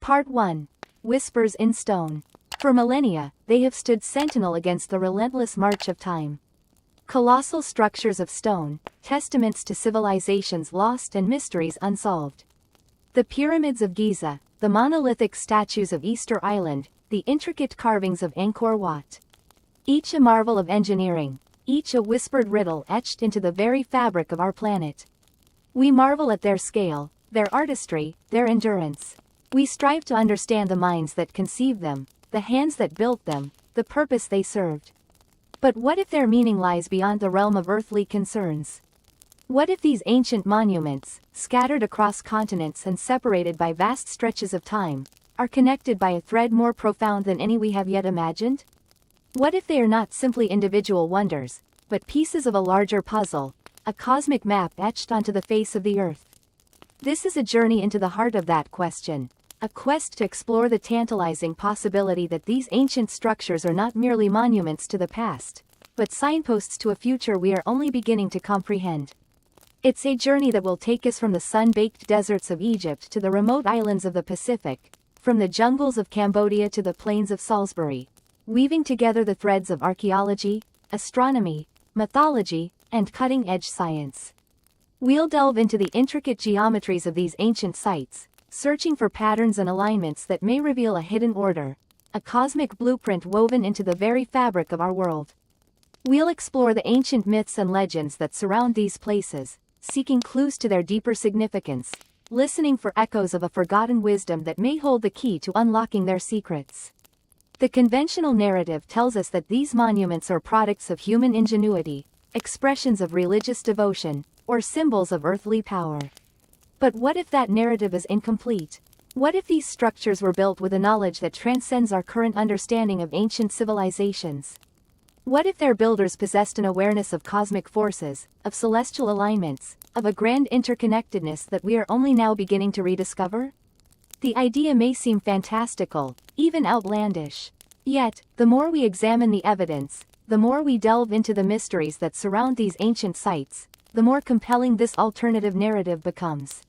Part 1. Whispers in Stone. For millennia, they have stood sentinel against the relentless march of time. Colossal structures of stone, testaments to civilizations lost and mysteries unsolved. The pyramids of Giza, the monolithic statues of Easter Island, the intricate carvings of Angkor Wat. Each a marvel of engineering, each a whispered riddle etched into the very fabric of our planet. We marvel at their scale, their artistry, their endurance. We strive to understand the minds that conceived them, the hands that built them, the purpose they served. But what if their meaning lies beyond the realm of earthly concerns? What if these ancient monuments, scattered across continents and separated by vast stretches of time, are connected by a thread more profound than any we have yet imagined? What if they are not simply individual wonders, but pieces of a larger puzzle, a cosmic map etched onto the face of the earth? This is a journey into the heart of that question. A quest to explore the tantalizing possibility that these ancient structures are not merely monuments to the past, but signposts to a future we are only beginning to comprehend. It's a journey that will take us from the sun-baked deserts of Egypt to the remote islands of the Pacific, from the jungles of Cambodia to the plains of Salisbury, weaving together the threads of archaeology, astronomy, mythology, and cutting-edge science. We'll delve into the intricate geometries of these ancient sites, searching for patterns and alignments that may reveal a hidden order, a cosmic blueprint woven into the very fabric of our world. We'll explore the ancient myths and legends that surround these places, seeking clues to their deeper significance, listening for echoes of a forgotten wisdom that may hold the key to unlocking their secrets. The conventional narrative tells us that these monuments are products of human ingenuity, expressions of religious devotion, or symbols of earthly power. But what if that narrative is incomplete? What if these structures were built with a knowledge that transcends our current understanding of ancient civilizations? What if their builders possessed an awareness of cosmic forces, of celestial alignments, of a grand interconnectedness that we are only now beginning to rediscover? The idea may seem fantastical, even outlandish. Yet, the more we examine the evidence, the more we delve into the mysteries that surround these ancient sites, the more compelling this alternative narrative becomes.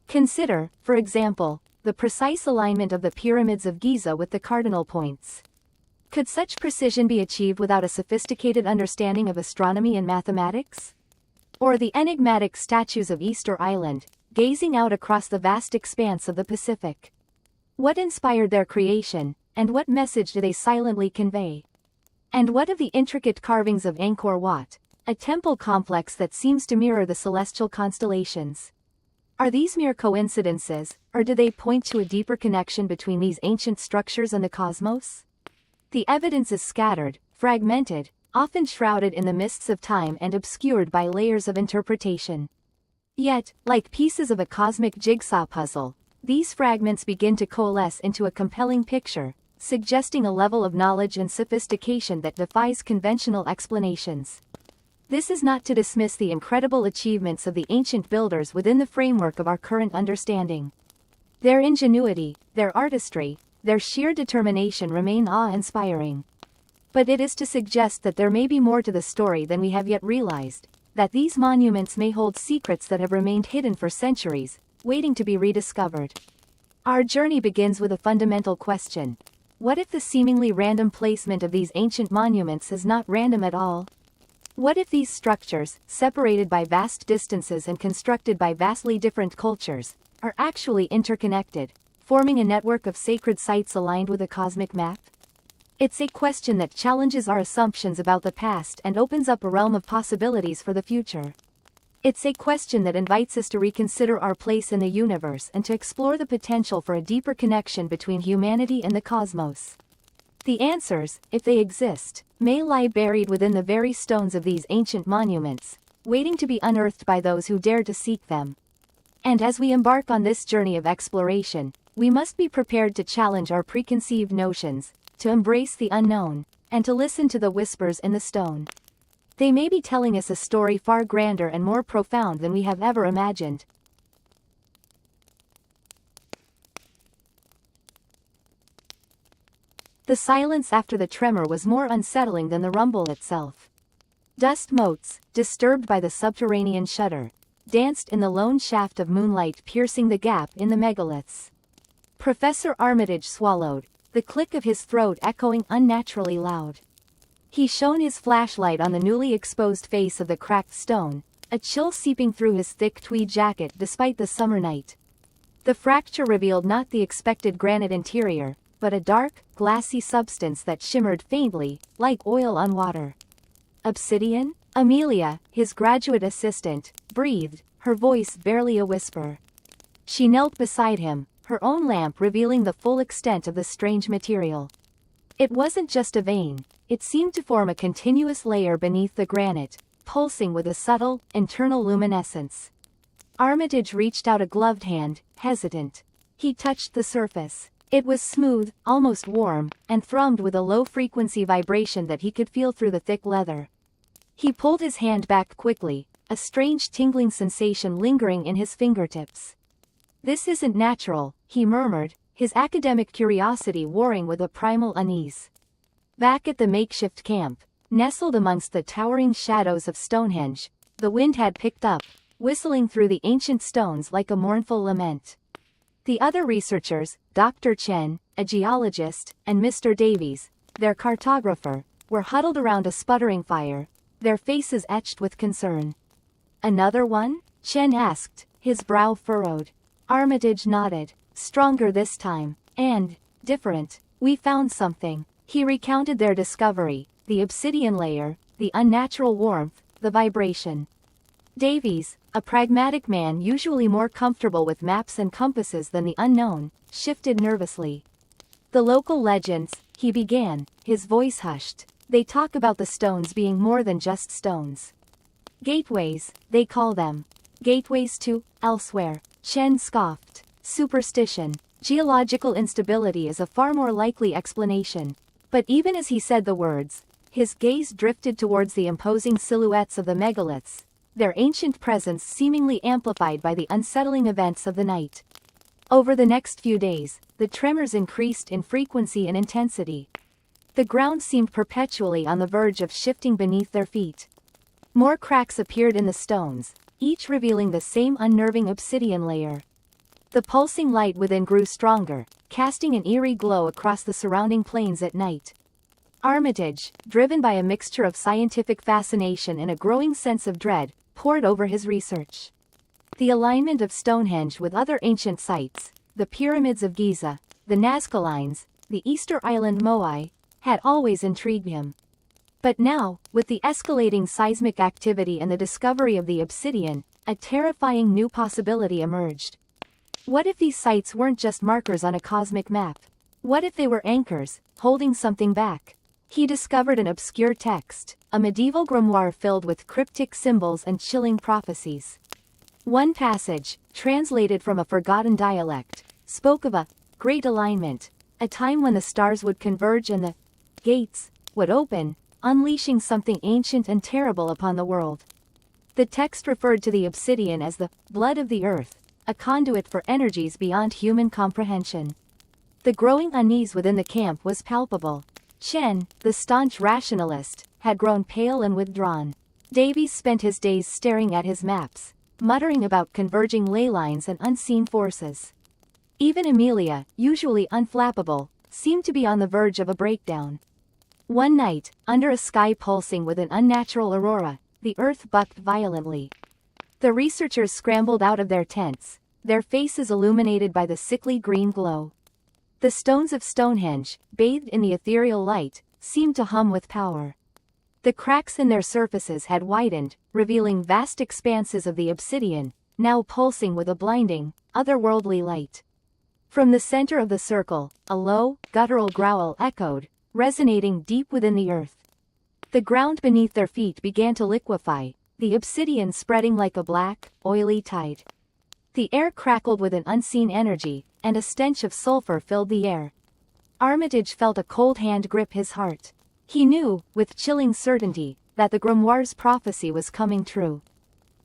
Consider, for example, the precise alignment of the pyramids of Giza with the cardinal points. Could such precision be achieved without a sophisticated understanding of astronomy and mathematics? Or the enigmatic statues of Easter Island, gazing out across the vast expanse of the Pacific? What inspired their creation, and what message do they silently convey? And what of the intricate carvings of Angkor Wat, a temple complex that seems to mirror the celestial constellations? Are these mere coincidences, or do they point to a deeper connection between these ancient structures and the cosmos? The evidence is scattered, fragmented, often shrouded in the mists of time and obscured by layers of interpretation. Yet, like pieces of a cosmic jigsaw puzzle, these fragments begin to coalesce into a compelling picture, suggesting a level of knowledge and sophistication that defies conventional explanations. This is not to dismiss the incredible achievements of the ancient builders within the framework of our current understanding. Their ingenuity, their artistry, their sheer determination remain awe-inspiring. But it is to suggest that there may be more to the story than we have yet realized, that these monuments may hold secrets that have remained hidden for centuries, waiting to be rediscovered. Our journey begins with a fundamental question. What if the seemingly random placement of these ancient monuments is not random at all? What if these structures, separated by vast distances and constructed by vastly different cultures, are actually interconnected, forming a network of sacred sites aligned with a cosmic map? It's a question that challenges our assumptions about the past and opens up a realm of possibilities for the future. It's a question that invites us to reconsider our place in the universe and to explore the potential for a deeper connection between humanity and the cosmos. The answers, if they exist, may lie buried within the very stones of these ancient monuments, waiting to be unearthed by those who dare to seek them. And as we embark on this journey of exploration, we must be prepared to challenge our preconceived notions, to embrace the unknown, and to listen to the whispers in the stone. They may be telling us a story far grander and more profound than we have ever imagined. The silence after the tremor was more unsettling than the rumble itself. Dust motes, disturbed by the subterranean shudder, danced in the lone shaft of moonlight piercing the gap in the megaliths. Professor Armitage swallowed, the click of his throat echoing unnaturally loud. He shone his flashlight on the newly exposed face of the cracked stone, a chill seeping through his thick tweed jacket despite the summer night. The fracture revealed not the expected granite interior, but a dark, glassy substance that shimmered faintly, like oil on water. Obsidian? Amelia, his graduate assistant, breathed, her voice barely a whisper. She knelt beside him, her own lamp revealing the full extent of the strange material. It wasn't just a vein, it seemed to form a continuous layer beneath the granite, pulsing with a subtle, internal luminescence. Armitage reached out a gloved hand, hesitant. He touched the surface. It was smooth, almost warm, and thrummed with a low-frequency vibration that he could feel through the thick leather. He pulled his hand back quickly, a strange tingling sensation lingering in his fingertips. "This isn't natural," he murmured, his academic curiosity warring with a primal unease. Back at the makeshift camp, nestled amongst the towering shadows of Stonehenge, the wind had picked up, whistling through the ancient stones like a mournful lament. The other researchers, Dr. Chen, a geologist, and Mr. Davies, their cartographer, were huddled around a sputtering fire, their faces etched with concern. "Another one?" Chen asked, his brow furrowed. Armitage nodded. "Stronger this time. And different. We found something." He recounted their discovery, the obsidian layer, the unnatural warmth, the vibration. Davies, a pragmatic man usually more comfortable with maps and compasses than the unknown, shifted nervously. "The local legends," he began, his voice hushed. "They talk about the stones being more than just stones. Gateways, they call them. Gateways to elsewhere." Chen scoffed. "Superstition. Geological instability is a far more likely explanation." But even as he said the words, his gaze drifted towards the imposing silhouettes of the megaliths, their ancient presence seemingly amplified by the unsettling events of the night. Over the next few days, the tremors increased in frequency and intensity. The ground seemed perpetually on the verge of shifting beneath their feet. More cracks appeared in the stones, each revealing the same unnerving obsidian layer. The pulsing light within grew stronger, casting an eerie glow across the surrounding plains at night. Armitage, driven by a mixture of scientific fascination and a growing sense of dread, pored over his research. The alignment of Stonehenge with other ancient sites, the pyramids of Giza, the Nazca Lines, the Easter Island Moai, had always intrigued him. But now, with the escalating seismic activity and the discovery of the obsidian, a terrifying new possibility emerged. What if these sites weren't just markers on a cosmic map? What if they were anchors, holding something back? He discovered an obscure text, a medieval grimoire filled with cryptic symbols and chilling prophecies. One passage, translated from a forgotten dialect, spoke of a great alignment, a time when the stars would converge and the gates would open, unleashing something ancient and terrible upon the world. The text referred to the obsidian as the blood of the earth, a conduit for energies beyond human comprehension. The growing unease within the camp was palpable. Chen, the staunch rationalist, had grown pale and withdrawn. Davies spent his days staring at his maps, muttering about converging ley lines and unseen forces. Even Amelia, usually unflappable, seemed to be on the verge of a breakdown. One night, under a sky pulsing with an unnatural aurora, the earth bucked violently. The researchers scrambled out of their tents, their faces illuminated by the sickly green glow. The stones of Stonehenge, bathed in the ethereal light, seemed to hum with power. The cracks in their surfaces had widened, revealing vast expanses of the obsidian, now pulsing with a blinding, otherworldly light. From the center of the circle, a low, guttural growl echoed, resonating deep within the earth. The ground beneath their feet began to liquefy, the obsidian spreading like a black, oily tide. The air crackled with an unseen energy, and a stench of sulfur filled the air. Armitage felt a cold hand grip his heart. He knew, with chilling certainty, that the grimoire's prophecy was coming true.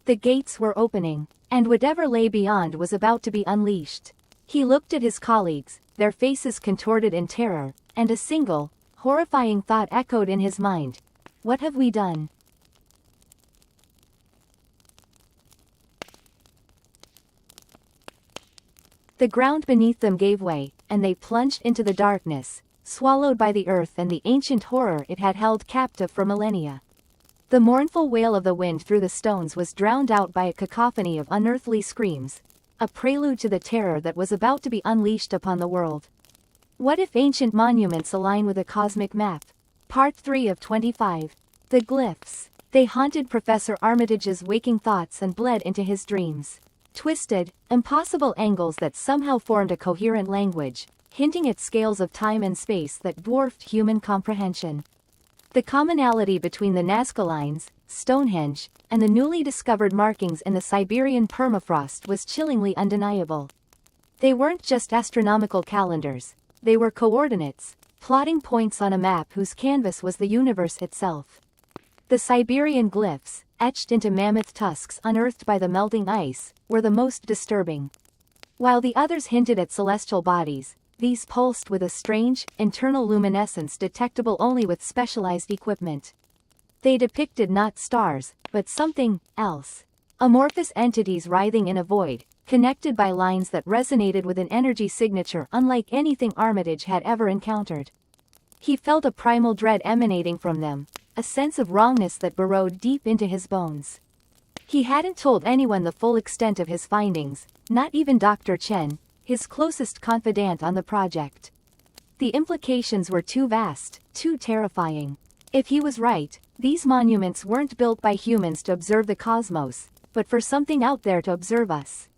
The gates were opening, and whatever lay beyond was about to be unleashed. He looked at his colleagues, their faces contorted in terror, and a single, horrifying thought echoed in his mind. What have we done? The ground beneath them gave way, and they plunged into the darkness, swallowed by the earth and the ancient horror it had held captive for millennia. The mournful wail of the wind through the stones was drowned out by a cacophony of unearthly screams, a prelude to the terror that was about to be unleashed upon the world. What if ancient monuments align with a cosmic map? Part 3 of 25. The Glyphs. They haunted Professor Armitage's waking thoughts and bled into his dreams. Twisted, impossible angles that somehow formed a coherent language, hinting at scales of time and space that dwarfed human comprehension. The commonality between the Nazca lines, Stonehenge, and the newly discovered markings in the Siberian permafrost was chillingly undeniable. They weren't just astronomical calendars, they were coordinates, plotting points on a map whose canvas was the universe itself. The Siberian glyphs, etched into mammoth tusks unearthed by the melting ice, were the most disturbing. While the others hinted at celestial bodies, these pulsed with a strange, internal luminescence detectable only with specialized equipment. They depicted not stars, but something else. Amorphous entities writhing in a void, connected by lines that resonated with an energy signature unlike anything Armitage had ever encountered. He felt a primal dread emanating from them, a sense of wrongness that burrowed deep into his bones. He hadn't told anyone the full extent of his findings, not even Dr. Chen, his closest confidant on the project. The implications were too vast, too terrifying. If he was right, these monuments weren't built by humans to observe the cosmos, but for something out there to observe us.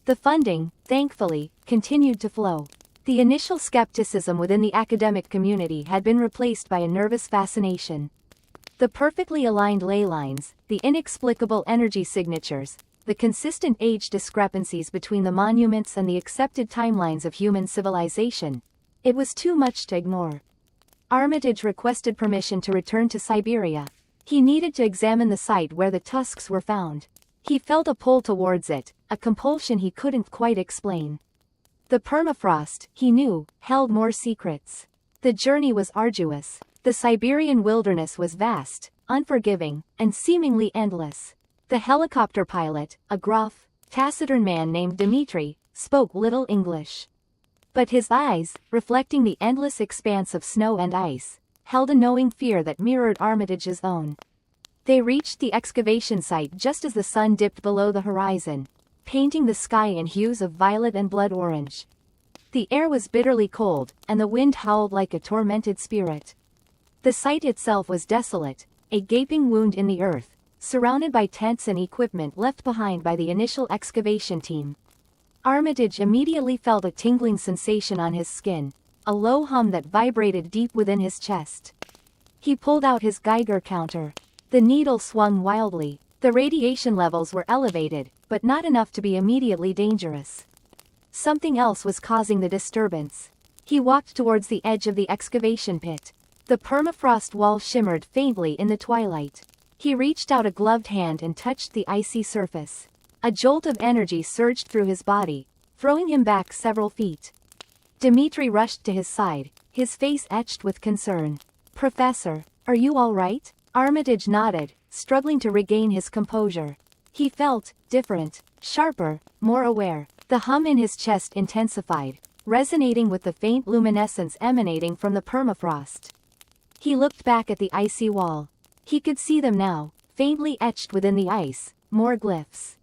The funding, thankfully, continued to flow. The initial skepticism within the academic community had been replaced by a nervous fascination. The perfectly aligned ley lines, the inexplicable energy signatures, the consistent age discrepancies between the monuments and the accepted timelines of human civilization. It was too much to ignore. Armitage requested permission to return to Siberia. He needed to examine the site where the tusks were found. He felt a pull towards it, a compulsion he couldn't quite explain. The permafrost, he knew, held more secrets. The journey was arduous. The Siberian wilderness was vast, unforgiving, and seemingly endless. The helicopter pilot, a gruff, taciturn man named Dmitri, spoke little English. But his eyes, reflecting the endless expanse of snow and ice, held a knowing fear that mirrored Armitage's own. They reached the excavation site just as the sun dipped below the horizon, painting the sky in hues of violet and blood orange. The air was bitterly cold, and the wind howled like a tormented spirit. The site itself was desolate, a gaping wound in the earth, surrounded by tents and equipment left behind by the initial excavation team. Armitage immediately felt a tingling sensation on his skin, a low hum that vibrated deep within his chest. He pulled out his Geiger counter. The needle swung wildly. The radiation levels were elevated, but not enough to be immediately dangerous. Something else was causing the disturbance. He walked towards the edge of the excavation pit. The permafrost wall shimmered faintly in the twilight. He reached out a gloved hand and touched the icy surface. A jolt of energy surged through his body, throwing him back several feet. Dmitri rushed to his side, his face etched with concern. "Professor, are you all right?" Armitage nodded, struggling to regain his composure. He felt different, sharper, more aware. The hum in his chest intensified, resonating with the faint luminescence emanating from the permafrost. He looked back at the icy wall. He could see them now, faintly etched within the ice, more glyphs.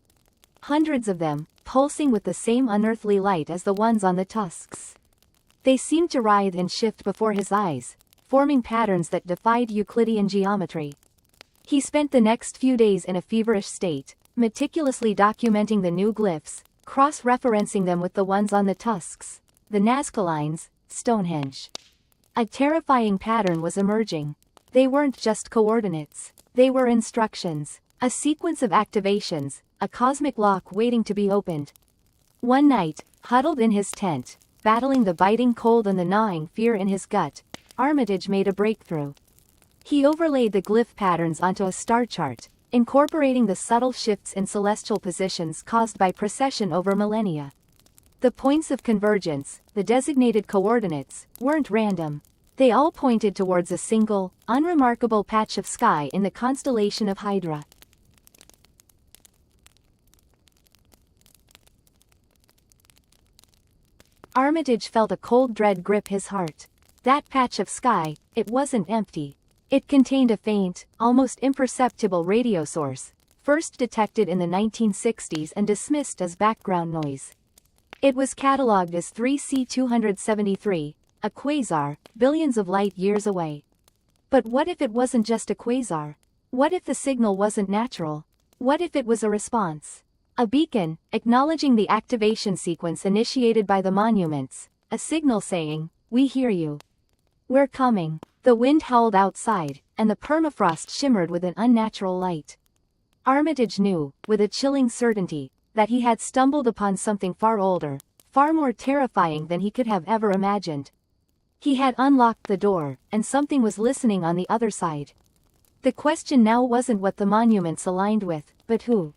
Hundreds of them, pulsing with the same unearthly light as the ones on the tusks. They seemed to writhe and shift before his eyes, forming patterns that defied Euclidean geometry. He spent the next few days in a feverish state, meticulously documenting the new glyphs, cross-referencing them with the ones on the tusks, the Nazca lines, Stonehenge. A terrifying pattern was emerging. They weren't just coordinates. They were instructions, a sequence of activations, a cosmic lock waiting to be opened. One night, huddled in his tent, battling the biting cold and the gnawing fear in his gut, Armitage made a breakthrough. He overlaid the glyph patterns onto a star chart, incorporating the subtle shifts in celestial positions caused by precession over millennia. The points of convergence, the designated coordinates, weren't random. They all pointed towards a single, unremarkable patch of sky in the constellation of Hydra. Armitage felt a cold dread grip his heart. That patch of sky, it wasn't empty. It contained a faint, almost imperceptible radio source, first detected in the 1960s and dismissed as background noise. It was catalogued as 3C273, a quasar, billions of light years away. But what if it wasn't just a quasar? What if the signal wasn't natural? What if it was a response? A beacon, acknowledging the activation sequence initiated by the monuments, a signal saying, "We hear you. We're coming." The wind howled outside, and the permafrost shimmered with an unnatural light. Armitage knew, with a chilling certainty, that he had stumbled upon something far older, far more terrifying than he could have ever imagined. He had unlocked the door, and something was listening on the other side. The question now wasn't what the monuments aligned with, but who.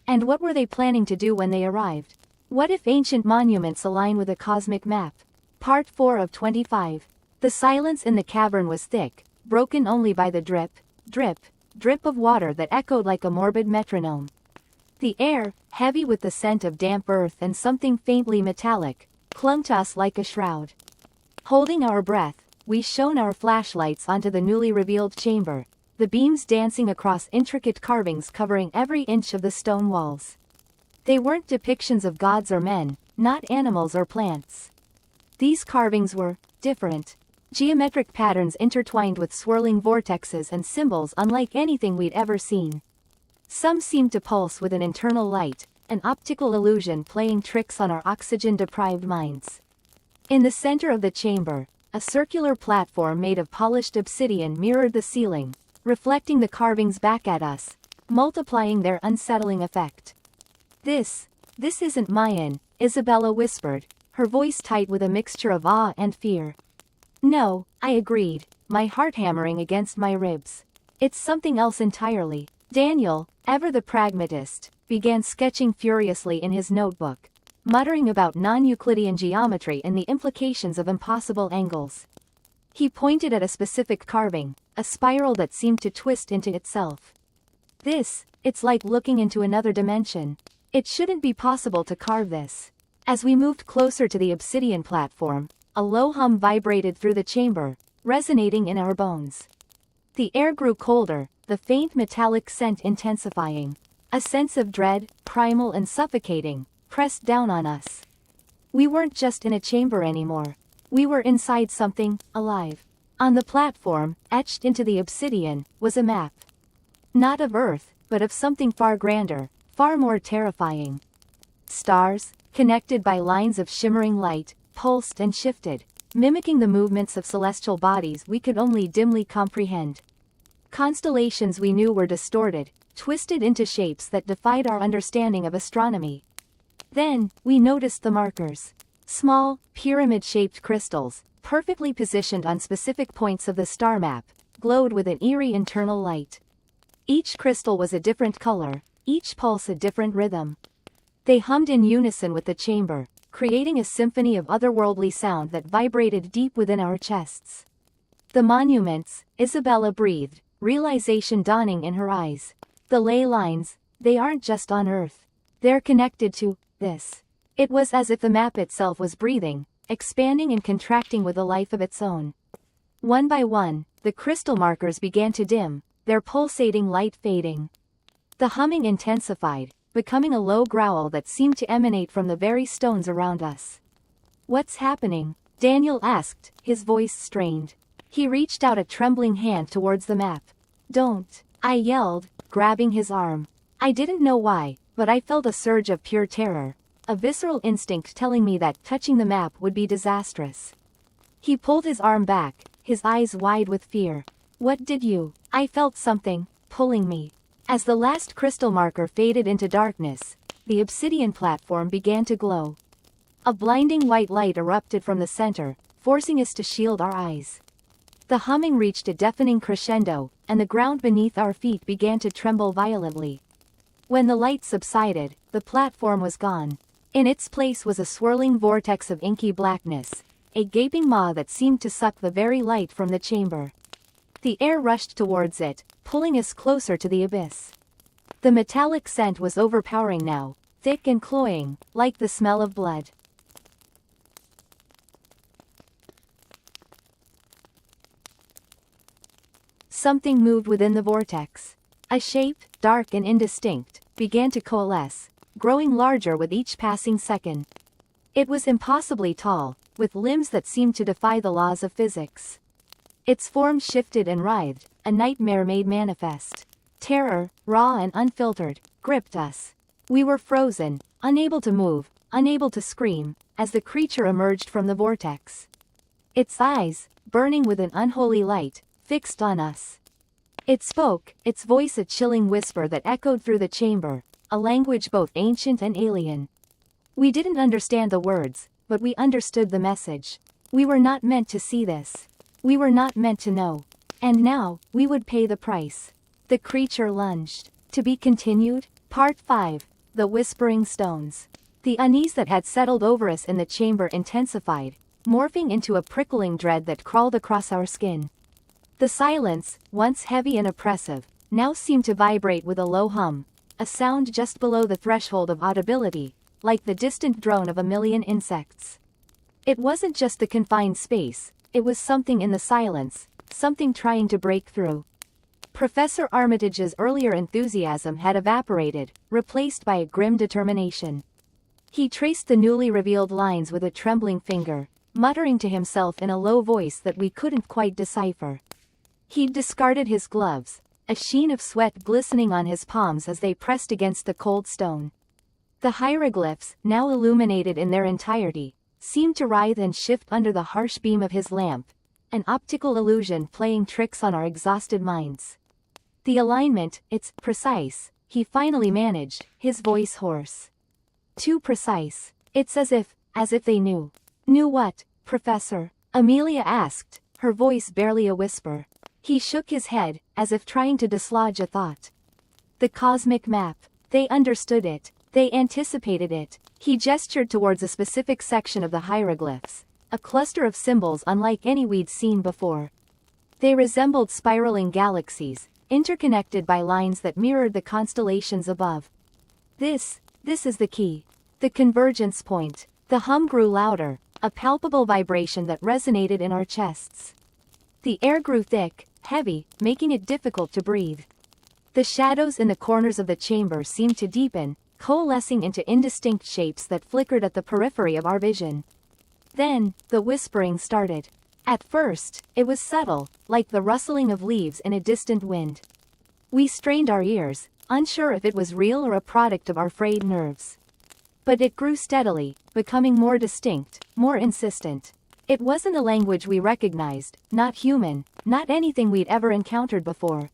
And what were they planning to do when they arrived? What if ancient monuments align with a cosmic map? Part 4 of 25. The silence in the cavern was thick, broken only by the drip, drip, drip of water that echoed like a morbid metronome. The air, heavy with the scent of damp earth and something faintly metallic, clung to us like a shroud. Holding our breath, we shone our flashlights onto the newly revealed chamber, the beams dancing across intricate carvings covering every inch of the stone walls. They weren't depictions of gods or men, not animals or plants. These carvings were different. Geometric patterns intertwined with swirling vortexes and symbols unlike anything we'd ever seen. Some seemed to pulse with an internal light, an optical illusion playing tricks on our oxygen-deprived minds. In the center of the chamber, a circular platform made of polished obsidian mirrored the ceiling, reflecting the carvings back at us, multiplying their unsettling effect. This isn't Mayan," Isabella whispered, her voice tight with a mixture of awe and fear. "No," I agreed, my heart hammering against my ribs. "It's something else entirely." Daniel, ever the pragmatist, began sketching furiously in his notebook, muttering about non-Euclidean geometry and the implications of impossible angles. He pointed at a specific carving, a spiral that seemed to twist into itself. It's like looking into another dimension. It shouldn't be possible to carve this." As we moved closer to the obsidian platform, a low hum vibrated through the chamber, resonating in our bones. The air grew colder, the faint metallic scent intensifying. A sense of dread, primal and suffocating, pressed down on us. We weren't just in a chamber anymore. We were inside something, alive. On the platform, etched into the obsidian, was a map. Not of Earth, but of something far grander, far more terrifying. Stars, connected by lines of shimmering light, pulsed and shifted, mimicking the movements of celestial bodies we could only dimly comprehend. Constellations we knew were distorted, twisted into shapes that defied our understanding of astronomy. Then, we noticed the markers. Small, pyramid-shaped crystals, perfectly positioned on specific points of the star map, glowed with an eerie internal light. Each crystal was a different color, each pulse a different rhythm. They hummed in unison with the chamber, creating a symphony of otherworldly sound that vibrated deep within our chests. "The monuments," Isabella breathed, realization dawning in her eyes. "The ley lines, they aren't just on Earth. They're connected to this." It was as if the map itself was breathing, expanding and contracting with a life of its own. One by one, the crystal markers began to dim, their pulsating light fading. The humming intensified, becoming a low growl that seemed to emanate from the very stones around us. "What's happening?" Daniel asked, his voice strained. He reached out a trembling hand towards the map. "Don't," I yelled, grabbing his arm. I didn't know why, but I felt a surge of pure terror, a visceral instinct telling me that touching the map would be disastrous. He pulled his arm back, his eyes wide with fear. "What did you?" I felt something pulling me. As the last crystal marker faded into darkness, the obsidian platform began to glow. A blinding white light erupted from the center, forcing us to shield our eyes. The humming reached a deafening crescendo, and the ground beneath our feet began to tremble violently. When the light subsided, the platform was gone. In its place was a swirling vortex of inky blackness, a gaping maw that seemed to suck the very light from the chamber. The air rushed towards it, pulling us closer to the abyss. The metallic scent was overpowering now, thick and cloying, like the smell of blood. Something moved within the vortex. A shape, dark and indistinct, began to coalesce, growing larger with each passing second. It was impossibly tall, with limbs that seemed to defy the laws of physics. Its form shifted and writhed, a nightmare made manifest. Terror, raw and unfiltered, gripped us. We were frozen, unable to move, unable to scream, as the creature emerged from the vortex. Its eyes, burning with an unholy light, fixed on us. It spoke, its voice a chilling whisper that echoed through the chamber, a language both ancient and alien. We didn't understand the words, but we understood the message. We were not meant to see this. We were not meant to know. And now, we would pay the price. The creature lunged. To be continued? Part 5. The Whispering Stones. The unease that had settled over us in the chamber intensified, morphing into a prickling dread that crawled across our skin. The silence, once heavy and oppressive, now seemed to vibrate with a low hum, a sound just below the threshold of audibility, like the distant drone of a million insects. It wasn't just the confined space, it was something in the silence, something trying to break through. Professor Armitage's earlier enthusiasm had evaporated, replaced by a grim determination. He traced the newly revealed lines with a trembling finger, muttering to himself in a low voice that we couldn't quite decipher. He'd discarded his gloves, a sheen of sweat glistening on his palms as they pressed against the cold stone. The hieroglyphs, now illuminated in their entirety, seemed to writhe and shift under the harsh beam of his lamp, an optical illusion playing tricks on our exhausted minds. The alignment, it's precise, he finally managed, his voice hoarse. Too precise. It's as if they knew. Knew what, Professor? Amelia asked, her voice barely a whisper. He shook his head, as if trying to dislodge a thought. The cosmic map. They understood it. They anticipated it. He gestured towards a specific section of the hieroglyphs, a cluster of symbols unlike any we'd seen before. They resembled spiraling galaxies, interconnected by lines that mirrored the constellations above. This is the key. The convergence point. The hum grew louder, a palpable vibration that resonated in our chests. The air grew thick, heavy, making it difficult to breathe. The shadows in the corners of the chamber seemed to deepen, coalescing into indistinct shapes that flickered at the periphery of our vision. Then, the whispering started. At first, it was subtle, like the rustling of leaves in a distant wind. We strained our ears, unsure if it was real or a product of our frayed nerves. But it grew steadily, becoming more distinct, more insistent. It wasn't a language we recognized, not human, not anything we'd ever encountered before.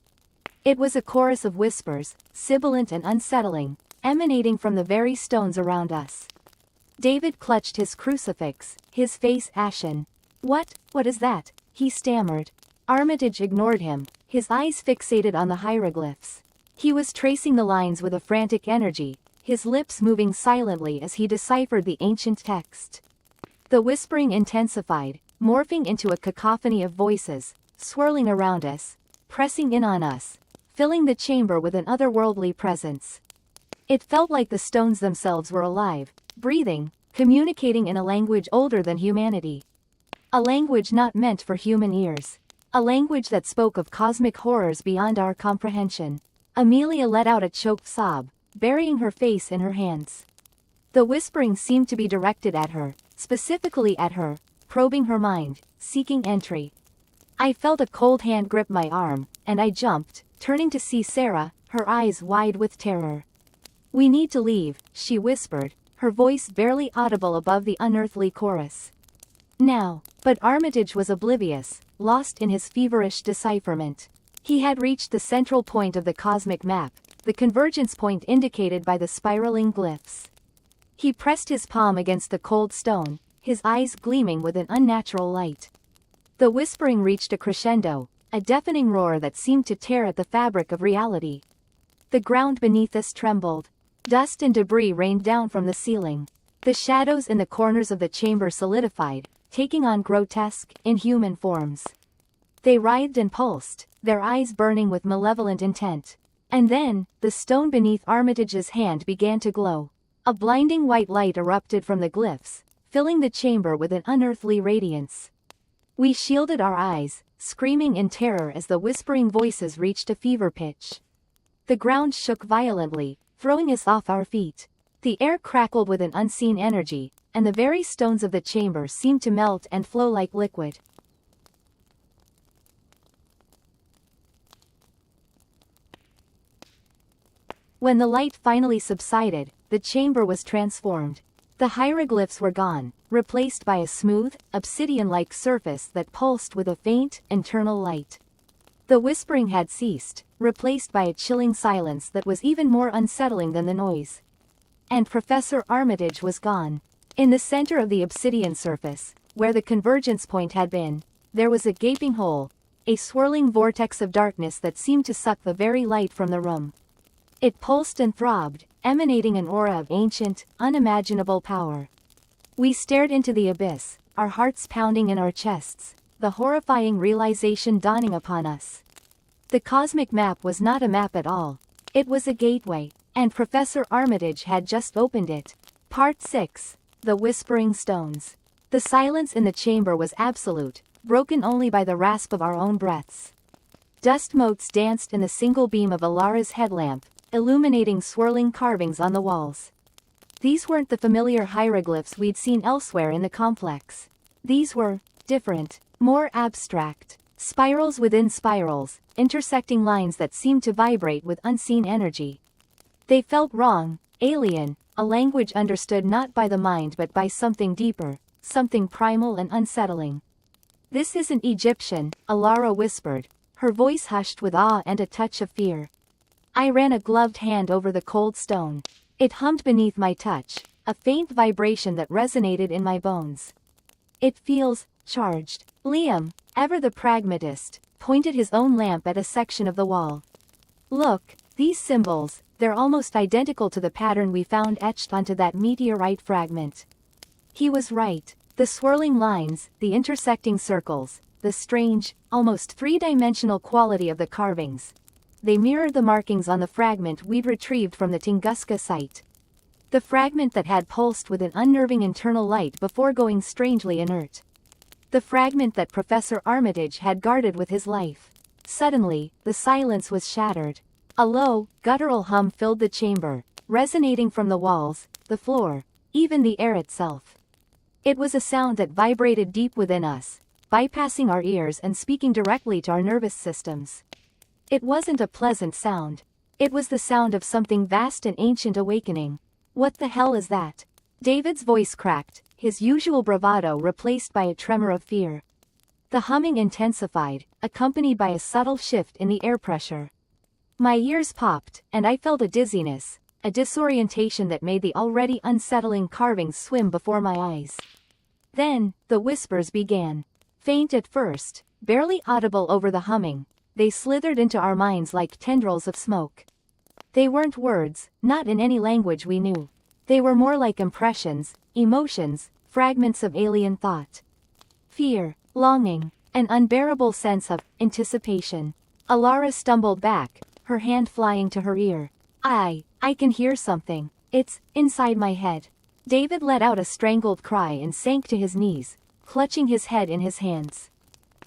It was a chorus of whispers, sibilant and unsettling, emanating from the very stones around us. David clutched his crucifix, his face ashen. What is that? He stammered. Armitage ignored him, his eyes fixated on the hieroglyphs. He was tracing the lines with a frantic energy, his lips moving silently as he deciphered the ancient text. The whispering intensified, morphing into a cacophony of voices, swirling around us, pressing in on us, filling the chamber with an otherworldly presence. It felt like the stones themselves were alive, breathing, communicating in a language older than humanity. A language not meant for human ears. A language that spoke of cosmic horrors beyond our comprehension. Amelia let out a choked sob, burying her face in her hands. The whispering seemed to be directed at her, specifically at her, probing her mind, seeking entry. I felt a cold hand grip my arm, and I jumped, turning to see Sarah, her eyes wide with terror. "We need to leave," she whispered, her voice barely audible above the unearthly chorus. Now, but Armitage was oblivious, lost in his feverish decipherment. He had reached the central point of the cosmic map, the convergence point indicated by the spiraling glyphs. He pressed his palm against the cold stone, his eyes gleaming with an unnatural light. The whispering reached a crescendo, a deafening roar that seemed to tear at the fabric of reality. The ground beneath us trembled. Dust and debris rained down from the ceiling. The shadows in the corners of the chamber solidified, taking on grotesque, inhuman forms. They writhed and pulsed, their eyes burning with malevolent intent. And then, the stone beneath Armitage's hand began to glow. A blinding white light erupted from the glyphs, filling the chamber with an unearthly radiance. We shielded our eyes, screaming in terror as the whispering voices reached a fever pitch. The ground shook violently, throwing us off our feet. The air crackled with an unseen energy, and the very stones of the chamber seemed to melt and flow like liquid. When the light finally subsided, the chamber was transformed. The hieroglyphs were gone, replaced by a smooth, obsidian-like surface that pulsed with a faint, internal light. The whispering had ceased, replaced by a chilling silence that was even more unsettling than the noise. And Professor Armitage was gone. In the center of the obsidian surface, where the convergence point had been, there was a gaping hole, a swirling vortex of darkness that seemed to suck the very light from the room. It pulsed and throbbed, emanating an aura of ancient, unimaginable power. We stared into the abyss, our hearts pounding in our chests, the horrifying realization dawning upon us. The cosmic map was not a map at all. It was a gateway, and Professor Armitage had just opened it. Part 6. The Whispering Stones. The silence in the chamber was absolute, broken only by the rasp of our own breaths. Dust motes danced in the single beam of Alara's headlamp, illuminating swirling carvings on the walls. These weren't the familiar hieroglyphs we'd seen elsewhere in the complex. These were different, more abstract. Spirals within spirals, intersecting lines that seemed to vibrate with unseen energy. They felt wrong, alien, a language understood not by the mind but by something deeper, something primal and unsettling. "This isn't Egyptian," Alara whispered, her voice hushed with awe and a touch of fear. I ran a gloved hand over the cold stone. It hummed beneath my touch, a faint vibration that resonated in my bones. "It feels charged." Liam, ever the pragmatist, pointed his own lamp at a section of the wall. "Look, these symbols, they're almost identical to the pattern we found etched onto that meteorite fragment." He was right. The swirling lines, the intersecting circles, the strange, almost three-dimensional quality of the carvings. They mirrored the markings on the fragment we'd retrieved from the Tunguska site. The fragment that had pulsed with an unnerving internal light before going strangely inert. The fragment that Professor Armitage had guarded with his life. Suddenly, the silence was shattered. A low, guttural hum filled the chamber, resonating from the walls, the floor, even the air itself. It was a sound that vibrated deep within us, bypassing our ears and speaking directly to our nervous systems. It wasn't a pleasant sound. It was the sound of something vast and ancient awakening. "What the hell is that?" David's voice cracked, his usual bravado replaced by a tremor of fear. The humming intensified, accompanied by a subtle shift in the air pressure. My ears popped, and I felt a dizziness, a disorientation that made the already unsettling carvings swim before my eyes. Then, the whispers began. Faint at first, barely audible over the humming, they slithered into our minds like tendrils of smoke. They weren't words, not in any language we knew. They were more like impressions, emotions, fragments of alien thought. Fear, longing, an unbearable sense of anticipation. Alara stumbled back, her hand flying to her ear. I can hear something. It's inside my head." David let out a strangled cry and sank to his knees, clutching his head in his hands.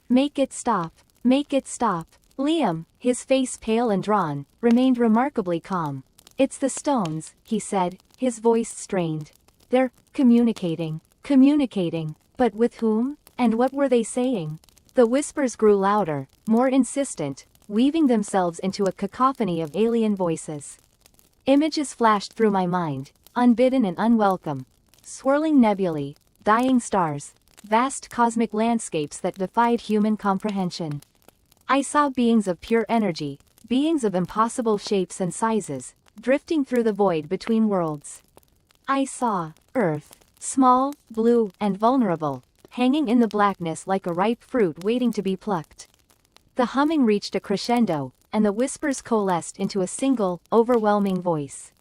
"Make it stop. Make it stop." Liam, his face pale and drawn, remained remarkably calm. "It's the stones," he said, his voice strained. "They're communicating. Communicating. But with whom? And what were they saying?" The whispers grew louder, more insistent, weaving themselves into a cacophony of alien voices. Images flashed through my mind, unbidden and unwelcome. Swirling nebulae, dying stars, vast cosmic landscapes that defied human comprehension. I saw beings of pure energy, beings of impossible shapes and sizes, drifting through the void between worlds. I saw Earth, small, blue, and vulnerable, hanging in the blackness like a ripe fruit waiting to be plucked. The humming reached a crescendo, and the whispers coalesced into a single, overwhelming voice.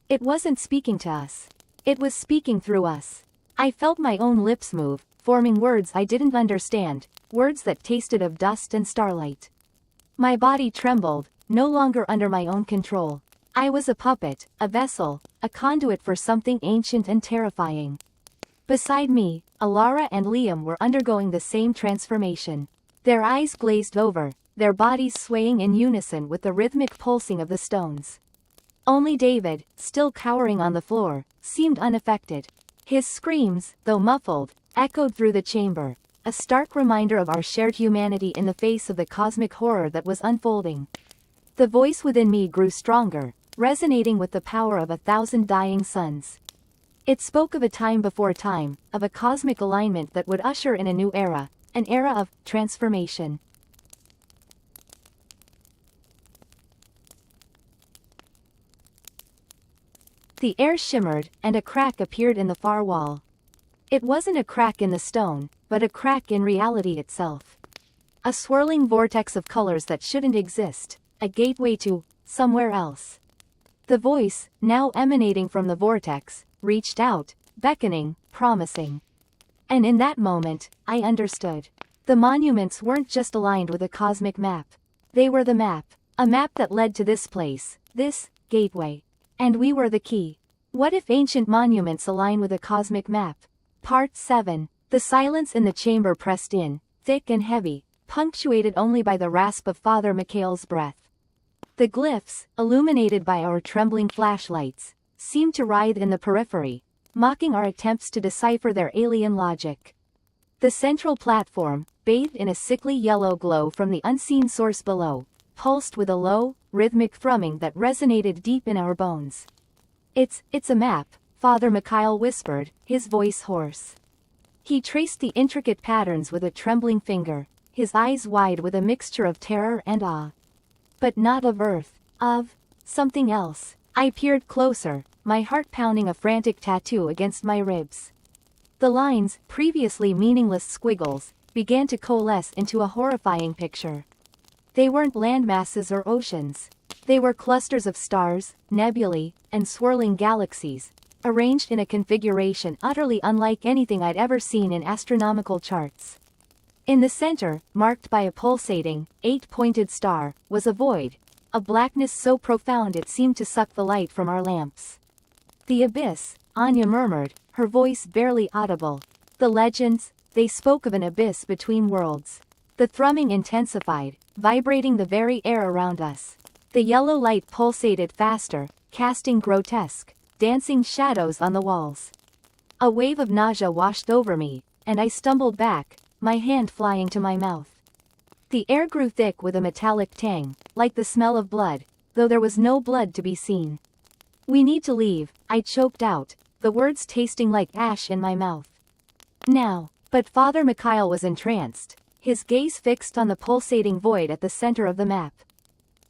It wasn't speaking to us. It was speaking through us. I felt my own lips move, forming words I didn't understand, words that tasted of dust and starlight. My body trembled, no longer under my own control. I was a puppet, a vessel, a conduit for something ancient and terrifying. Beside me, Alara and Liam were undergoing the same transformation. Their eyes glazed over, their bodies swaying in unison with the rhythmic pulsing of the stones. Only David, still cowering on the floor, seemed unaffected. His screams, though muffled, echoed through the chamber, a stark reminder of our shared humanity in the face of the cosmic horror that was unfolding. The voice within me grew stronger, resonating with the power of 1,000 dying suns. It spoke of a time before time, of a cosmic alignment that would usher in a new era, an era of transformation. The air shimmered, and a crack appeared in the far wall. It wasn't a crack in the stone, but a crack in reality itself. A swirling vortex of colors that shouldn't exist, a gateway to somewhere else. The voice, now emanating from the vortex, reached out, beckoning, promising. And in that moment, I understood. The monuments weren't just aligned with a cosmic map. They were the map, a map that led to this place, this gateway. And we were the key. What if ancient monuments align with a cosmic map? Part 7. The silence in the chamber pressed in, thick and heavy, punctuated only by the rasp of Father Mikhail's breath. The glyphs, illuminated by our trembling flashlights, seemed to writhe in the periphery, mocking our attempts to decipher their alien logic. The central platform, bathed in a sickly yellow glow from the unseen source below, pulsed with a low, rhythmic thrumming that resonated deep in our bones. It's a map, Father Mikhail whispered, his voice hoarse. He traced the intricate patterns with a trembling finger, his eyes wide with a mixture of terror and awe. But not of Earth, of something else. I peered closer, my heart pounding a frantic tattoo against my ribs. The lines, previously meaningless squiggles, began to coalesce into a horrifying picture. They weren't landmasses or oceans. They were clusters of stars, nebulae, and swirling galaxies, arranged in a configuration utterly unlike anything I'd ever seen in astronomical charts. In the center, marked by a pulsating, 8-pointed star, was a void, a blackness so profound it seemed to suck the light from our lamps. The abyss, Anya murmured, her voice barely audible. The legends, they spoke of an abyss between worlds. The thrumming intensified, vibrating the very air around us. The yellow light pulsated faster, casting grotesque, dancing shadows on the walls. A wave of nausea washed over me, and I stumbled back, my hand flying to my mouth. The air grew thick with a metallic tang, like the smell of blood, though there was no blood to be seen. "We need to leave," I choked out, the words tasting like ash in my mouth. "Now." But Father Mikhail was entranced, his gaze fixed on the pulsating void at the center of the map.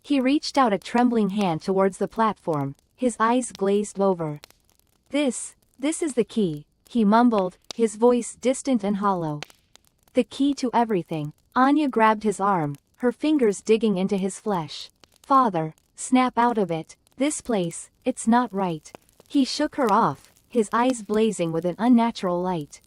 He reached out a trembling hand towards the platform, his eyes glazed over. This is the key," he mumbled, his voice distant and hollow. "The key to everything." Anya grabbed his arm, her fingers digging into his flesh. "Father, snap out of it. This place, it's not right." He shook her off, his eyes blazing with an unnatural light.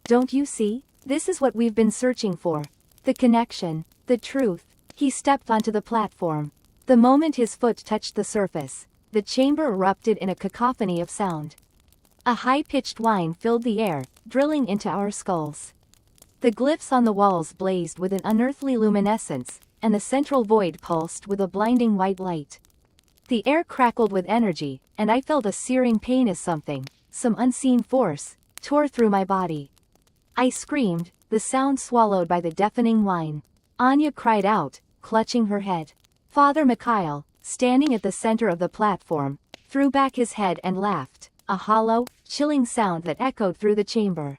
"Don't you see? This is what we've been searching for. The connection, the truth." He stepped onto the platform. The moment his foot touched the surface, the chamber erupted in a cacophony of sound. A high-pitched whine filled the air, drilling into our skulls. The glyphs on the walls blazed with an unearthly luminescence, and the central void pulsed with a blinding white light. The air crackled with energy, and I felt a searing pain as some unseen force, tore through my body. I screamed, the sound swallowed by the deafening whine. Anya cried out, clutching her head. Father Mikhail, standing at the center of the platform, threw back his head and laughed, a hollow, chilling sound that echoed through the chamber.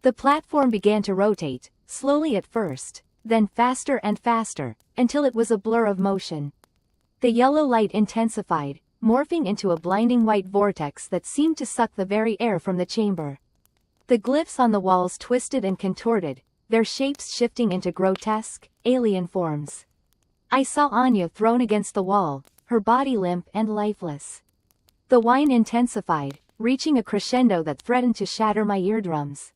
The platform began to rotate, slowly at first, then faster and faster, until it was a blur of motion. The yellow light intensified, morphing into a blinding white vortex that seemed to suck the very air from the chamber. The glyphs on the walls twisted and contorted, their shapes shifting into grotesque, alien forms. I saw Anya thrown against the wall, her body limp and lifeless. The whine intensified, reaching a crescendo that threatened to shatter my eardrums.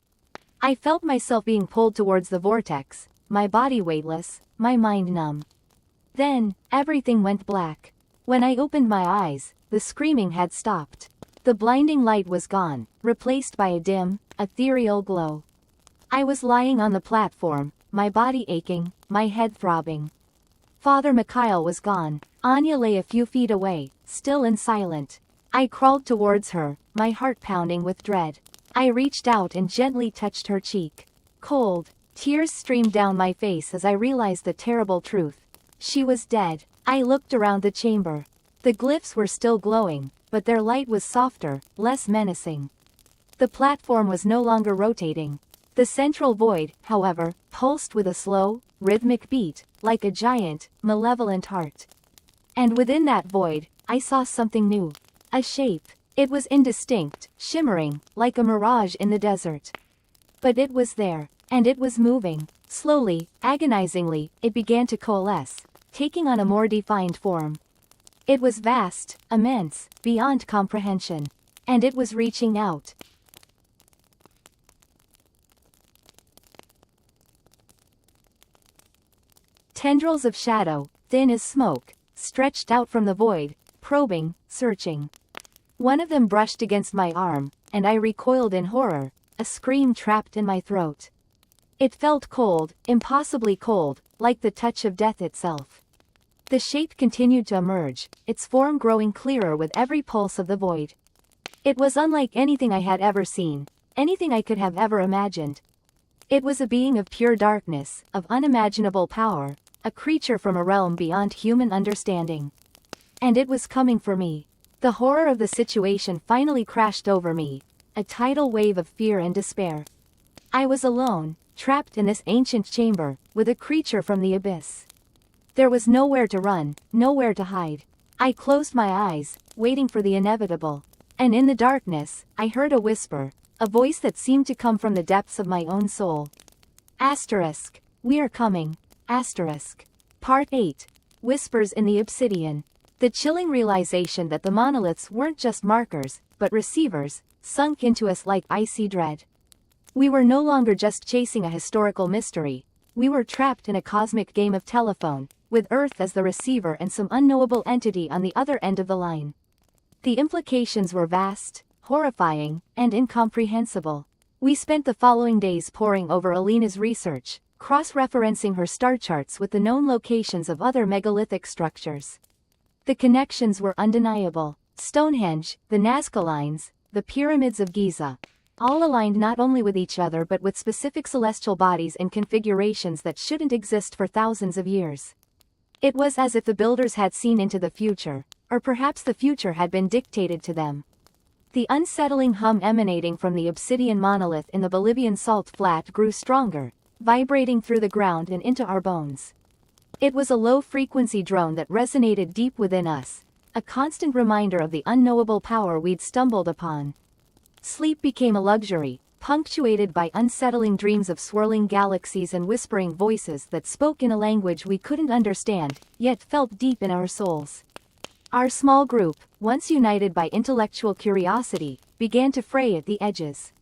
I felt myself being pulled towards the vortex, my body weightless, my mind numb. Then, everything went black. When I opened my eyes, the screaming had stopped. The blinding light was gone, replaced by a dim, ethereal glow. I was lying on the platform, my body aching, my head throbbing. Father Mikhail was gone. Anya lay a few feet away, still and silent. I crawled towards her, my heart pounding with dread. I reached out and gently touched her cheek. Cold. Tears streamed down my face as I realized the terrible truth. She was dead. I looked around the chamber. The glyphs were still glowing, but their light was softer, less menacing. The platform was no longer rotating. The central void, however, pulsed with a slow, rhythmic beat, like a giant, malevolent heart. And within that void, I saw something new. A shape. It was indistinct, shimmering, like a mirage in the desert. But it was there, and it was moving. Slowly, agonizingly, it began to coalesce, taking on a more defined form. It was vast, immense, beyond comprehension. And it was reaching out. Tendrils of shadow, thin as smoke, stretched out from the void, probing, searching. One of them brushed against my arm, and I recoiled in horror, a scream trapped in my throat. It felt cold, impossibly cold, like the touch of death itself. The shape continued to emerge, its form growing clearer with every pulse of the void. It was unlike anything I had ever seen, anything I could have ever imagined. It was a being of pure darkness, of unimaginable power, a creature from a realm beyond human understanding. And it was coming for me. The horror of the situation finally crashed over me, a tidal wave of fear and despair. I was alone, trapped in this ancient chamber, with a creature from the abyss. There was nowhere to run, nowhere to hide. I closed my eyes, waiting for the inevitable. And in the darkness, I heard a whisper, a voice that seemed to come from the depths of my own soul. Asterisk. We are coming. Asterisk. Part 8. Whispers in the Obsidian. The chilling realization that the monoliths weren't just markers, but receivers, sunk into us like icy dread. We were no longer just chasing a historical mystery. We were trapped in a cosmic game of telephone, with Earth as the receiver and some unknowable entity on the other end of the line. The implications were vast, horrifying, and incomprehensible. We spent the following days poring over Alina's research, cross-referencing her star charts with the known locations of other megalithic structures. The connections were undeniable. Stonehenge, the Nazca Lines, the pyramids of Giza. All aligned not only with each other but with specific celestial bodies and configurations that shouldn't exist for thousands of years. It was as if the builders had seen into the future, or perhaps the future had been dictated to them. The unsettling hum emanating from the obsidian monolith in the Bolivian salt flat grew stronger, vibrating through the ground and into our bones. It was a low-frequency drone that resonated deep within us, a constant reminder of the unknowable power we'd stumbled upon. Sleep became a luxury, punctuated by unsettling dreams of swirling galaxies and whispering voices that spoke in a language we couldn't understand, yet felt deep in our souls. Our small group, once united by intellectual curiosity, began to fray at the edges.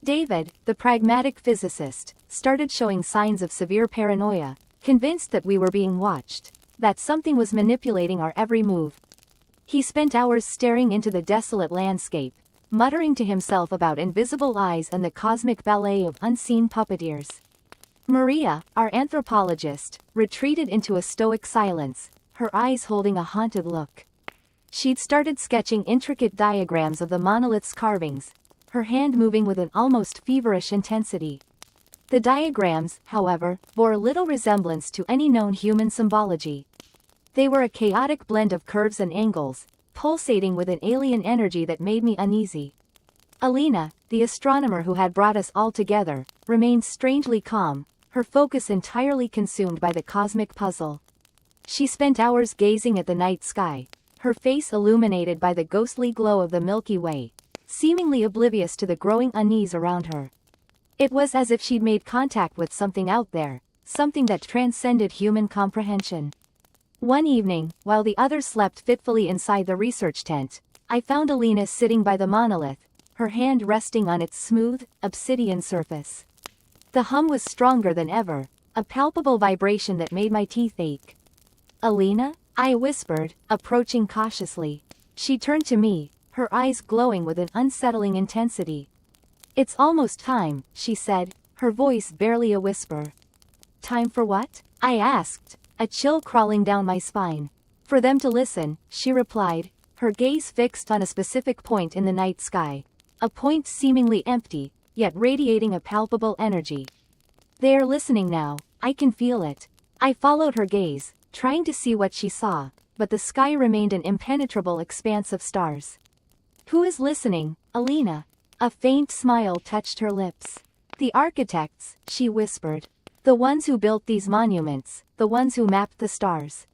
David, the pragmatic physicist, started showing signs of severe paranoia, convinced that we were being watched, that something was manipulating our every move. He spent hours staring into the desolate landscape, muttering to himself about invisible eyes and the cosmic ballet of unseen puppeteers. Maria, our anthropologist, retreated into a stoic silence, her eyes holding a haunted look. She'd started sketching intricate diagrams of the monolith's carvings, her hand moving with an almost feverish intensity. The diagrams, however, bore little resemblance to any known human symbology. They were a chaotic blend of curves and angles, pulsating with an alien energy that made me uneasy. Alina, the astronomer who had brought us all together, remained strangely calm, her focus entirely consumed by the cosmic puzzle. She spent hours gazing at the night sky, her face illuminated by the ghostly glow of the Milky Way, seemingly oblivious to the growing unease around her. It was as if she'd made contact with something out there, something that transcended human comprehension. One evening, while the others slept fitfully inside the research tent, I found Alina sitting by the monolith, her hand resting on its smooth, obsidian surface. The hum was stronger than ever, a palpable vibration that made my teeth ache. "Alina?" I whispered, approaching cautiously. She turned to me, her eyes glowing with an unsettling intensity. "It's almost time," she said, her voice barely a whisper. "Time for what?" I asked, a chill crawling down my spine. "For them to listen," she replied, her gaze fixed on a specific point in the night sky. A point seemingly empty, yet radiating a palpable energy. "They are listening now, I can feel it." I followed her gaze, trying to see what she saw, but the sky remained an impenetrable expanse of stars. "Who is listening, Alina?" A faint smile touched her lips. "The architects," she whispered. "The ones who built these monuments, the ones who mapped the stars."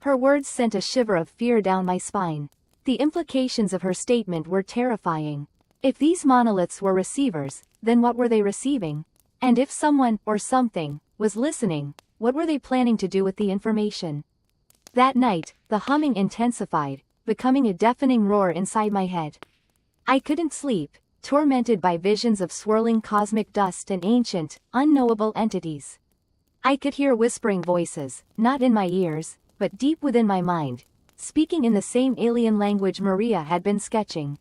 Her words sent a shiver of fear down my spine. The implications of her statement were terrifying. If these monoliths were receivers, then what were they receiving? And if someone, or something, was listening, what were they planning to do with the information? That night, the humming intensified, becoming a deafening roar inside my head. I couldn't sleep, tormented by visions of swirling cosmic dust and ancient, unknowable entities. I could hear whispering voices, not in my ears, but deep within my mind, speaking in the same alien language Maria had been sketching.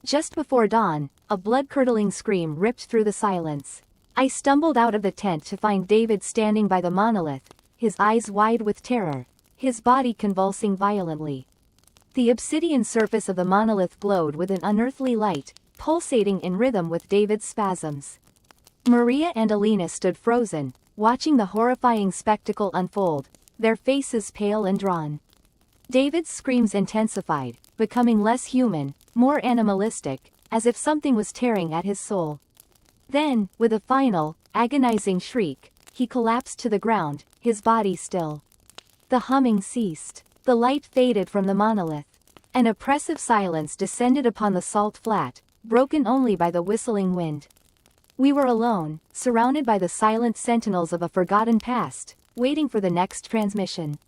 Just before dawn, a blood-curdling scream ripped through the silence. I stumbled out of the tent to find David standing by the monolith, his eyes wide with terror, his body convulsing violently. The obsidian surface of the monolith glowed with an unearthly light, pulsating in rhythm with David's spasms. Maria and Alina stood frozen, watching the horrifying spectacle unfold, their faces pale and drawn. David's screams intensified, becoming less human, more animalistic, as if something was tearing at his soul. Then, with a final, agonizing shriek, he collapsed to the ground, his body still. The humming ceased. The light faded from the monolith. An oppressive silence descended upon the salt flat, broken only by the whistling wind. We were alone, surrounded by the silent sentinels of a forgotten past, waiting for the next transmission.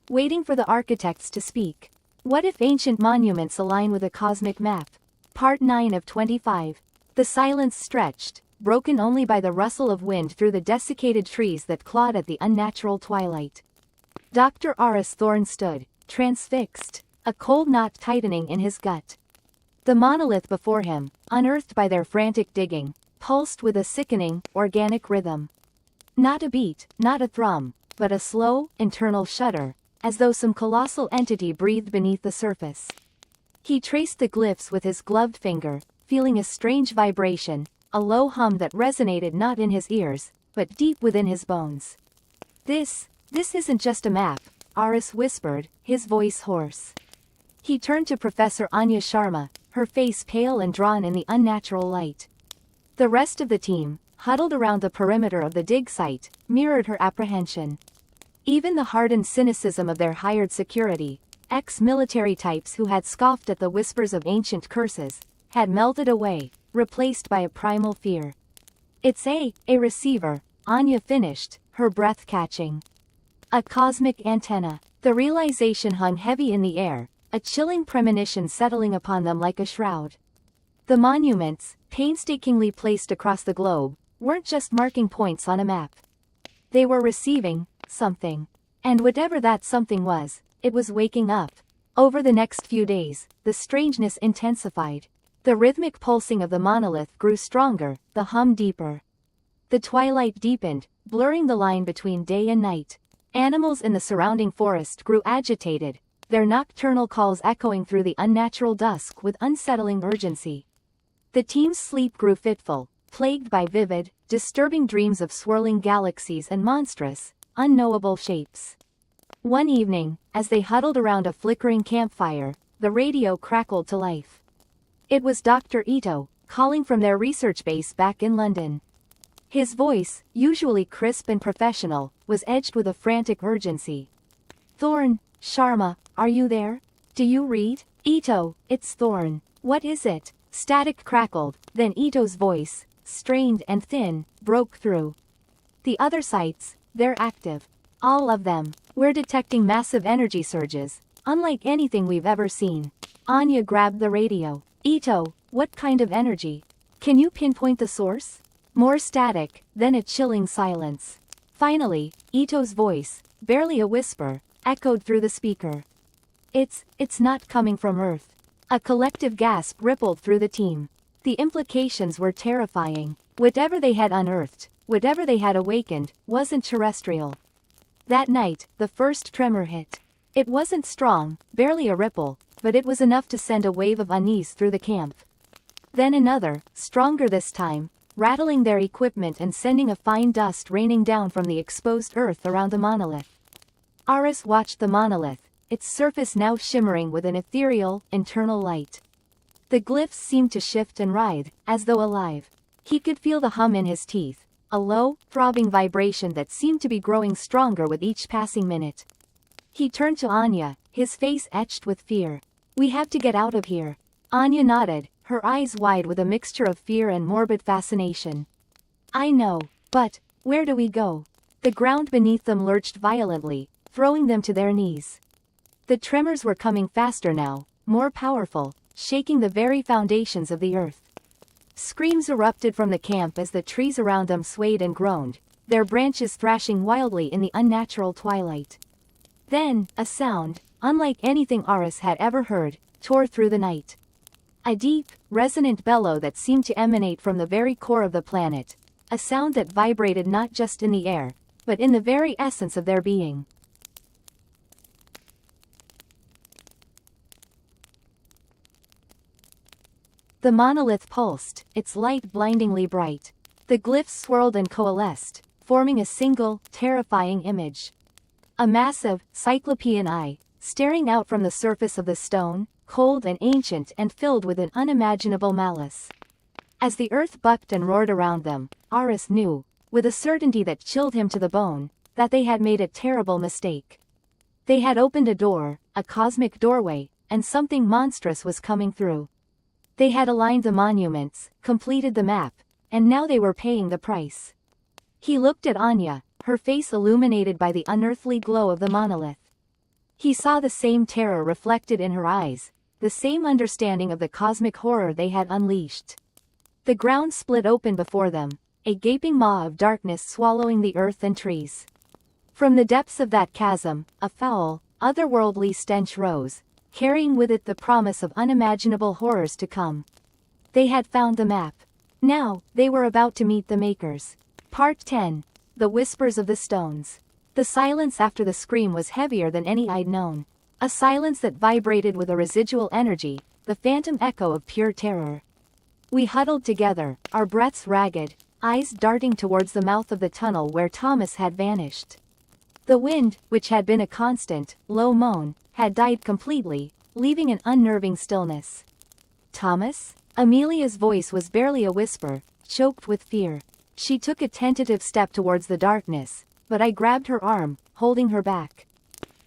Waiting for the architects to speak. What if ancient monuments align with a cosmic map? Part 9 of 25. The silence stretched, broken only by the rustle of wind through the desiccated trees that clawed at the unnatural twilight. Dr. Aris Thorne stood, transfixed, a cold knot tightening in his gut. The monolith before him, unearthed by their frantic digging, pulsed with a sickening, organic rhythm. Not a beat, not a thrum, but a slow, internal shudder, as though some colossal entity breathed beneath the surface. He traced the glyphs with his gloved finger, feeling a strange vibration, a low hum that resonated not in his ears, but deep within his bones. This isn't just a map," Aris whispered, his voice hoarse. He turned to Professor Anya Sharma, her face pale and drawn in the unnatural light. The rest of the team, huddled around the perimeter of the dig site, mirrored her apprehension. Even the hardened cynicism of their hired security, ex-military types who had scoffed at the whispers of ancient curses, had melted away, replaced by a primal fear. "It's a receiver," Anya finished, her breath catching. "A cosmic antenna." The realization hung heavy in the air, a chilling premonition settling upon them like a shroud. The monuments, painstakingly placed across the globe, weren't just marking points on a map. They were receiving something. And whatever that something was, it was waking up. Over the next few days, the strangeness intensified. The rhythmic pulsing of the monolith grew stronger, the hum deeper. The twilight deepened, blurring the line between day and night. Animals in the surrounding forest grew agitated, their nocturnal calls echoing through the unnatural dusk with unsettling urgency. The team's sleep grew fitful, plagued by vivid, disturbing dreams of swirling galaxies and monstrous, unknowable shapes. One evening, as they huddled around a flickering campfire, the radio crackled to life. It was Dr. Ito, calling from their research base back in London. His voice, usually crisp and professional, was edged with a frantic urgency. "Thorne, Sharma, are you there? Do you read?" "Ito, it's Thorne. What is it?" Static crackled, then Ito's voice, strained and thin, broke through. "The other sites, they're active. All of them. We're detecting massive energy surges, unlike anything we've ever seen." Anya grabbed the radio. "Ito, what kind of energy? Can you pinpoint the source?" More static, then a chilling silence. Finally, Ito's voice, barely a whisper, echoed through the speaker. It's not coming from Earth. A collective gasp rippled through the team. The implications were terrifying. Whatever they had unearthed, whatever they had awakened, wasn't terrestrial. That night, the first tremor hit. It wasn't strong, barely a ripple, but it was enough to send a wave of unease through the camp. Then another, stronger this time, rattling their equipment and sending a fine dust raining down from the exposed earth around the monolith. Aris watched the monolith, its surface now shimmering with an ethereal, internal light. The glyphs seemed to shift and writhe, as though alive. He could feel the hum in his teeth, a low, throbbing vibration that seemed to be growing stronger with each passing minute. He turned to Anya, his face etched with fear. "We have to get out of here." Anya nodded, her eyes wide with a mixture of fear and morbid fascination. "I know, but where do we go?" The ground beneath them lurched violently, throwing them to their knees. The tremors were coming faster now, more powerful, shaking the very foundations of the earth. Screams erupted from the camp as the trees around them swayed and groaned, their branches thrashing wildly in the unnatural twilight. Then, a sound, unlike anything Aris had ever heard, tore through the night. A deep, resonant bellow that seemed to emanate from the very core of the planet, a sound that vibrated not just in the air, but in the very essence of their being. The monolith pulsed, its light blindingly bright. The glyphs swirled and coalesced, forming a single, terrifying image. A massive, cyclopean eye, staring out from the surface of the stone, cold and ancient and filled with an unimaginable malice. As the earth bucked and roared around them, Aris knew, with a certainty that chilled him to the bone, that they had made a terrible mistake. They had opened a door, a cosmic doorway, and something monstrous was coming through. They had aligned the monuments, completed the map, and now they were paying the price. He looked at Anya, her face illuminated by the unearthly glow of the monolith. He saw the same terror reflected in her eyes, the same understanding of the cosmic horror they had unleashed. The ground split open before them, a gaping maw of darkness swallowing the earth and trees. From the depths of that chasm, a foul, otherworldly stench rose, carrying with it the promise of unimaginable horrors to come. They had found the map. Now, they were about to meet the Makers. Part 10. The Whispers of the Stones. The silence after the scream was heavier than any I'd known. A silence that vibrated with a residual energy, the phantom echo of pure terror. We huddled together, our breaths ragged, eyes darting towards the mouth of the tunnel where Thomas had vanished. The wind, which had been a constant, low moan, had died completely, leaving an unnerving stillness. "Thomas?" Amelia's voice was barely a whisper, choked with fear. She took a tentative step towards the darkness, but I grabbed her arm, holding her back.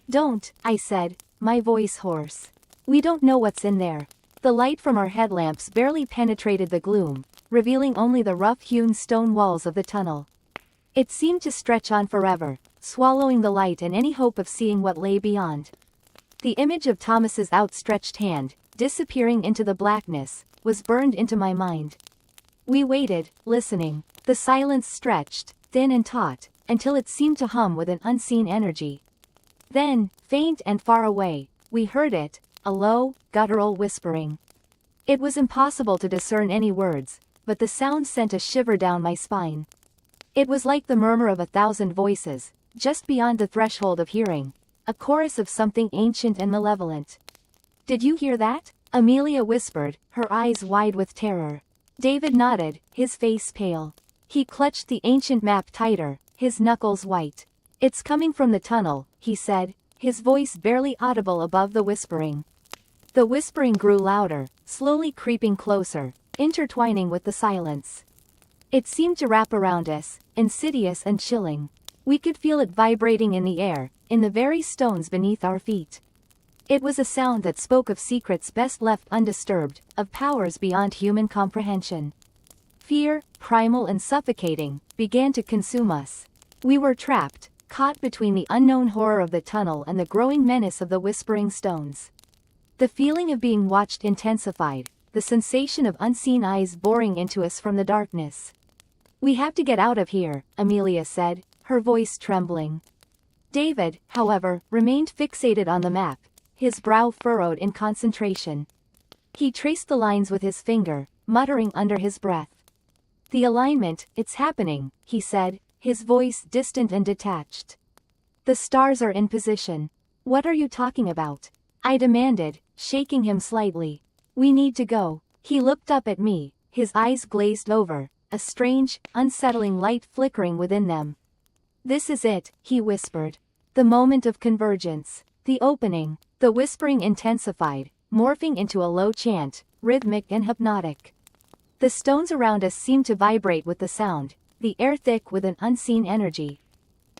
"Don't," I said, my voice hoarse. "We don't know what's in there." The light from our headlamps barely penetrated the gloom, revealing only the rough-hewn stone walls of the tunnel. It seemed to stretch on forever, swallowing the light and any hope of seeing what lay beyond. The image of Thomas's outstretched hand, disappearing into the blackness, was burned into my mind. We waited, listening. The silence stretched, thin and taut, until it seemed to hum with an unseen energy. Then, faint and far away, we heard it, a low, guttural whispering. It was impossible to discern any words, but the sound sent a shiver down my spine. It was like the murmur of 1,000 voices, just beyond the threshold of hearing, a chorus of something ancient and malevolent. "Did you hear that?" Amelia whispered, her eyes wide with terror. David nodded, his face pale. He clutched the ancient map tighter, his knuckles white. "It's coming from the tunnel," he said, his voice barely audible above the whispering. The whispering grew louder, slowly creeping closer, intertwining with the silence. It seemed to wrap around us, insidious and chilling. We could feel it vibrating in the air, in the very stones beneath our feet. It was a sound that spoke of secrets best left undisturbed, of powers beyond human comprehension. Fear, primal and suffocating, began to consume us. We were trapped, caught between the unknown horror of the tunnel and the growing menace of the whispering stones. The feeling of being watched intensified, the sensation of unseen eyes boring into us from the darkness. "We have to get out of here," Amelia said, her voice trembling. David, however, remained fixated on the map, his brow furrowed in concentration. He traced the lines with his finger, muttering under his breath. "The alignment, it's happening," he said, his voice distant and detached. "The stars are in position." "What are you talking about?" I demanded, shaking him slightly. "We need to go." He looked up at me, his eyes glazed over, a strange, unsettling light flickering within them. "This is it," he whispered. "The moment of convergence. The opening." The whispering intensified, morphing into a low chant, rhythmic and hypnotic. The stones around us seemed to vibrate with the sound, the air thick with an unseen energy.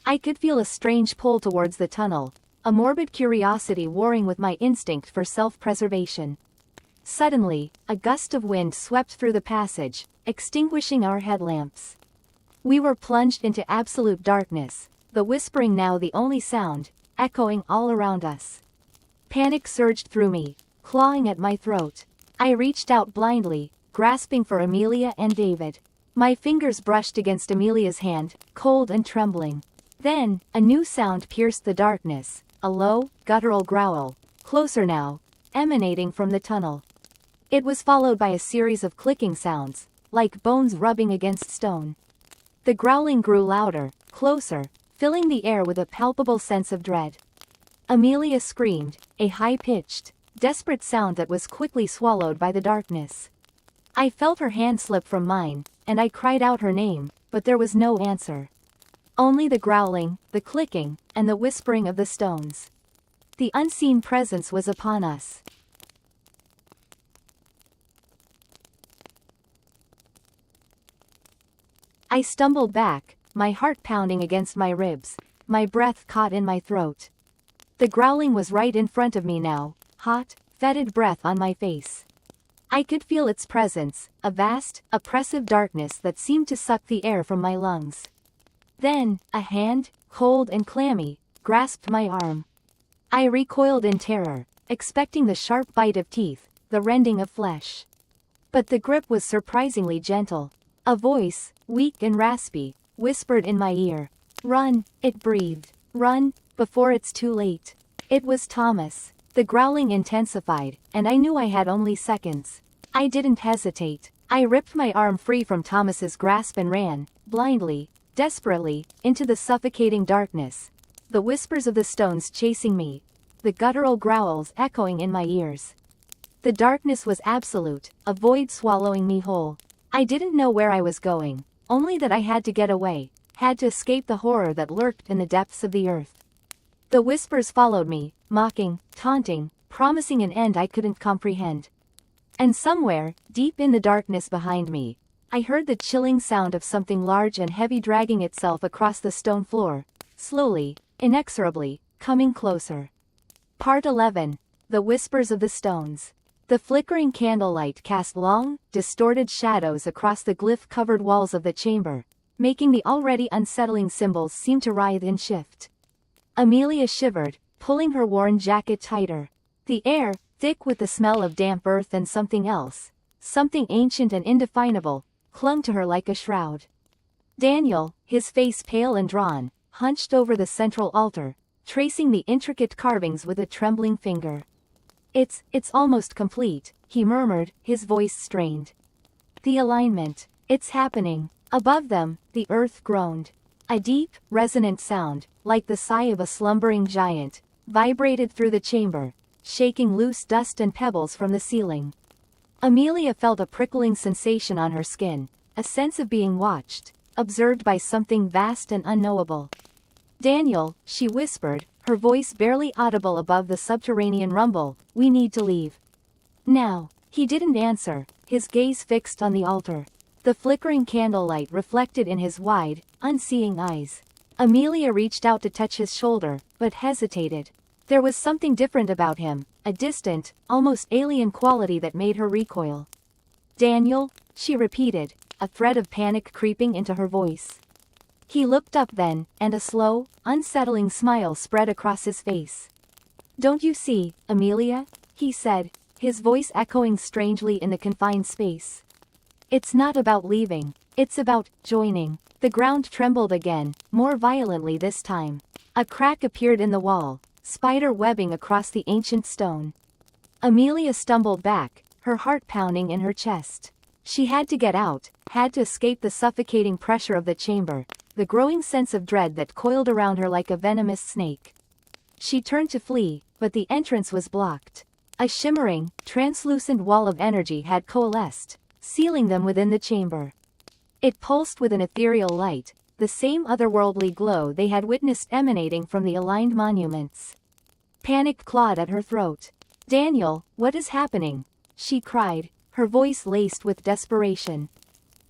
I could feel a strange pull towards the tunnel, a morbid curiosity warring with my instinct for self-preservation. Suddenly, a gust of wind swept through the passage, extinguishing our headlamps. We were plunged into absolute darkness, the whispering now the only sound, echoing all around us. Panic surged through me, clawing at my throat. I reached out blindly, grasping for Amelia and David. My fingers brushed against Amelia's hand, cold and trembling. Then, a new sound pierced the darkness, a low, guttural growl, closer now, emanating from the tunnel. It was followed by a series of clicking sounds, like bones rubbing against stone. The growling grew louder, closer, filling the air with a palpable sense of dread. Amelia screamed, a high-pitched, desperate sound that was quickly swallowed by the darkness. I felt her hand slip from mine, and I cried out her name, but there was no answer. Only the growling, the clicking, and the whispering of the stones. The unseen presence was upon us. I stumbled back, my heart pounding against my ribs, my breath caught in my throat. The growling was right in front of me now, hot, fetid breath on my face. I could feel its presence, a vast, oppressive darkness that seemed to suck the air from my lungs. Then, a hand, cold and clammy, grasped my arm. I recoiled in terror, expecting the sharp bite of teeth, the rending of flesh. But the grip was surprisingly gentle. A voice, weak and raspy, whispered in my ear. "Run," it breathed. "Run, before it's too late." It was Thomas. The growling intensified, and I knew I had only seconds. I didn't hesitate. I ripped my arm free from Thomas's grasp and ran, blindly, desperately, into the suffocating darkness. The whispers of the stones chasing me, the guttural growls echoing in my ears. The darkness was absolute, a void swallowing me whole. I didn't know where I was going, only that I had to get away, had to escape the horror that lurked in the depths of the earth. The whispers followed me, mocking, taunting, promising an end I couldn't comprehend. And somewhere, deep in the darkness behind me, I heard the chilling sound of something large and heavy dragging itself across the stone floor, slowly, inexorably, coming closer. Part 11. The Whispers of the Stones. The flickering candlelight cast long, distorted shadows across the glyph-covered walls of the chamber, making the already unsettling symbols seem to writhe and shift. Amelia shivered, pulling her worn jacket tighter. The air, thick with the smell of damp earth and something else, something ancient and indefinable, clung to her like a shroud. Daniel, his face pale and drawn, hunched over the central altar, tracing the intricate carvings with a trembling finger. It's almost complete," he murmured, his voice strained. "The alignment. It's happening." Above them, the earth groaned. A deep, resonant sound, like the sigh of a slumbering giant, vibrated through the chamber, shaking loose dust and pebbles from the ceiling. Amelia felt a prickling sensation on her skin, a sense of being watched, observed by something vast and unknowable. "Daniel," she whispered, her voice barely audible above the subterranean rumble, "we need to leave. Now." He didn't answer, his gaze fixed on the altar. The flickering candlelight reflected in his wide, unseeing eyes. Amelia reached out to touch his shoulder, but hesitated. There was something different about him, a distant, almost alien quality that made her recoil. "Daniel," she repeated, a thread of panic creeping into her voice. He looked up then, and a slow, unsettling smile spread across his face. "Don't you see, Amelia?" he said, his voice echoing strangely in the confined space. It's not about leaving. It's about joining. The ground trembled again, more violently this time. A crack appeared in the wall, spider webbing across the ancient stone. Amelia stumbled back, her heart pounding in her chest. She had to get out, had to escape the suffocating pressure of the chamber, the growing sense of dread that coiled around her like a venomous snake. She turned to flee, but the entrance was blocked. A shimmering, translucent wall of energy had coalesced, sealing them within the chamber. It pulsed with an ethereal light, the same otherworldly glow they had witnessed emanating from the aligned monuments. Panic clawed at her throat. "Daniel, what is happening?" she cried, her voice laced with desperation.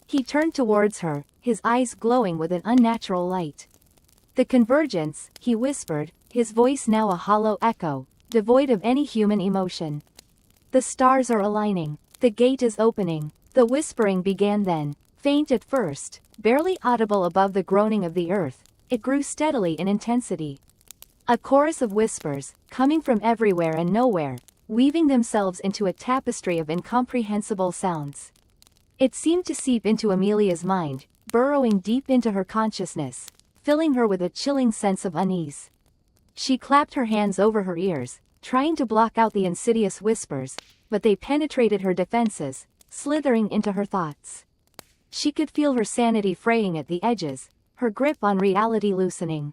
He turned towards her, his eyes glowing with an unnatural light. "The convergence," he whispered, his voice now a hollow echo, devoid of any human emotion. "The stars are aligning. The gate is opening." The whispering began then, faint at first, barely audible above the groaning of the earth. It grew steadily in intensity. A chorus of whispers, coming from everywhere and nowhere, weaving themselves into a tapestry of incomprehensible sounds. It seemed to seep into Amelia's mind, burrowing deep into her consciousness, filling her with a chilling sense of unease. She clapped her hands over her ears, trying to block out the insidious whispers, but they penetrated her defenses, slithering into her thoughts. She could feel her sanity fraying at the edges, her grip on reality loosening.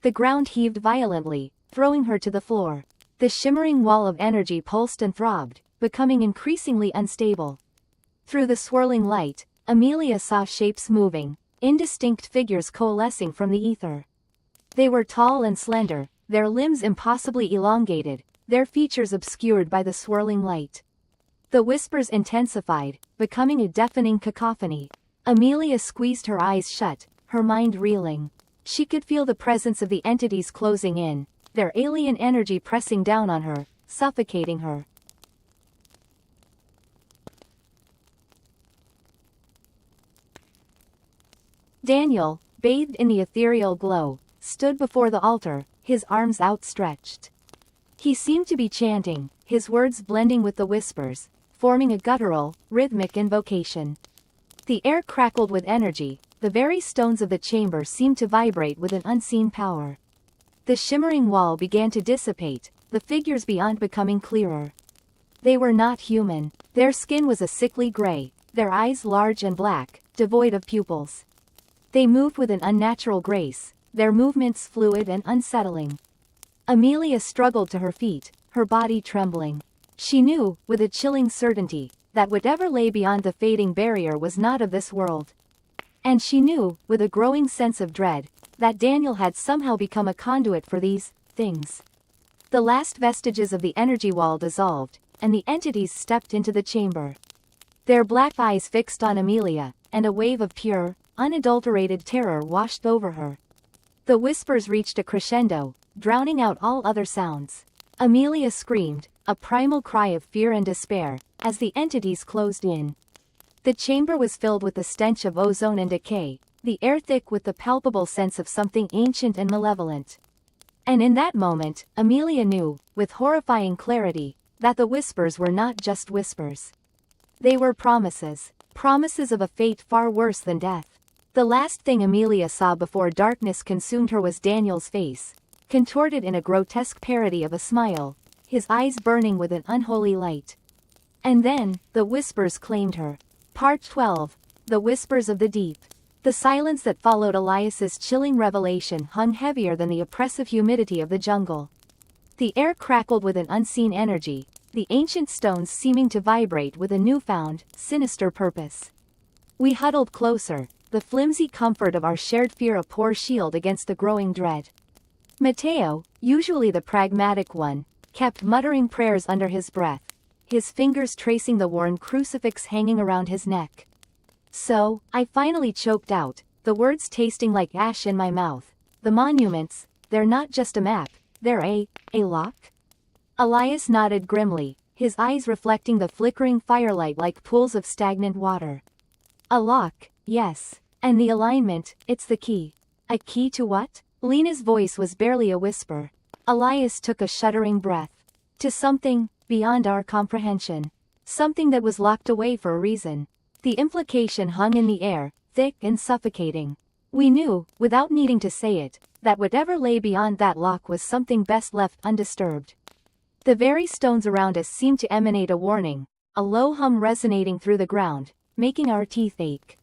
The ground heaved violently, throwing her to the floor. The shimmering wall of energy pulsed and throbbed, becoming increasingly unstable. Through the swirling light, Amelia saw shapes moving, indistinct figures coalescing from the ether. They were tall and slender, their limbs impossibly elongated, their features obscured by the swirling light. The whispers intensified, becoming a deafening cacophony. Amelia squeezed her eyes shut, her mind reeling. She could feel the presence of the entities closing in, their alien energy pressing down on her, suffocating her. Daniel, bathed in the ethereal glow, stood before the altar, his arms outstretched. He seemed to be chanting, his words blending with the whispers, forming a guttural, rhythmic invocation. The air crackled with energy, the very stones of the chamber seemed to vibrate with an unseen power. The shimmering wall began to dissipate, the figures beyond becoming clearer. They were not human. Their skin was a sickly gray, their eyes large and black, devoid of pupils. They moved with an unnatural grace, their movements fluid and unsettling. Amelia struggled to her feet, her body trembling. She knew, with a chilling certainty, that whatever lay beyond the fading barrier was not of this world. And she knew, with a growing sense of dread, that Daniel had somehow become a conduit for these things. The last vestiges of the energy wall dissolved, and the entities stepped into the chamber. Their black eyes fixed on Amelia, and a wave of pure, unadulterated terror washed over her. The whispers reached a crescendo, drowning out all other sounds. Amelia screamed, a primal cry of fear and despair, as the entities closed in. The chamber was filled with the stench of ozone and decay, the air thick with the palpable sense of something ancient and malevolent. And in that moment, Amelia knew, with horrifying clarity, that the whispers were not just whispers. They were promises, promises of a fate far worse than death. The last thing Amelia saw before darkness consumed her was Daniel's face, contorted in a grotesque parody of a smile, his eyes burning with an unholy light. And then, the whispers claimed her. Part 12. The Whispers of the Deep. The silence that followed Elias's chilling revelation hung heavier than the oppressive humidity of the jungle. The air crackled with an unseen energy, the ancient stones seeming to vibrate with a newfound, sinister purpose. We huddled closer, the flimsy comfort of our shared fear a poor shield against the growing dread. Mateo, usually the pragmatic one, kept muttering prayers under his breath, his fingers tracing the worn crucifix hanging around his neck. So, I finally choked out, the words tasting like ash in my mouth. The monuments, they're not just a map, they're a lock? Elias nodded grimly, his eyes reflecting the flickering firelight like pools of stagnant water. A lock, yes. And the alignment, it's the key. A key to what? Lena's voice was barely a whisper. Elias took a shuddering breath. To something beyond our comprehension. Something that was locked away for a reason. The implication hung in the air, thick and suffocating. We knew, without needing to say it, that whatever lay beyond that lock was something best left undisturbed. The very stones around us seemed to emanate a warning, a low hum resonating through the ground, making our teeth ache.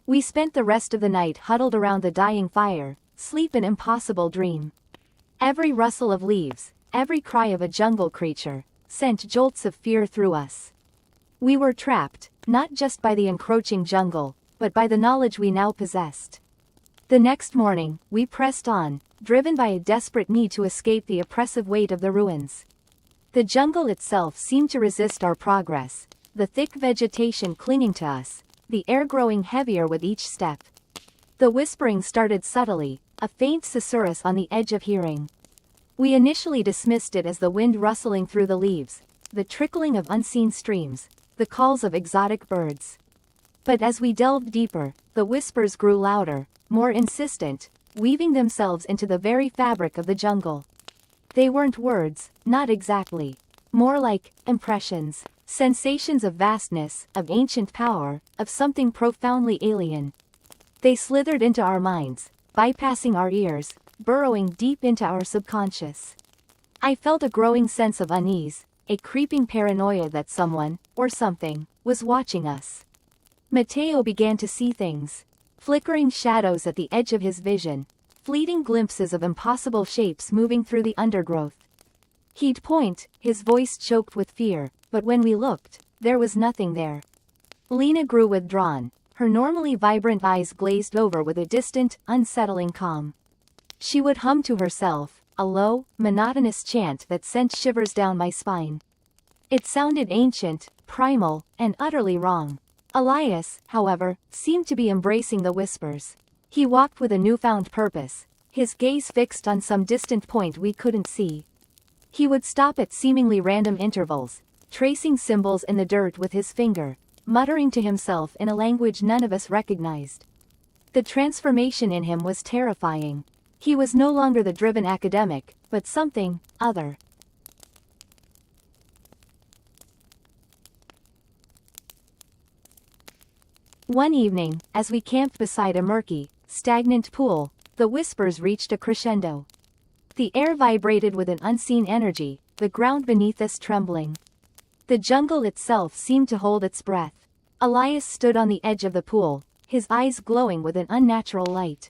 We spent the rest of the night huddled around the dying fire, sleep an impossible dream. Every rustle of leaves, every cry of a jungle creature, sent jolts of fear through us. We were trapped, not just by the encroaching jungle, but by the knowledge we now possessed. The next morning, we pressed on, driven by a desperate need to escape the oppressive weight of the ruins. The jungle itself seemed to resist our progress, the thick vegetation clinging to us, the air growing heavier with each step. The whispering started subtly, a faint susurrus on the edge of hearing. We initially dismissed it as the wind rustling through the leaves, the trickling of unseen streams, the calls of exotic birds. But as we delved deeper, the whispers grew louder, more insistent, weaving themselves into the very fabric of the jungle. They weren't words, not exactly. More like impressions, sensations of vastness, of ancient power, of something profoundly alien. They slithered into our minds, bypassing our ears, burrowing deep into our subconscious. I felt a growing sense of unease, a creeping paranoia that someone, or something, was watching us. Mateo began to see things. Flickering shadows at the edge of his vision, fleeting glimpses of impossible shapes moving through the undergrowth. He'd point, his voice choked with fear, but when we looked, there was nothing there. Lena grew withdrawn, her normally vibrant eyes glazed over with a distant, unsettling calm. She would hum to herself, a low, monotonous chant that sent shivers down my spine. It sounded ancient, primal, and utterly wrong. Elias, however, seemed to be embracing the whispers. He walked with a newfound purpose, his gaze fixed on some distant point we couldn't see. He would stop at seemingly random intervals, tracing symbols in the dirt with his finger, muttering to himself in a language none of us recognized. The transformation in him was terrifying. He was no longer the driven academic, but something other. One evening, as we camped beside a murky, stagnant pool, the whispers reached a crescendo. The air vibrated with an unseen energy, the ground beneath us trembling. The jungle itself seemed to hold its breath. Elias stood on the edge of the pool, his eyes glowing with an unnatural light.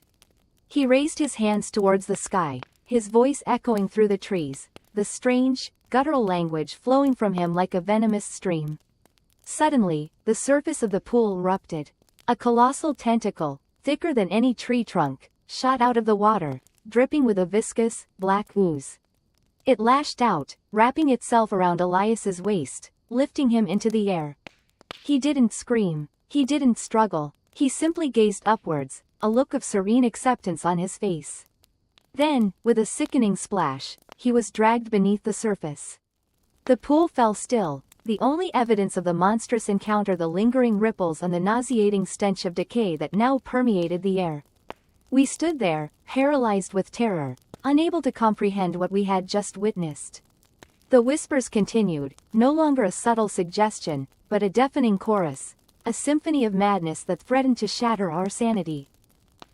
He raised his hands towards the sky, his voice echoing through the trees, the strange, guttural language flowing from him like a venomous stream. Suddenly, the surface of the pool erupted. A colossal tentacle, thicker than any tree trunk, shot out of the water, dripping with a viscous, black ooze. It lashed out, wrapping itself around Elias's waist, lifting him into the air. He didn't scream, he didn't struggle, he simply gazed upwards, a look of serene acceptance on his face. Then, with a sickening splash, he was dragged beneath the surface. The pool fell still, the only evidence of the monstrous encounter the lingering ripples and the nauseating stench of decay that now permeated the air. We stood there, paralyzed with terror, unable to comprehend what we had just witnessed. The whispers continued, no longer a subtle suggestion, but a deafening chorus, a symphony of madness that threatened to shatter our sanity.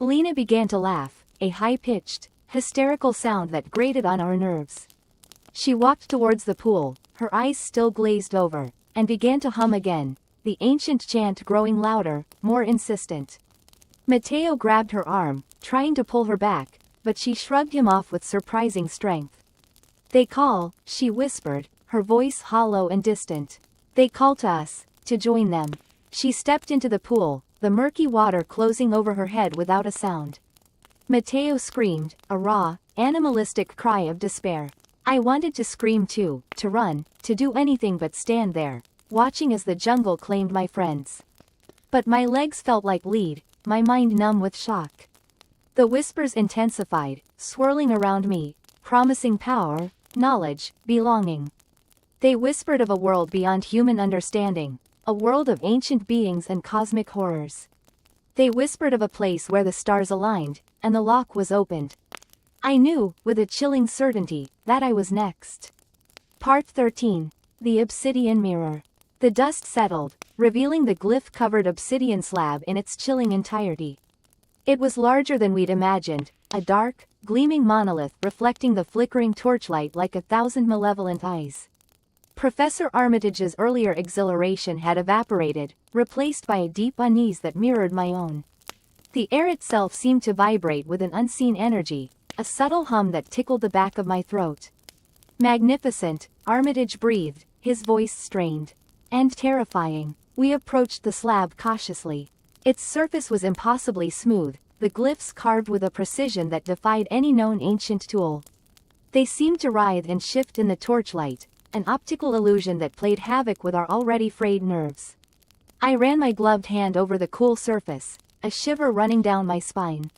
Lena began to laugh, a high-pitched, hysterical sound that grated on our nerves. She walked towards the pool, her eyes still glazed over, and began to hum again, the ancient chant growing louder, more insistent. Mateo grabbed her arm, trying to pull her back, but she shrugged him off with surprising strength. "They call," she whispered, her voice hollow and distant. "They call to us, to join them." She stepped into the pool, the murky water closing over her head without a sound. Mateo screamed, a raw, animalistic cry of despair. I wanted to scream too, to run, to do anything but stand there, watching as the jungle claimed my friends. But my legs felt like lead, my mind numb with shock. The whispers intensified, swirling around me, promising power, knowledge, belonging. They whispered of a world beyond human understanding, a world of ancient beings and cosmic horrors. They whispered of a place where the stars aligned, and the lock was opened. I knew, with a chilling certainty, that I was next. Part 13. The Obsidian Mirror. The dust settled, revealing the glyph-covered obsidian slab in its chilling entirety. It was larger than we'd imagined, a dark, gleaming monolith reflecting the flickering torchlight like 1,000 malevolent eyes. Professor Armitage's earlier exhilaration had evaporated, replaced by a deep unease that mirrored my own. The air itself seemed to vibrate with an unseen energy, a subtle hum that tickled the back of my throat. Magnificent, Armitage breathed, his voice strained. And terrifying. We approached the slab cautiously. Its surface was impossibly smooth, the glyphs carved with a precision that defied any known ancient tool. They seemed to writhe and shift in the torchlight, an optical illusion that played havoc with our already frayed nerves. I ran my gloved hand over the cool surface, a shiver running down my spine.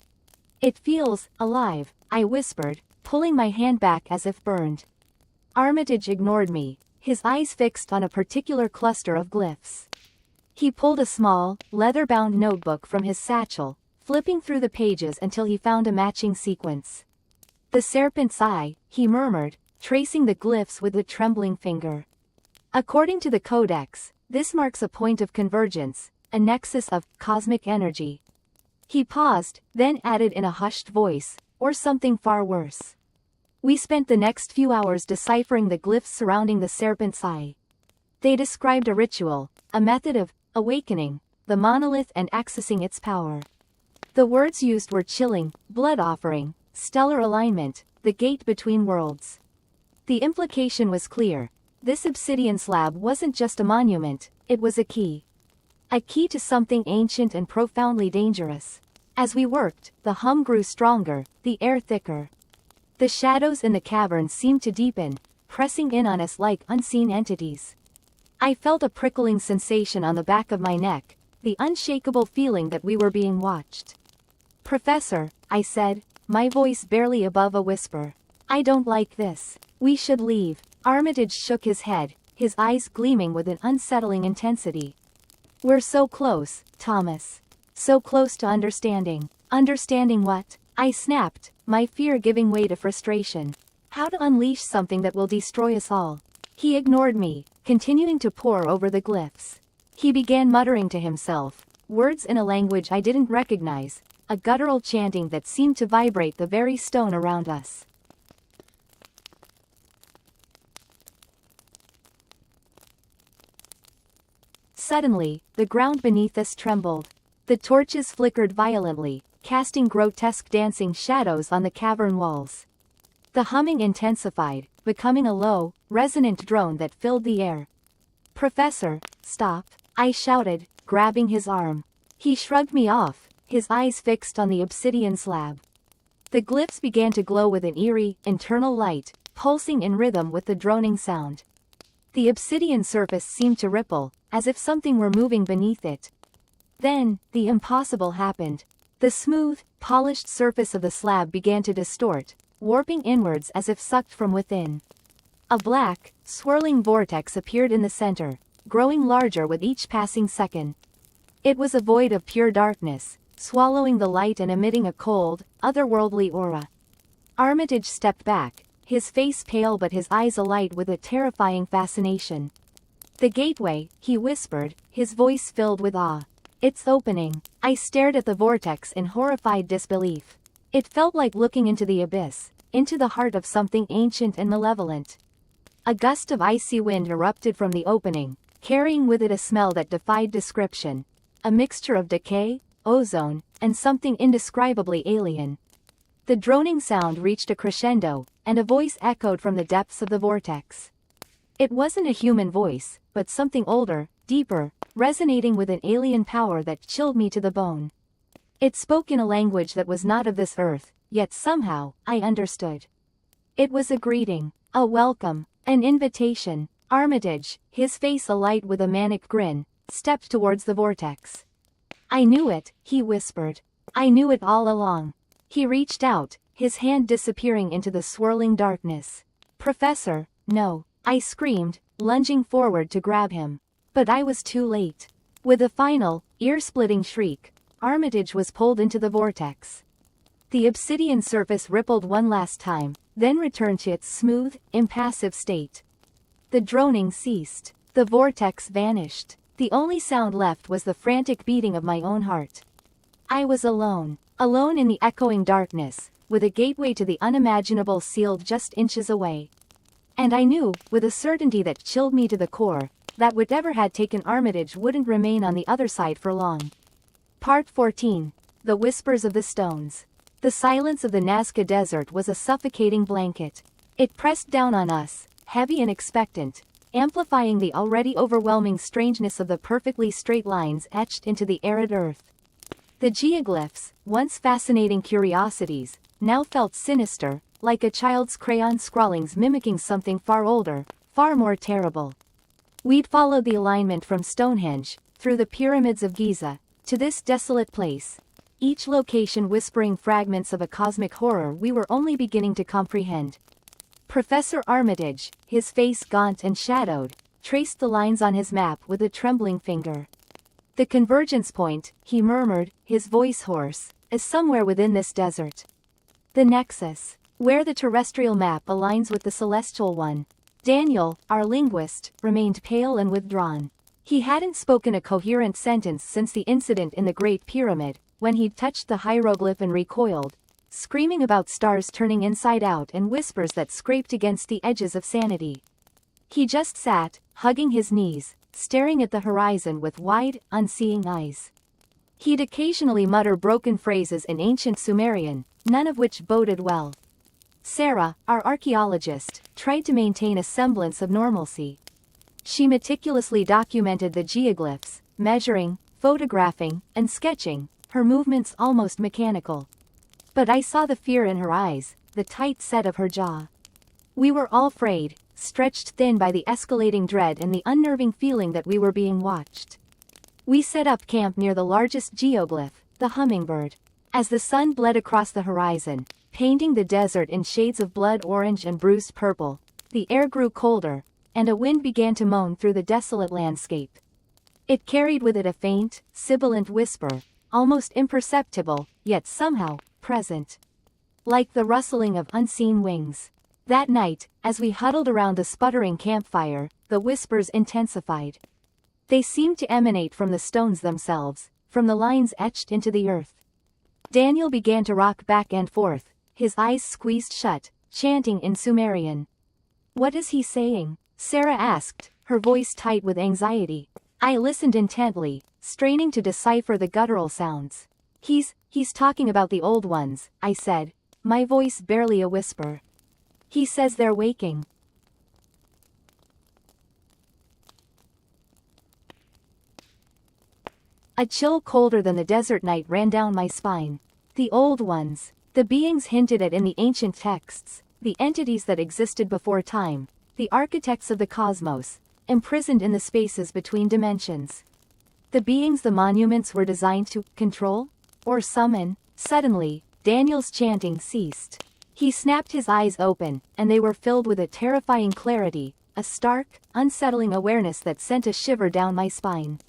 "It feels alive," I whispered, pulling my hand back as if burned. Armitage ignored me, his eyes fixed on a particular cluster of glyphs. He pulled a small, leather-bound notebook from his satchel, flipping through the pages until he found a matching sequence. "The serpent's eye," he murmured, tracing the glyphs with a trembling finger. "According to the codex, this marks a point of convergence, a nexus of cosmic energy." He paused, then added in a hushed voice, "Or something far worse." We spent the next few hours deciphering the glyphs surrounding the serpent's eye. They described a ritual, a method of awakening the monolith and accessing its power. The words used were chilling, blood offering, stellar alignment, the gate between worlds. The implication was clear. This obsidian slab wasn't just a monument, it was a key. A key to something ancient and profoundly dangerous. As we worked, the hum grew stronger, the air thicker. The shadows in the cavern seemed to deepen, pressing in on us like unseen entities. I felt a prickling sensation on the back of my neck, the unshakable feeling that we were being watched. "Professor," I said, my voice barely above a whisper. "I don't like this. We should leave." Armitage shook his head, his eyes gleaming with an unsettling intensity. "We're so close, Thomas. So close to understanding." "Understanding what?" I snapped, my fear giving way to frustration. "How to unleash something that will destroy us all." He ignored me, continuing to pore over the glyphs. He began muttering to himself, words in a language I didn't recognize, a guttural chanting that seemed to vibrate the very stone around us. Suddenly, the ground beneath us trembled. The torches flickered violently, casting grotesque dancing shadows on the cavern walls. The humming intensified, becoming a low, resonant drone that filled the air. "Professor, stop," I shouted, grabbing his arm. He shrugged me off, his eyes fixed on the obsidian slab. The glyphs began to glow with an eerie, internal light, pulsing in rhythm with the droning sound. The obsidian surface seemed to ripple, as if something were moving beneath it. Then, the impossible happened. The smooth, polished surface of the slab began to distort, warping inwards as if sucked from within. A black, swirling vortex appeared in the center, growing larger with each passing second. It was a void of pure darkness, swallowing the light and emitting a cold, otherworldly aura. Armitage stepped back, his face pale but his eyes alight with a terrifying fascination. "The gateway," he whispered, his voice filled with awe. "It's opening." I stared at the vortex in horrified disbelief. It felt like looking into the abyss, into the heart of something ancient and malevolent. A gust of icy wind erupted from the opening, carrying with it a smell that defied description. A mixture of decay, ozone, and something indescribably alien. The droning sound reached a crescendo, and a voice echoed from the depths of the vortex. It wasn't a human voice, but something older, deeper, resonating with an alien power that chilled me to the bone. It spoke in a language that was not of this earth, yet somehow, I understood. It was a greeting, a welcome, an invitation. Armitage, his face alight with a manic grin, stepped towards the vortex. "I knew it," he whispered. "I knew it all along." He reached out, his hand disappearing into the swirling darkness. "Professor, no," I screamed, lunging forward to grab him. But I was too late. With a final, ear-splitting shriek, Armitage was pulled into the vortex. The obsidian surface rippled one last time, then returned to its smooth, impassive state. The droning ceased. The vortex vanished. The only sound left was the frantic beating of my own heart. I was alone. Alone in the echoing darkness, with a gateway to the unimaginable sealed just inches away. And I knew, with a certainty that chilled me to the core, that whatever had taken Armitage wouldn't remain on the other side for long. Part 14. The Whispers of the Stones. The silence of the Nazca Desert was a suffocating blanket. It pressed down on us, heavy and expectant, amplifying the already overwhelming strangeness of the perfectly straight lines etched into the arid earth. The geoglyphs, once fascinating curiosities, now felt sinister, like a child's crayon scrawlings mimicking something far older, far more terrible. We'd followed the alignment from Stonehenge, through the pyramids of Giza, to this desolate place, each location whispering fragments of a cosmic horror we were only beginning to comprehend. Professor Armitage, his face gaunt and shadowed, traced the lines on his map with a trembling finger. The convergence point, he murmured, his voice hoarse, is somewhere within this desert. The nexus, where the terrestrial map aligns with the celestial one. Daniel, our linguist, remained pale and withdrawn. He hadn't spoken a coherent sentence since the incident in the Great Pyramid, when he'd touched the hieroglyph and recoiled, screaming about stars turning inside out and whispers that scraped against the edges of sanity. He just sat, hugging his knees, staring at the horizon with wide, unseeing eyes. He'd occasionally mutter broken phrases in ancient Sumerian, none of which boded well. Sarah, our archaeologist, tried to maintain a semblance of normalcy. She meticulously documented the geoglyphs, measuring, photographing, and sketching, her movements almost mechanical. But I saw the fear in her eyes, the tight set of her jaw. We were all frayed, stretched thin by the escalating dread and the unnerving feeling that we were being watched. We set up camp near the largest geoglyph, the hummingbird. As the sun bled across the horizon, painting the desert in shades of blood orange and bruised purple, the air grew colder, and a wind began to moan through the desolate landscape. It carried with it a faint, sibilant whisper, almost imperceptible, yet somehow, present. Like the rustling of unseen wings. That night, as we huddled around the sputtering campfire, the whispers intensified. They seemed to emanate from the stones themselves, from the lines etched into the earth. Daniel began to rock back and forth, his eyes squeezed shut, chanting in Sumerian. "What is he saying?" Sarah asked, her voice tight with anxiety. I listened intently, straining to decipher the guttural sounds. He's talking about the old ones," I said, my voice barely a whisper. "He says they're waking." A chill colder than the desert night ran down my spine. The old ones, the beings hinted at in the ancient texts, the entities that existed before time, the architects of the cosmos, imprisoned in the spaces between dimensions. The beings the monuments were designed to control or summon. Suddenly, Daniel's chanting ceased. He snapped his eyes open, and they were filled with a terrifying clarity, a stark, unsettling awareness that sent a shiver down my spine.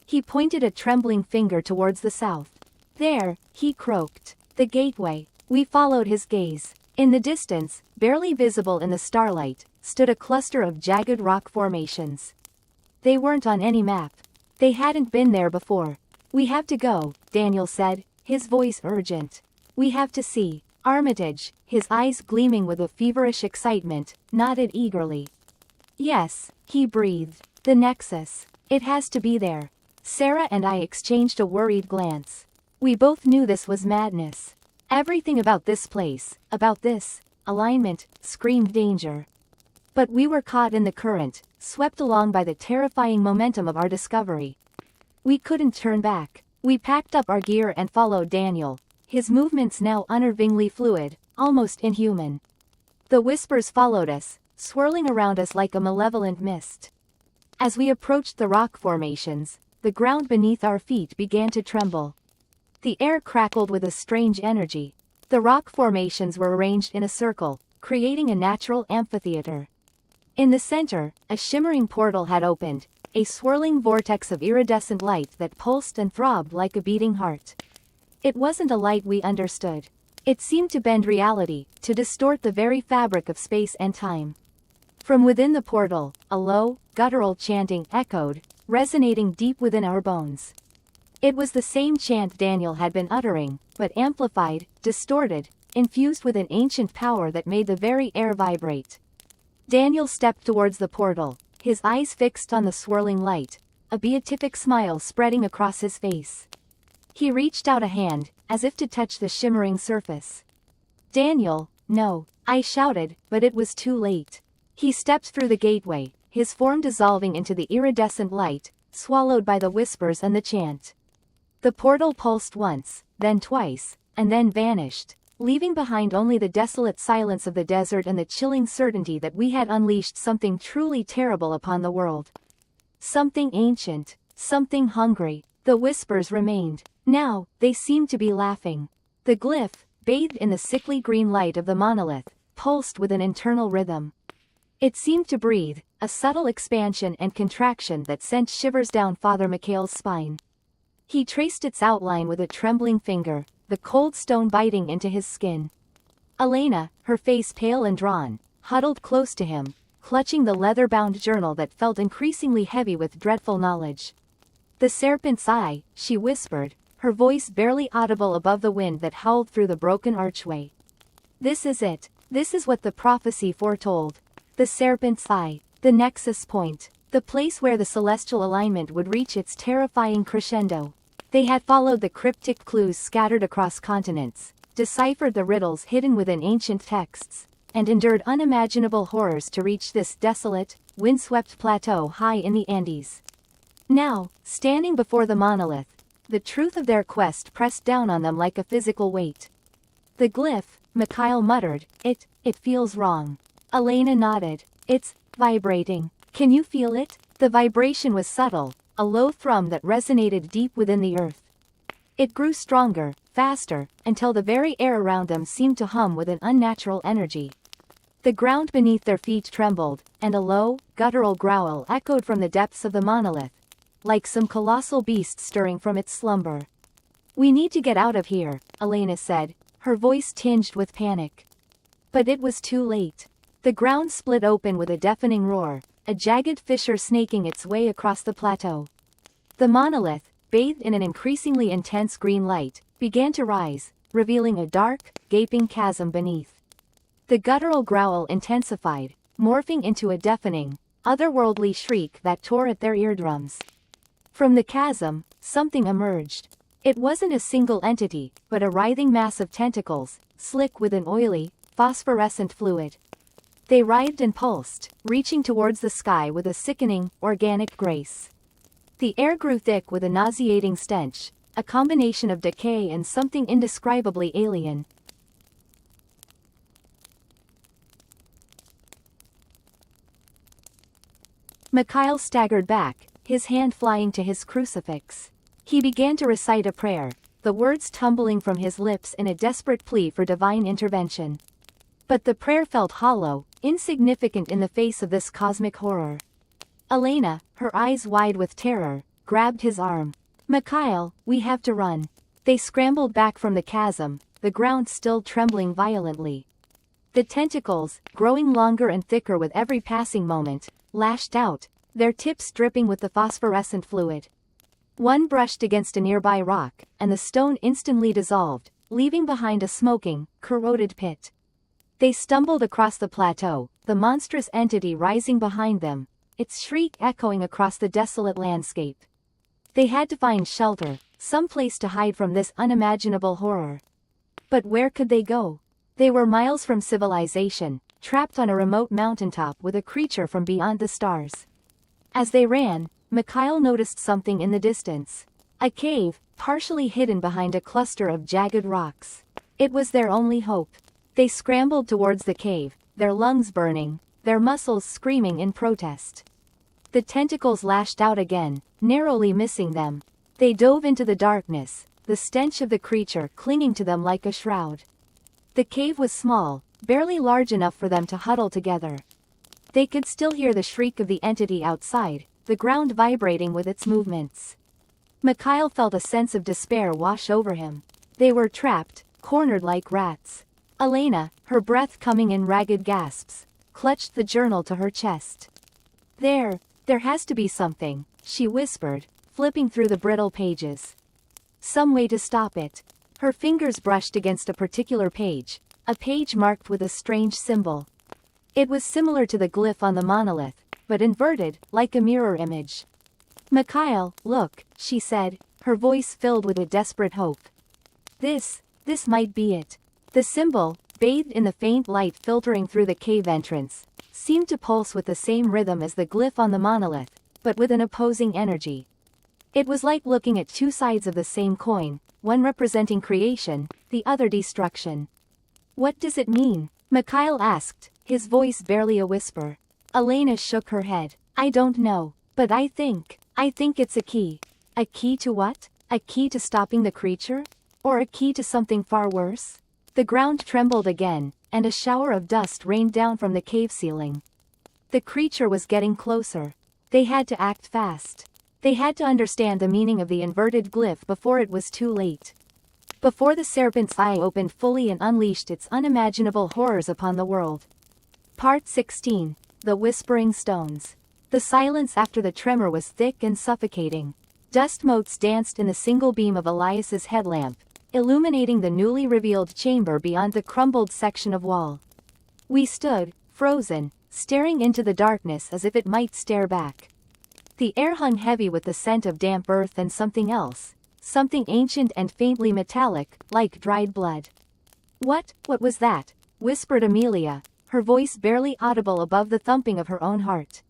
He pointed a trembling finger towards the south. "There," he croaked. "The gateway." We followed his gaze. In the distance, barely visible in the starlight, stood a cluster of jagged rock formations. They weren't on any map. They hadn't been there before. "We have to go," Daniel said, his voice urgent. "We have to see." Armitage, his eyes gleaming with a feverish excitement, nodded eagerly. "Yes," he breathed. "The nexus. It has to be there." Sarah and I exchanged a worried glance. We both knew this was madness. Everything about this place, about this alignment, screamed danger. But we were caught in the current, swept along by the terrifying momentum of our discovery. We couldn't turn back. We packed up our gear and followed Daniel, his movements now unnervingly fluid, almost inhuman. The whispers followed us, swirling around us like a malevolent mist. As we approached the rock formations, the ground beneath our feet began to tremble. The air crackled with a strange energy. The rock formations were arranged in a circle, creating a natural amphitheater. In the center, a shimmering portal had opened, a swirling vortex of iridescent light that pulsed and throbbed like a beating heart. It wasn't a light we understood. It seemed to bend reality, to distort the very fabric of space and time. From within the portal, a low, guttural chanting echoed, resonating deep within our bones. It was the same chant Daniel had been uttering, but amplified, distorted, infused with an ancient power that made the very air vibrate. Daniel stepped towards the portal, his eyes fixed on the swirling light, a beatific smile spreading across his face. He reached out a hand, as if to touch the shimmering surface. "Daniel, no," I shouted, but it was too late. He stepped through the gateway, his form dissolving into the iridescent light, swallowed by the whispers and the chant. The portal pulsed once, then twice, and then vanished, leaving behind only the desolate silence of the desert and the chilling certainty that we had unleashed something truly terrible upon the world. Something ancient, something hungry. The whispers remained. Now, they seemed to be laughing. The glyph, bathed in the sickly green light of the monolith, pulsed with an internal rhythm. It seemed to breathe, a subtle expansion and contraction that sent shivers down Father Mikhail's spine. He traced its outline with a trembling finger, the cold stone biting into his skin. Elena, her face pale and drawn, huddled close to him, clutching the leather-bound journal that felt increasingly heavy with dreadful knowledge. "The serpent's eye," she whispered, her voice barely audible above the wind that howled through the broken archway. "This is it. This is what the prophecy foretold. The serpent's eye, the nexus point, the place where the celestial alignment would reach its terrifying crescendo." They had followed the cryptic clues scattered across continents, deciphered the riddles hidden within ancient texts, and endured unimaginable horrors to reach this desolate, windswept plateau high in the Andes. Now, standing before the monolith, the truth of their quest pressed down on them like a physical weight. "The glyph," Mikhail muttered, it feels wrong." Elena nodded. "It's vibrating. Can you feel it?" The vibration was subtle, a low thrum that resonated deep within the earth. It grew stronger, faster, until the very air around them seemed to hum with an unnatural energy. The ground beneath their feet trembled, and a low, guttural growl echoed from the depths of the monolith, like some colossal beast stirring from its slumber. "We need to get out of here," Elena said, her voice tinged with panic. But it was too late. The ground split open with a deafening roar, a jagged fissure snaking its way across the plateau. The monolith, bathed in an increasingly intense green light, began to rise, revealing a dark, gaping chasm beneath. The guttural growl intensified, morphing into a deafening, otherworldly shriek that tore at their eardrums. From the chasm, something emerged. It wasn't a single entity, but a writhing mass of tentacles, slick with an oily, phosphorescent fluid. They writhed and pulsed, reaching towards the sky with a sickening, organic grace. The air grew thick with a nauseating stench, a combination of decay and something indescribably alien. Mikhail staggered back, his hand flying to his crucifix. He began to recite a prayer, the words tumbling from his lips in a desperate plea for divine intervention. But the prayer felt hollow, insignificant in the face of this cosmic horror. Elena, her eyes wide with terror, grabbed his arm. "Mikhail, we have to run." They scrambled back from the chasm, the ground still trembling violently. The tentacles, growing longer and thicker with every passing moment, lashed out, their tips dripping with the phosphorescent fluid. One brushed against a nearby rock, and the stone instantly dissolved, leaving behind a smoking, corroded pit. They stumbled across the plateau, the monstrous entity rising behind them, its shriek echoing across the desolate landscape. They had to find shelter, some place to hide from this unimaginable horror. But where could they go? They were miles from civilization, trapped on a remote mountaintop with a creature from beyond the stars. As they ran, Mikhail noticed something in the distance. A cave, partially hidden behind a cluster of jagged rocks. It was their only hope. They scrambled towards the cave, their lungs burning, their muscles screaming in protest. The tentacles lashed out again, narrowly missing them. They dove into the darkness, the stench of the creature clinging to them like a shroud. The cave was small, barely large enough for them to huddle together. They could still hear the shriek of the entity outside, the ground vibrating with its movements. Mikhail felt a sense of despair wash over him. They were trapped, cornered like rats. Elena, her breath coming in ragged gasps, clutched the journal to her chest. There has to be something, she whispered, flipping through the brittle pages. Some way to stop it. Her fingers brushed against a particular page, a page marked with a strange symbol. It was similar to the glyph on the monolith, but inverted, like a mirror image. "Mikhail, look," she said, her voice filled with a desperate hope. This might be it." The symbol, bathed in the faint light filtering through the cave entrance, seemed to pulse with the same rhythm as the glyph on the monolith, but with an opposing energy. It was like looking at two sides of the same coin, one representing creation, the other destruction. "What does it mean?" Mikhail asked, his voice barely a whisper. Elena shook her head. "I don't know, but I think it's a key." "A key to what? A key to stopping the creature? Or a key to something far worse?" The ground trembled again, and a shower of dust rained down from the cave ceiling. The creature was getting closer. They had to act fast. They had to understand the meaning of the inverted glyph before it was too late. Before the serpent's eye opened fully and unleashed its unimaginable horrors upon the world. Part 16. The Whispering Stones. The silence after the tremor was thick and suffocating. Dust motes danced in the single beam of Elias's headlamp, illuminating the newly revealed chamber beyond the crumbled section of wall. We stood, frozen, staring into the darkness as if it might stare back. The air hung heavy with the scent of damp earth and something else, something ancient and faintly metallic, like dried blood. What was that?" whispered Amelia, her voice barely audible above the thumping of her own heart.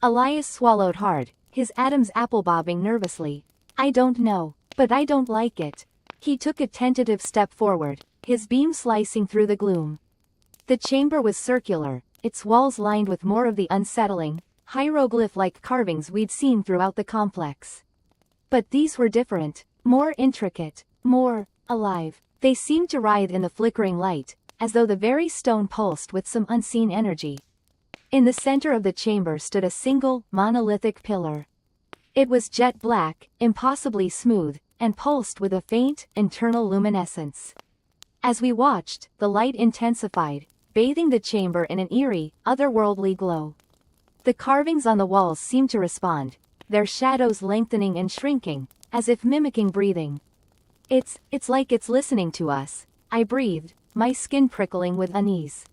Elias swallowed hard, his Adam's apple bobbing nervously. "I don't know, but I don't like it." He took a tentative step forward, his beam slicing through the gloom. The chamber was circular, its walls lined with more of the unsettling, hieroglyph-like carvings we'd seen throughout the complex. But these were different, more intricate, more alive. They seemed to writhe in the flickering light, as though the very stone pulsed with some unseen energy. In the center of the chamber stood a single, monolithic pillar. It was jet black, impossibly smooth, and pulsed with a faint, internal luminescence. As we watched, the light intensified, bathing the chamber in an eerie, otherworldly glow. The carvings on the walls seemed to respond, their shadows lengthening and shrinking, as if mimicking breathing. It's like it's listening to us," I breathed, my skin prickling with unease.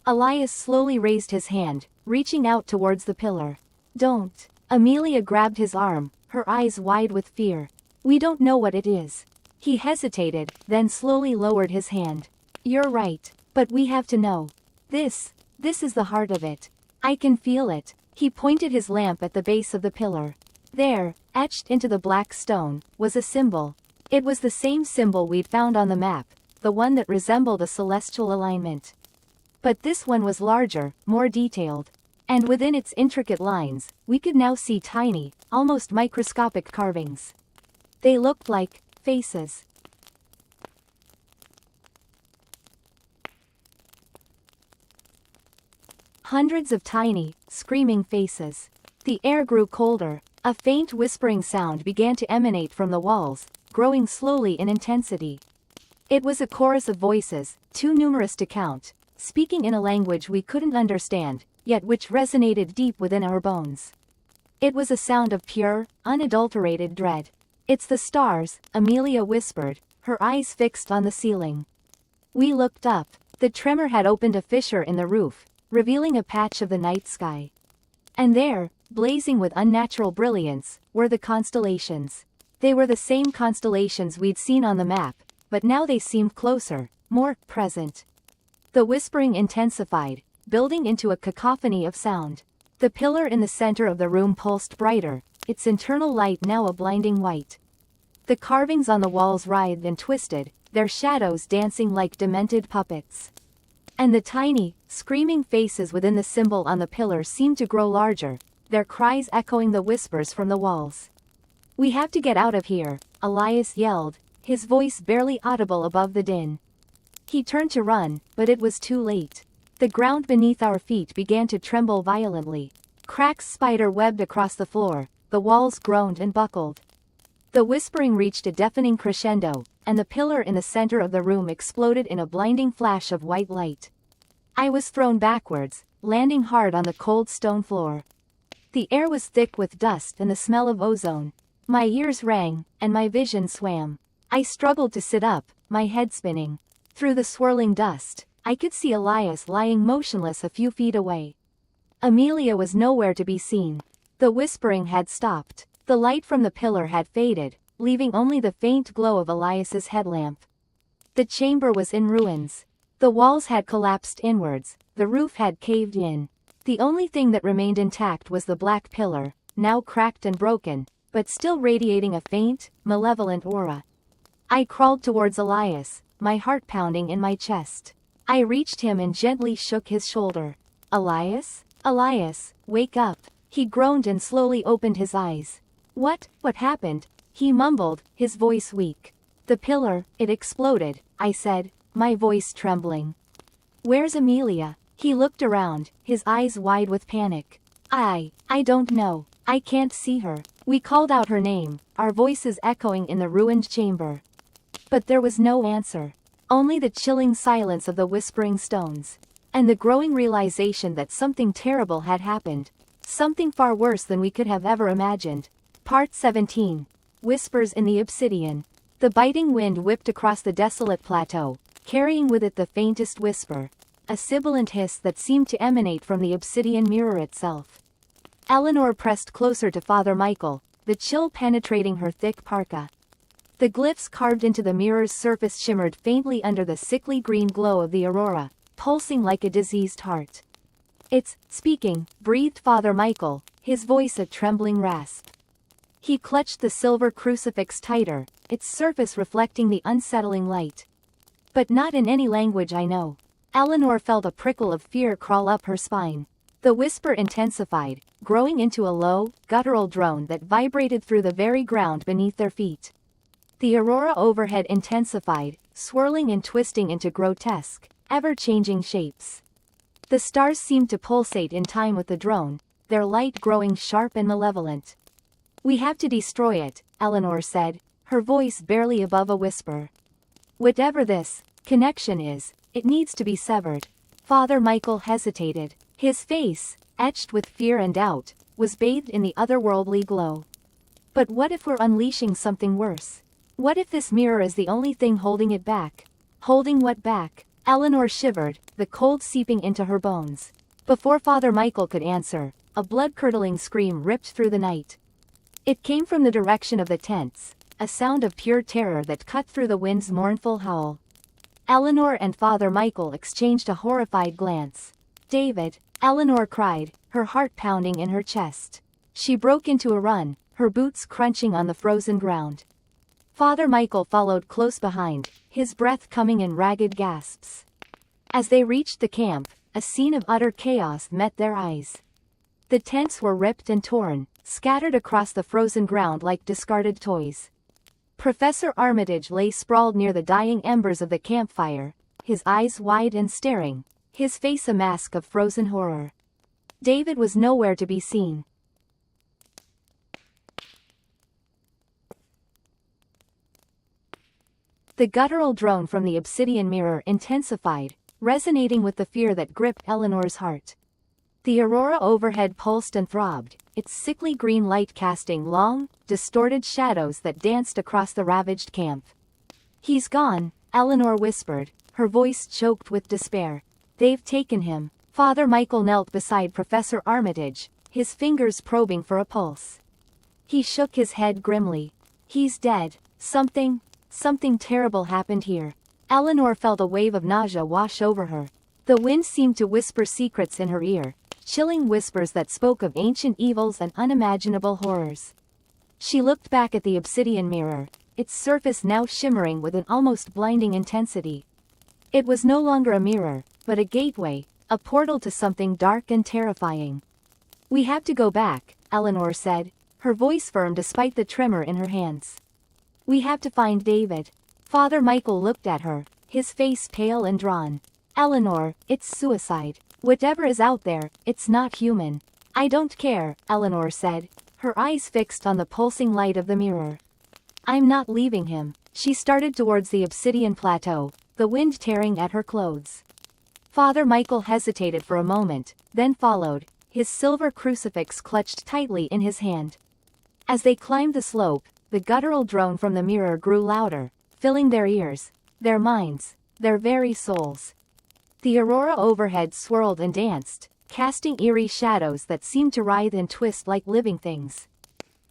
Elias slowly raised his hand, reaching out towards the pillar. "Don't." Amelia grabbed his arm, her eyes wide with fear. "We don't know what it is." He hesitated, then slowly lowered his hand. "You're right, but we have to know. This is the heart of it. I can feel it." He pointed his lamp at the base of the pillar. There, etched into the black stone, was a symbol. It was the same symbol we'd found on the map, the one that resembled a celestial alignment. But this one was larger, more detailed. And within its intricate lines, we could now see tiny, almost microscopic carvings. They looked like faces. Hundreds of tiny, screaming faces. The air grew colder. A faint whispering sound began to emanate from the walls, growing slowly in intensity. It was a chorus of voices, too numerous to count, speaking in a language we couldn't understand, yet which resonated deep within our bones. It was a sound of pure, unadulterated dread. "It's the stars," Amelia whispered, her eyes fixed on the ceiling. We looked up. The tremor had opened a fissure in the roof, revealing a patch of the night sky. And there, blazing with unnatural brilliance, were the constellations. They were the same constellations we'd seen on the map, but now they seemed closer, more present. The whispering intensified, building into a cacophony of sound. The pillar in the center of the room pulsed brighter, its internal light now a blinding white. The carvings on the walls writhed and twisted, their shadows dancing like demented puppets. And the tiny, screaming faces within the symbol on the pillar seemed to grow larger, their cries echoing the whispers from the walls. "We have to get out of here," Elias yelled, his voice barely audible above the din. He turned to run, but it was too late. The ground beneath our feet began to tremble violently. Cracks spider-webbed across the floor, the walls groaned and buckled. The whispering reached a deafening crescendo, and the pillar in the center of the room exploded in a blinding flash of white light. I was thrown backwards, landing hard on the cold stone floor. The air was thick with dust and the smell of ozone. My ears rang, and my vision swam. I struggled to sit up, my head spinning. Through the swirling dust, I could see Elias lying motionless a few feet away. Amelia was nowhere to be seen. The whispering had stopped. The light from the pillar had faded, leaving only the faint glow of Elias's headlamp. The chamber was in ruins. The walls had collapsed inwards, the roof had caved in. The only thing that remained intact was the black pillar, now cracked and broken, but still radiating a faint, malevolent aura. I crawled towards Elias, my heart pounding in my chest. I reached him and gently shook his shoulder. Elias? Elias, wake up. He groaned and slowly opened his eyes. What happened? He mumbled, his voice weak. The pillar, it exploded, I said, my voice trembling. Where's Amelia? He looked around, his eyes wide with panic. I don't know. I can't see her. We called out her name, our voices echoing in the ruined chamber. But there was no answer. Only the chilling silence of the whispering stones. And the growing realization that something terrible had happened. Something far worse than we could have ever imagined. Part 17. Whispers in the Obsidian. The biting wind whipped across the desolate plateau, carrying with it the faintest whisper. A sibilant hiss that seemed to emanate from the obsidian mirror itself. Eleanor pressed closer to Father Michael, the chill penetrating her thick parka. The glyphs carved into the mirror's surface shimmered faintly under the sickly green glow of the aurora, pulsing like a diseased heart. It's speaking, breathed Father Michael, his voice a trembling rasp. He clutched the silver crucifix tighter, its surface reflecting the unsettling light. But not in any language I know. Eleanor felt a prickle of fear crawl up her spine. The whisper intensified, growing into a low, guttural drone that vibrated through the very ground beneath their feet. The aurora overhead intensified, swirling and twisting into grotesque, ever-changing shapes. The stars seemed to pulsate in time with the drone, their light growing sharp and malevolent. We have to destroy it, Eleanor said, her voice barely above a whisper. Whatever this connection is, it needs to be severed. Father Michael hesitated. His face, etched with fear and doubt, was bathed in the otherworldly glow. But what if we're unleashing something worse? What if this mirror is the only thing holding it back? Holding what back? Eleanor shivered, the cold seeping into her bones. Before Father Michael could answer, a blood-curdling scream ripped through the night. It came from the direction of the tents, a sound of pure terror that cut through the wind's mournful howl. Eleanor and Father Michael exchanged a horrified glance. David, Eleanor cried, her heart pounding in her chest. She broke into a run, her boots crunching on the frozen ground. Father Michael followed close behind, his breath coming in ragged gasps. As they reached the camp, a scene of utter chaos met their eyes. The tents were ripped and torn, scattered across the frozen ground like discarded toys. Professor Armitage lay sprawled near the dying embers of the campfire, his eyes wide and staring, his face a mask of frozen horror. David was nowhere to be seen. The guttural drone from the obsidian mirror intensified, resonating with the fear that gripped Eleanor's heart. The aurora overhead pulsed and throbbed, its sickly green light casting long, distorted shadows that danced across the ravaged camp. He's gone, Eleanor whispered, her voice choked with despair. They've taken him. Father Michael knelt beside Professor Armitage, his fingers probing for a pulse. He shook his head grimly. He's dead. Something terrible happened here. Eleanor felt a wave of nausea wash over her. The wind seemed to whisper secrets in her ear, chilling whispers that spoke of ancient evils and unimaginable horrors. She looked back at the obsidian mirror, its surface now shimmering with an almost blinding intensity. It was no longer a mirror, but a gateway, a portal to something dark and terrifying. We have to go back, Eleanor said, her voice firm despite the tremor in her hands. We have to find David. Father Michael looked at her, his face pale and drawn. Eleanor, it's suicide. Whatever is out there, it's not human. I don't care, Eleanor said, her eyes fixed on the pulsing light of the mirror. I'm not leaving him. She started towards the obsidian plateau, the wind tearing at her clothes. Father Michael hesitated for a moment, then followed, his silver crucifix clutched tightly in his hand. As they climbed the slope, the guttural drone from the mirror grew louder, filling their ears, their minds, their very souls. The aurora overhead swirled and danced, casting eerie shadows that seemed to writhe and twist like living things.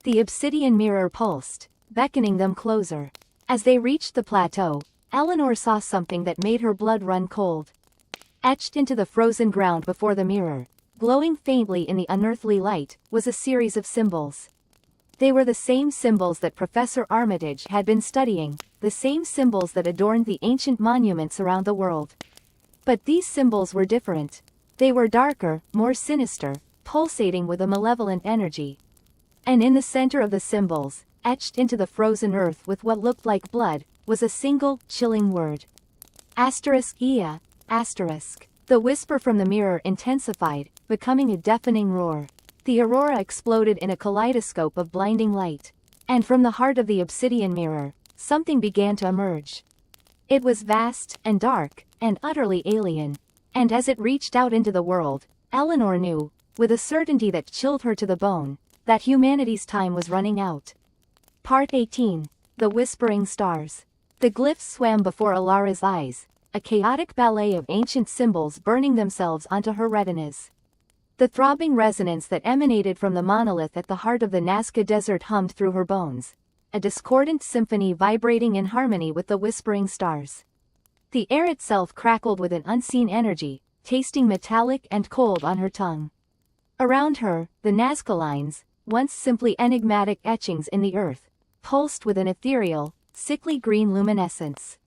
The obsidian mirror pulsed, beckoning them closer. As they reached the plateau, Eleanor saw something that made her blood run cold. Etched into the frozen ground before the mirror, glowing faintly in the unearthly light, was a series of symbols. They were the same symbols that Professor Armitage had been studying, the same symbols that adorned the ancient monuments around the world. But these symbols were different. They were darker, more sinister, pulsating with a malevolent energy. And in the center of the symbols, etched into the frozen earth with what looked like blood, was a single, chilling word. Ea. The whisper from the mirror intensified, becoming a deafening roar. The aurora exploded in a kaleidoscope of blinding light. And from the heart of the obsidian mirror, something began to emerge. It was vast, and dark, and utterly alien. And as it reached out into the world, Eleanor knew, with a certainty that chilled her to the bone, that humanity's time was running out. Part 18. The Whispering Stars. The glyphs swam before Alara's eyes, a chaotic ballet of ancient symbols burning themselves onto her retinas. The throbbing resonance that emanated from the monolith at the heart of the Nazca Desert hummed through her bones, a discordant symphony vibrating in harmony with the whispering stars. The air itself crackled with an unseen energy, tasting metallic and cold on her tongue. Around her, the Nazca lines, once simply enigmatic etchings in the earth, pulsed with an ethereal, sickly green luminescence.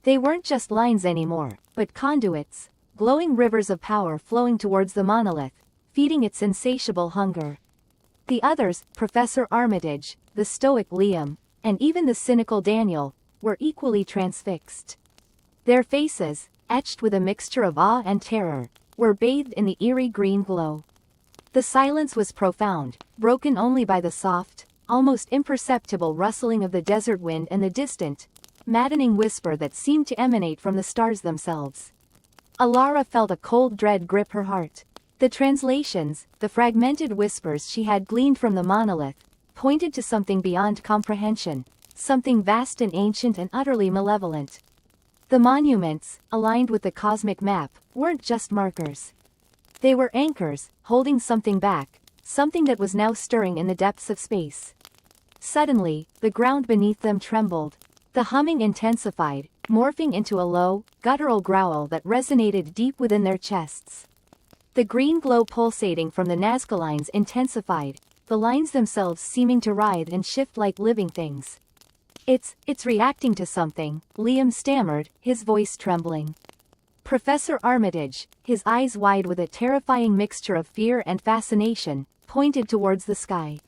They weren't just lines anymore, but conduits, glowing rivers of power flowing towards the monolith, feeding its insatiable hunger. The others, Professor Armitage, the stoic Liam, and even the cynical Daniel, were equally transfixed. Their faces, etched with a mixture of awe and terror, were bathed in the eerie green glow. The silence was profound, broken only by the soft, almost imperceptible rustling of the desert wind and the distant, maddening whisper that seemed to emanate from the stars themselves. Alara felt a cold dread grip her heart. The translations, the fragmented whispers she had gleaned from the monolith, pointed to something beyond comprehension, something vast and ancient and utterly malevolent. The monuments, aligned with the cosmic map, weren't just markers. They were anchors, holding something back, something that was now stirring in the depths of space. Suddenly, the ground beneath them trembled. The humming intensified, morphing into a low, guttural growl that resonated deep within their chests. The green glow pulsating from the Nazca lines intensified, the lines themselves seeming to writhe and shift like living things. It's reacting to something, Liam stammered, his voice trembling. Professor Armitage, his eyes wide with a terrifying mixture of fear and fascination, pointed towards the sky.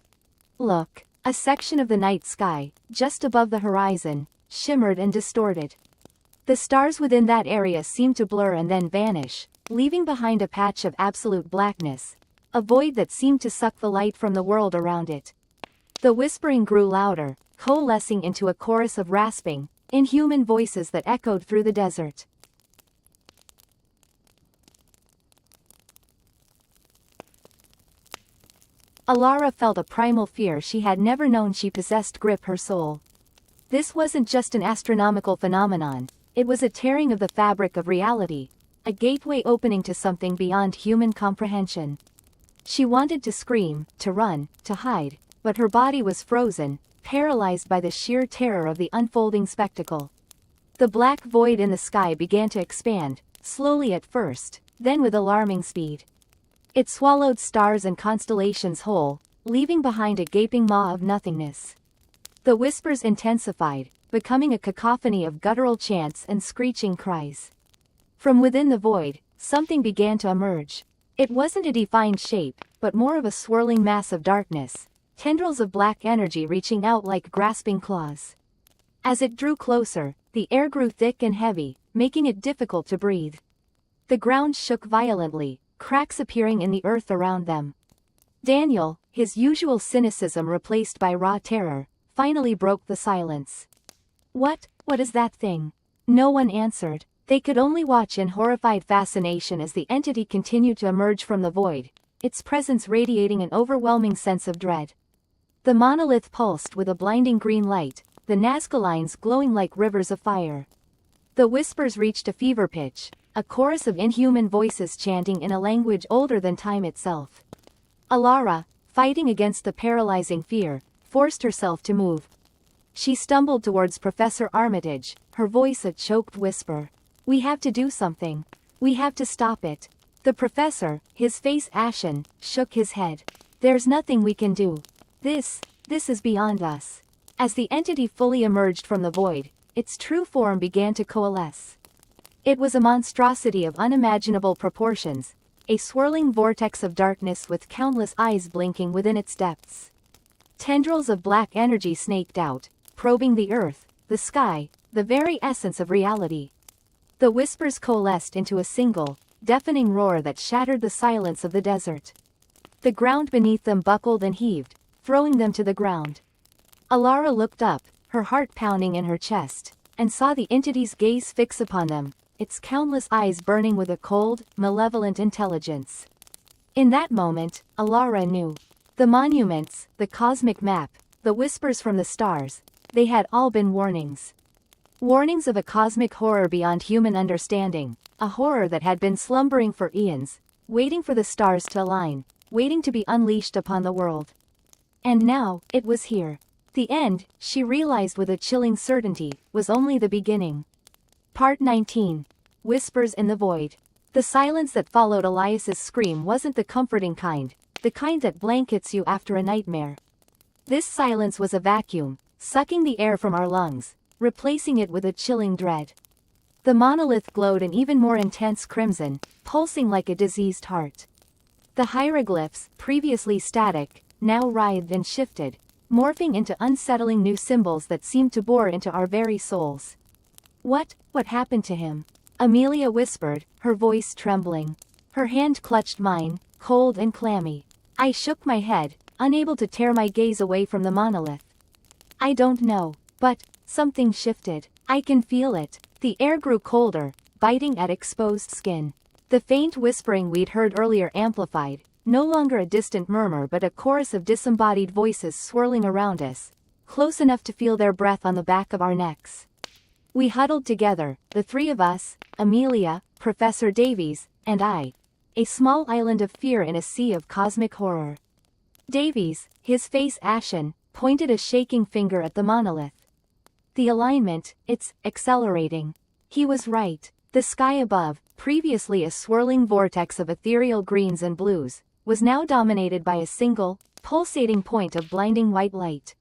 Look, a section of the night sky, just above the horizon, shimmered and distorted. The stars within that area seemed to blur and then vanish, leaving behind a patch of absolute blackness, a void that seemed to suck the light from the world around it. The whispering grew louder, coalescing into a chorus of rasping, inhuman voices that echoed through the desert. Alara felt a primal fear she had never known she possessed grip her soul. This wasn't just an astronomical phenomenon, it was a tearing of the fabric of reality, a gateway opening to something beyond human comprehension. She wanted to scream, to run, to hide, but her body was frozen, paralyzed by the sheer terror of the unfolding spectacle. The black void in the sky began to expand, slowly at first, then with alarming speed. It swallowed stars and constellations whole, leaving behind a gaping maw of nothingness. The whispers intensified, becoming a cacophony of guttural chants and screeching cries. From within the void, something began to emerge. It wasn't a defined shape, but more of a swirling mass of darkness, tendrils of black energy reaching out like grasping claws. As it drew closer, the air grew thick and heavy, making it difficult to breathe. The ground shook violently, cracks appearing in the earth around them. Daniel, his usual cynicism replaced by raw terror, finally broke the silence. What is that thing? No one answered. They could only watch in horrified fascination as the entity continued to emerge from the void, its presence radiating an overwhelming sense of dread. The monolith pulsed with a blinding green light, the Nazca lines glowing like rivers of fire. The whispers reached a fever pitch, a chorus of inhuman voices chanting in a language older than time itself. Alara, fighting against the paralyzing fear, forced herself to move. She stumbled towards Professor Armitage, her voice a choked whisper. "We have to do something. We have to stop it." The professor, his face ashen, shook his head. "There's nothing we can do. This is beyond us." As the entity fully emerged from the void, its true form began to coalesce. It was a monstrosity of unimaginable proportions, a swirling vortex of darkness with countless eyes blinking within its depths. Tendrils of black energy snaked out, probing the earth, the sky, the very essence of reality. The whispers coalesced into a single, deafening roar that shattered the silence of the desert. The ground beneath them buckled and heaved, throwing them to the ground. Alara looked up, her heart pounding in her chest, and saw the entity's gaze fix upon them, its countless eyes burning with a cold, malevolent intelligence. In that moment, Alara knew. The monuments, the cosmic map, the whispers from the stars, they had all been warnings. Warnings of a cosmic horror beyond human understanding, a horror that had been slumbering for eons, waiting for the stars to align, waiting to be unleashed upon the world. And now, it was here. The end, she realized with a chilling certainty, was only the beginning. Part 19. Whispers in the Void. The silence that followed Elias's scream wasn't the comforting kind, the kind that blankets you after a nightmare. This silence was a vacuum, sucking the air from our lungs, replacing it with a chilling dread. The monolith glowed an even more intense crimson, pulsing like a diseased heart. The hieroglyphs, previously static, now writhed and shifted, morphing into unsettling new symbols that seemed to bore into our very souls. What happened to him?" Amelia whispered, her voice trembling. Her hand clutched mine, cold and clammy. I shook my head, unable to tear my gaze away from the monolith. "I don't know, but something shifted. I can feel it." The air grew colder, biting at exposed skin. The faint whispering we'd heard earlier amplified, no longer a distant murmur but a chorus of disembodied voices swirling around us, close enough to feel their breath on the back of our necks. We huddled together, the three of us, Amelia, Professor Davies, and I. A small island of fear in a sea of cosmic horror. Davies, his face ashen, pointed a shaking finger at the monolith. "The alignment, it's accelerating." He was right. The sky above, previously a swirling vortex of ethereal greens and blues, was now dominated by a single, pulsating point of blinding white light.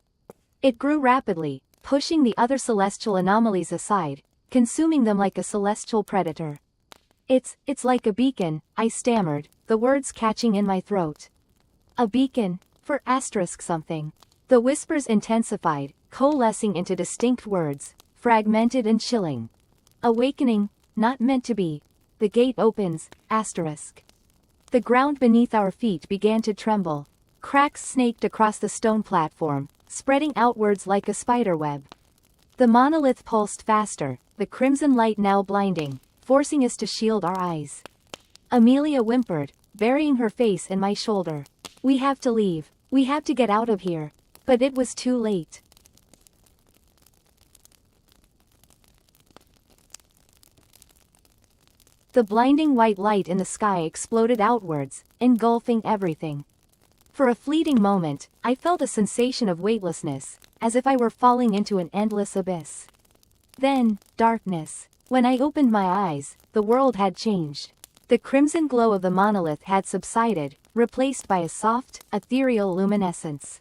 It grew rapidly, pushing the other celestial anomalies aside, consuming them like a celestial predator. It's like a beacon," I stammered, the words catching in my throat. "A beacon? For asterisk something." The whispers intensified, coalescing into distinct words, fragmented and chilling. "Awakening, not meant to be. The gate opens, asterisk." The ground beneath our feet began to tremble. Cracks snaked across the stone platform, spreading outwards like a spiderweb. The monolith pulsed faster, the crimson light now blinding, forcing us to shield our eyes. Amelia whimpered, burying her face in my shoulder. "We have to leave. We have to get out of here." But it was too late. The blinding white light in the sky exploded outwards, engulfing everything. For a fleeting moment, I felt a sensation of weightlessness, as if I were falling into an endless abyss. Then, darkness. When I opened my eyes, the world had changed. The crimson glow of the monolith had subsided, replaced by a soft, ethereal luminescence.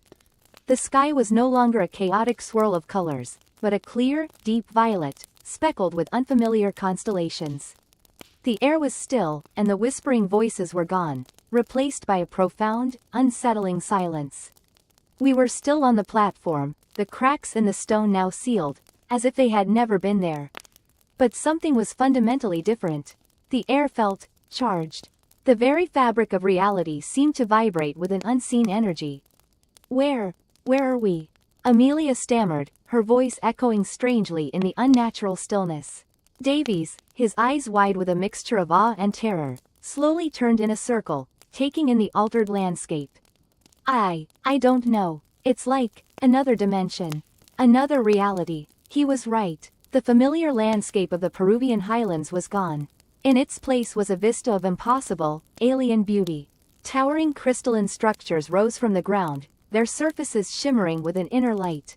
The sky was no longer a chaotic swirl of colors, but a clear, deep violet, speckled with unfamiliar constellations. The air was still, and the whispering voices were gone, replaced by a profound, unsettling silence. We were still on the platform, the cracks in the stone now sealed, as if they had never been there. But something was fundamentally different. The air felt charged. The very fabric of reality seemed to vibrate with an unseen energy. Where are we?" Amelia stammered, her voice echoing strangely in the unnatural stillness. Davies, his eyes wide with a mixture of awe and terror, slowly turned in a circle, taking in the altered landscape. I don't know. It's like another dimension. Another reality. He was right. The familiar landscape of the Peruvian highlands was gone. In its place was a vista of impossible, alien beauty. Towering crystalline structures rose from the ground, their surfaces shimmering with an inner light.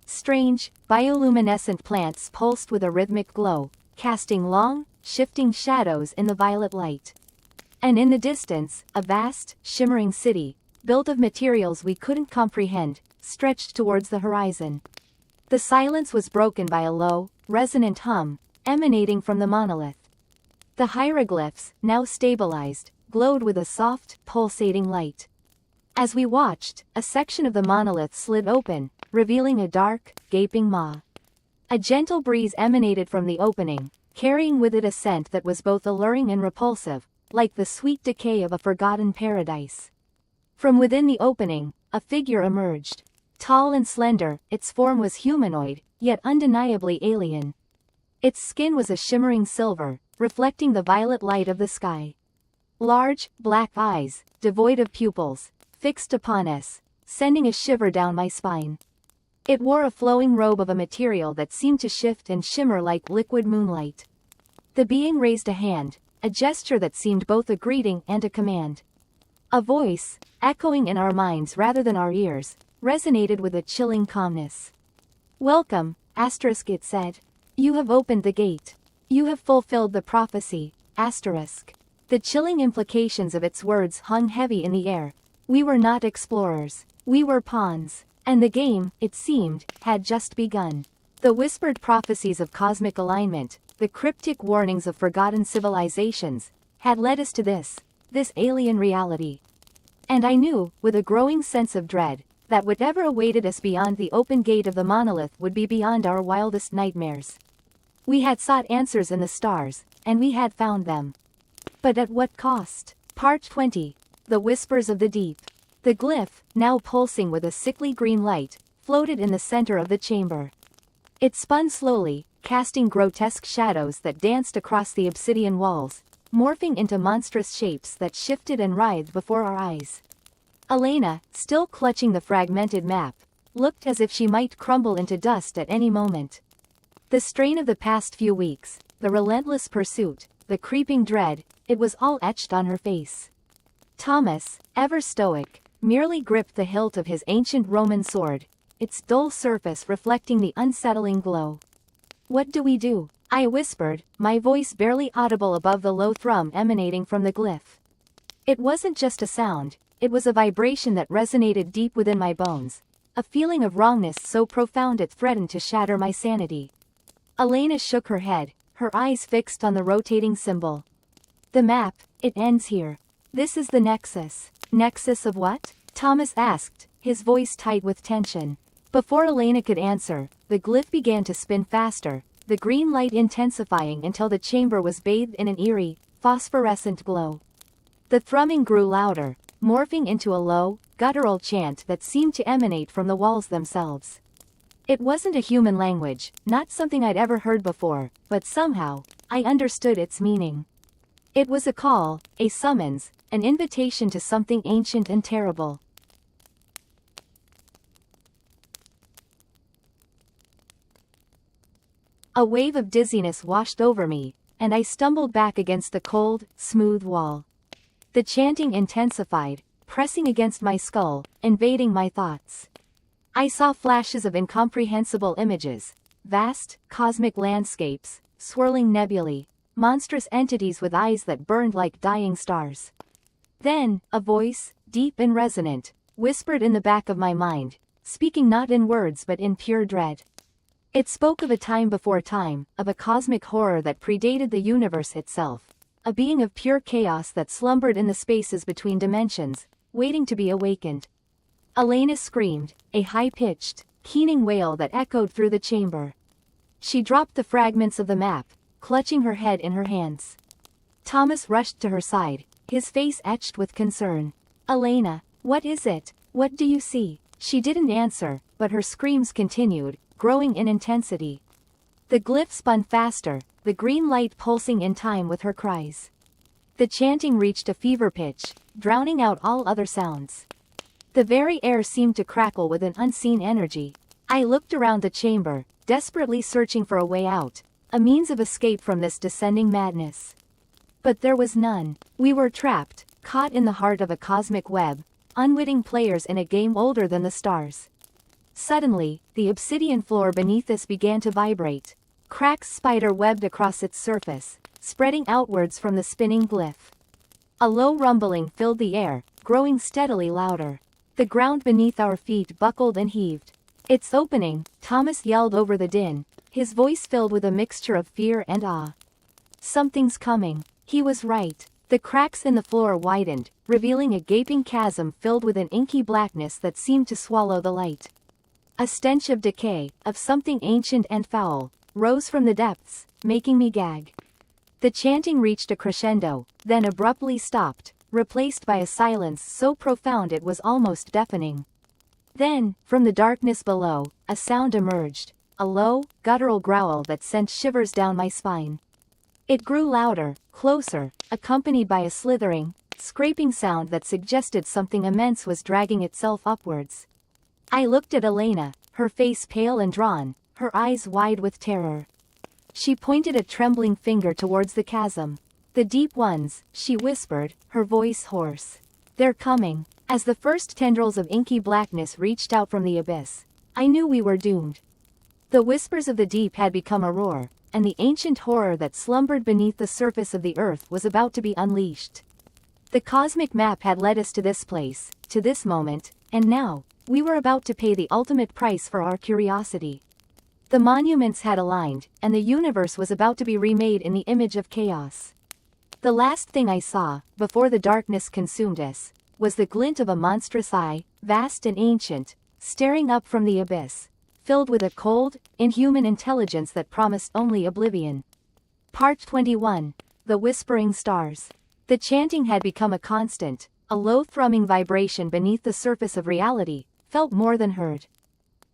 Strange, bioluminescent plants pulsed with a rhythmic glow, casting long, shifting shadows in the violet light. And in the distance, a vast, shimmering city, built of materials we couldn't comprehend, stretched towards the horizon. The silence was broken by a low, resonant hum, emanating from the monolith. The hieroglyphs, now stabilized, glowed with a soft, pulsating light. As we watched, a section of the monolith slid open, revealing a dark, gaping maw. A gentle breeze emanated from the opening, carrying with it a scent that was both alluring and repulsive, like the sweet decay of a forgotten paradise. From within the opening, a figure emerged. Tall and slender, its form was humanoid, yet undeniably alien. Its skin was a shimmering silver, reflecting the violet light of the sky. Large, black eyes, devoid of pupils, fixed upon us, sending a shiver down my spine. It wore a flowing robe of a material that seemed to shift and shimmer like liquid moonlight. The being raised a hand, a gesture that seemed both a greeting and a command. A voice, echoing in our minds rather than our ears, resonated with a chilling calmness. "Welcome, asterisk," it said. "You have opened the gate. You have fulfilled the prophecy, asterisk." The chilling implications of its words hung heavy in the air. We were not explorers. We were pawns. And the game, it seemed, had just begun. The whispered prophecies of cosmic alignment, the cryptic warnings of forgotten civilizations, had led us to this alien reality. And I knew, with a growing sense of dread, that whatever awaited us beyond the open gate of the monolith would be beyond our wildest nightmares. We had sought answers in the stars, and we had found them. But at what cost? Part 20. The Whispers of the Deep. The glyph, now pulsing with a sickly green light, floated in the center of the chamber. It spun slowly, casting grotesque shadows that danced across the obsidian walls, morphing into monstrous shapes that shifted and writhed before our eyes. Elena, still clutching the fragmented map, looked as if she might crumble into dust at any moment. The strain of the past few weeks, the relentless pursuit, the creeping dread, it was all etched on her face. Thomas, ever stoic, merely gripped the hilt of his ancient Roman sword, its dull surface reflecting the unsettling glow. "What do we do?" I whispered, my voice barely audible above the low thrum emanating from the glyph. It wasn't just a sound, it was a vibration that resonated deep within my bones, a feeling of wrongness so profound it threatened to shatter my sanity. Elena shook her head, her eyes fixed on the rotating symbol. "The map, it ends here. This is the nexus." "Nexus of what?" Thomas asked, his voice tight with tension. Before Elena could answer, the glyph began to spin faster, the green light intensifying until the chamber was bathed in an eerie, phosphorescent glow. The thrumming grew louder, morphing into a low, guttural chant that seemed to emanate from the walls themselves. It wasn't a human language, not something I'd ever heard before, but somehow, I understood its meaning. It was a call, a summons, an invitation to something ancient and terrible. A wave of dizziness washed over me, and I stumbled back against the cold, smooth wall. The chanting intensified, pressing against my skull, invading my thoughts. I saw flashes of incomprehensible images, vast, cosmic landscapes, swirling nebulae, monstrous entities with eyes that burned like dying stars. Then, a voice, deep and resonant, whispered in the back of my mind, speaking not in words but in pure dread. It spoke of a time before time, of a cosmic horror that predated the universe itself, a being of pure chaos that slumbered in the spaces between dimensions, waiting to be awakened. Elena screamed, a high-pitched, keening wail that echoed through the chamber. She dropped the fragments of the map, clutching her head in her hands. Thomas rushed to her side, his face etched with concern. "Elena, what is it? What do you see?" She didn't answer, but her screams continued, growing in intensity. The glyph spun faster, the green light pulsing in time with her cries. The chanting reached a fever pitch, drowning out all other sounds. The very air seemed to crackle with an unseen energy. I looked around the chamber, desperately searching for a way out, a means of escape from this descending madness. But there was none. We were trapped, caught in the heart of a cosmic web, unwitting players in a game older than the stars. Suddenly, the obsidian floor beneath us began to vibrate. Cracks spider-webbed across its surface, spreading outwards from the spinning glyph. A low rumbling filled the air, growing steadily louder. The ground beneath our feet buckled and heaved. "It's opening," Thomas yelled over the din, his voice filled with a mixture of fear and awe. "Something's coming." He was right. The cracks in the floor widened, revealing a gaping chasm filled with an inky blackness that seemed to swallow the light. A stench of decay, of something ancient and foul, rose from the depths, making me gag. The chanting reached a crescendo, then abruptly stopped, replaced by a silence so profound it was almost deafening. Then, from the darkness below, a sound emerged, a low, guttural growl that sent shivers down my spine. It grew louder, closer, accompanied by a slithering, scraping sound that suggested something immense was dragging itself upwards. I looked at Elena, her face pale and drawn, her eyes wide with terror. She pointed a trembling finger towards the chasm. "The deep ones," she whispered, her voice hoarse. "They're coming." As the first tendrils of inky blackness reached out from the abyss, I knew we were doomed. The whispers of the deep had become a roar, and the ancient horror that slumbered beneath the surface of the earth was about to be unleashed. The cosmic map had led us to this place, to this moment, and now, we were about to pay the ultimate price for our curiosity. The monuments had aligned, and the universe was about to be remade in the image of chaos. The last thing I saw, before the darkness consumed us, was the glint of a monstrous eye, vast and ancient, staring up from the abyss, filled with a cold, inhuman intelligence that promised only oblivion. Part 21. The Whispering Stars. The chanting had become a constant, a low thrumming vibration beneath the surface of reality, felt more than heard.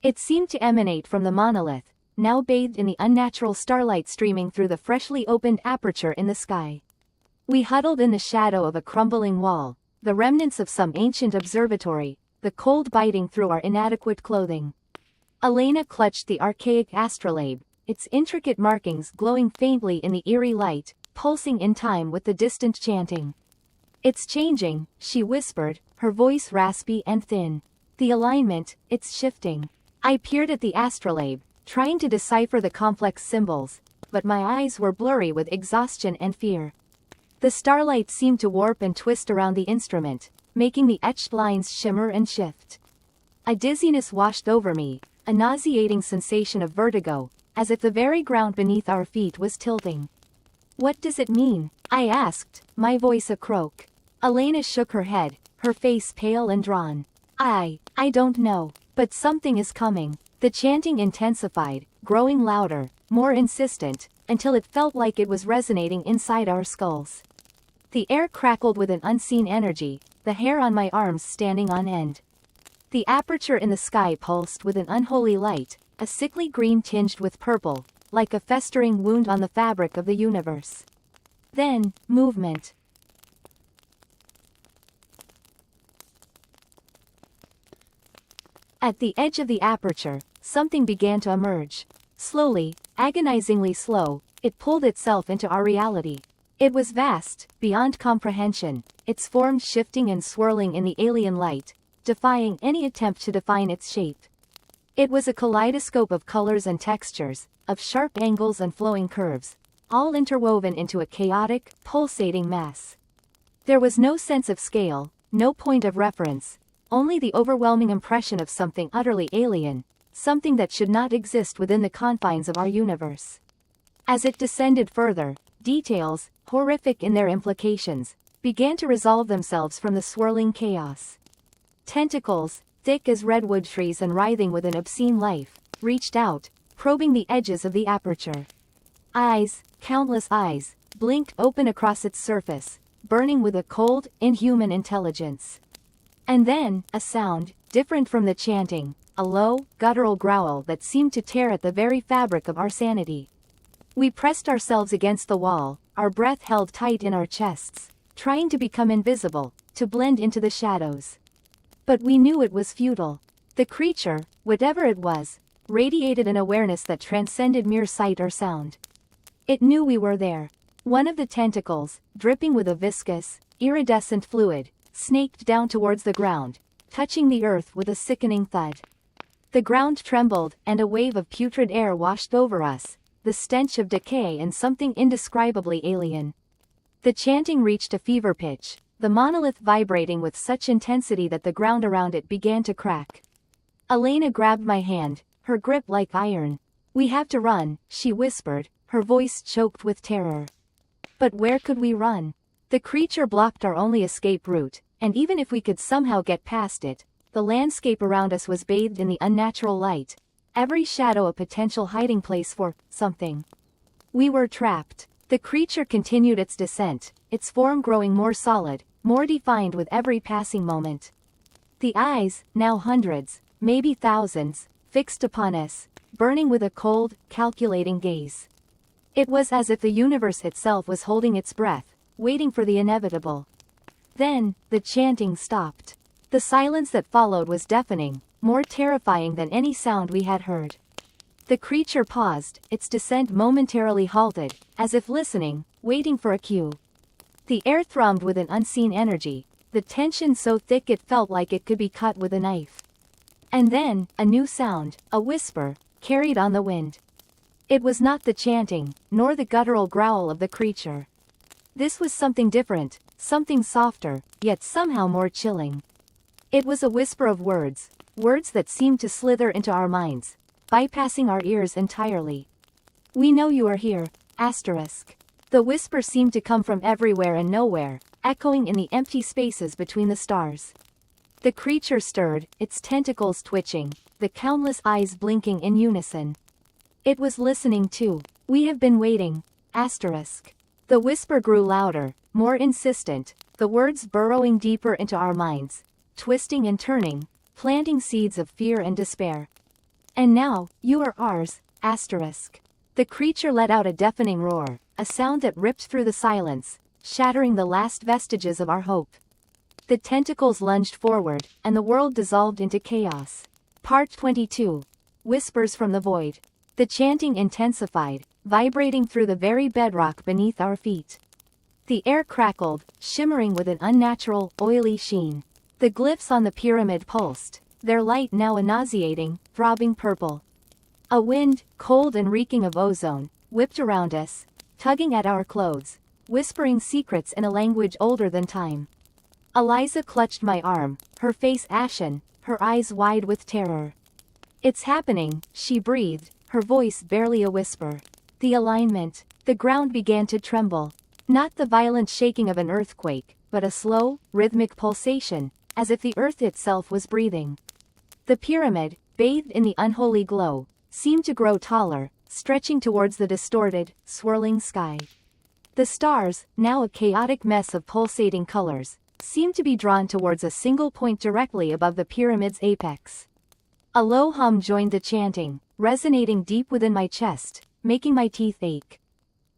It seemed to emanate from the monolith, now bathed in the unnatural starlight streaming through the freshly opened aperture in the sky. We huddled in the shadow of a crumbling wall, the remnants of some ancient observatory, the cold biting through our inadequate clothing. Elena clutched the archaic astrolabe, its intricate markings glowing faintly in the eerie light, pulsing in time with the distant chanting. "It's changing," she whispered, her voice raspy and thin. "The alignment, it's shifting." I peered at the astrolabe, trying to decipher the complex symbols, but my eyes were blurry with exhaustion and fear. The starlight seemed to warp and twist around the instrument, making the etched lines shimmer and shift. A dizziness washed over me, a nauseating sensation of vertigo, as if the very ground beneath our feet was tilting. "What does it mean?" I asked, my voice a croak. Elena shook her head, her face pale and drawn. I don't know, but something is coming." The chanting intensified, growing louder, more insistent, until it felt like it was resonating inside our skulls. The air crackled with an unseen energy, the hair on my arms standing on end. The aperture in the sky pulsed with an unholy light, a sickly green tinged with purple, like a festering wound on the fabric of the universe. Then, movement. At the edge of the aperture, something began to emerge. Slowly, agonizingly slow, it pulled itself into our reality. It was vast, beyond comprehension, its form shifting and swirling in the alien light, defying any attempt to define its shape. It was a kaleidoscope of colors and textures, of sharp angles and flowing curves, all interwoven into a chaotic, pulsating mass. There was no sense of scale, no point of reference, only the overwhelming impression of something utterly alien, something that should not exist within the confines of our universe. As it descended further, details, horrific in their implications, began to resolve themselves from the swirling chaos. Tentacles, thick as redwood trees and writhing with an obscene life, reached out, probing the edges of the aperture. Eyes, countless eyes, blinked open across its surface, burning with a cold, inhuman intelligence. And then, a sound, different from the chanting, a low, guttural growl that seemed to tear at the very fabric of our sanity. We pressed ourselves against the wall, our breath held tight in our chests, trying to become invisible, to blend into the shadows. But we knew it was futile. The creature, whatever it was, radiated an awareness that transcended mere sight or sound. It knew we were there. One of the tentacles, dripping with a viscous, iridescent fluid, snaked down towards the ground, touching the earth with a sickening thud. The ground trembled, and a wave of putrid air washed over us, the stench of decay and something indescribably alien. The chanting reached a fever pitch, the monolith vibrating with such intensity that the ground around it began to crack. Elena grabbed my hand, her grip like iron. "We have to run," she whispered, her voice choked with terror. But where could we run? The creature blocked our only escape route, and even if we could somehow get past it, the landscape around us was bathed in the unnatural light, every shadow a potential hiding place for something. We were trapped. The creature continued its descent, its form growing more solid, more defined with every passing moment. The eyes, now hundreds, maybe thousands, fixed upon us, burning with a cold, calculating gaze. It was as if the universe itself was holding its breath, waiting for the inevitable. Then, the chanting stopped. The silence that followed was deafening, more terrifying than any sound we had heard. The creature paused, its descent momentarily halted, as if listening, waiting for a cue. The air thrummed with an unseen energy, the tension so thick it felt like it could be cut with a knife. And then, a new sound, a whisper, carried on the wind. It was not the chanting, nor the guttural growl of the creature. This was something different, something softer, yet somehow more chilling. It was a whisper of words, words that seemed to slither into our minds, bypassing our ears entirely. "We know you are here, asterisk." The whisper seemed to come from everywhere and nowhere, echoing in the empty spaces between the stars. The creature stirred, its tentacles twitching, the countless eyes blinking in unison. It was listening too. "We have been waiting, asterisk." The whisper grew louder, more insistent, the words burrowing deeper into our minds, twisting and turning, planting seeds of fear and despair. "And now, you are ours, asterisk." The creature let out a deafening roar, a sound that ripped through the silence, shattering the last vestiges of our hope. The tentacles lunged forward, and the world dissolved into chaos. Part 22. Whispers from the Void. The chanting intensified, vibrating through the very bedrock beneath our feet. The air crackled, shimmering with an unnatural, oily sheen. The glyphs on the pyramid pulsed, their light now a nauseating, throbbing purple. A wind, cold and reeking of ozone, whipped around us, tugging at our clothes, whispering secrets in a language older than time. Eliza clutched my arm, her face ashen, her eyes wide with terror. "It's happening," she breathed, her voice barely a whisper. The alignment. The ground began to tremble. Not the violent shaking of an earthquake, but a slow, rhythmic pulsation, as if the earth itself was breathing. The pyramid, bathed in the unholy glow, seemed to grow taller, stretching towards the distorted, swirling sky. The stars, now a chaotic mess of pulsating colors, seemed to be drawn towards a single point directly above the pyramid's apex. A low hum joined the chanting, resonating deep within my chest, making my teeth ache.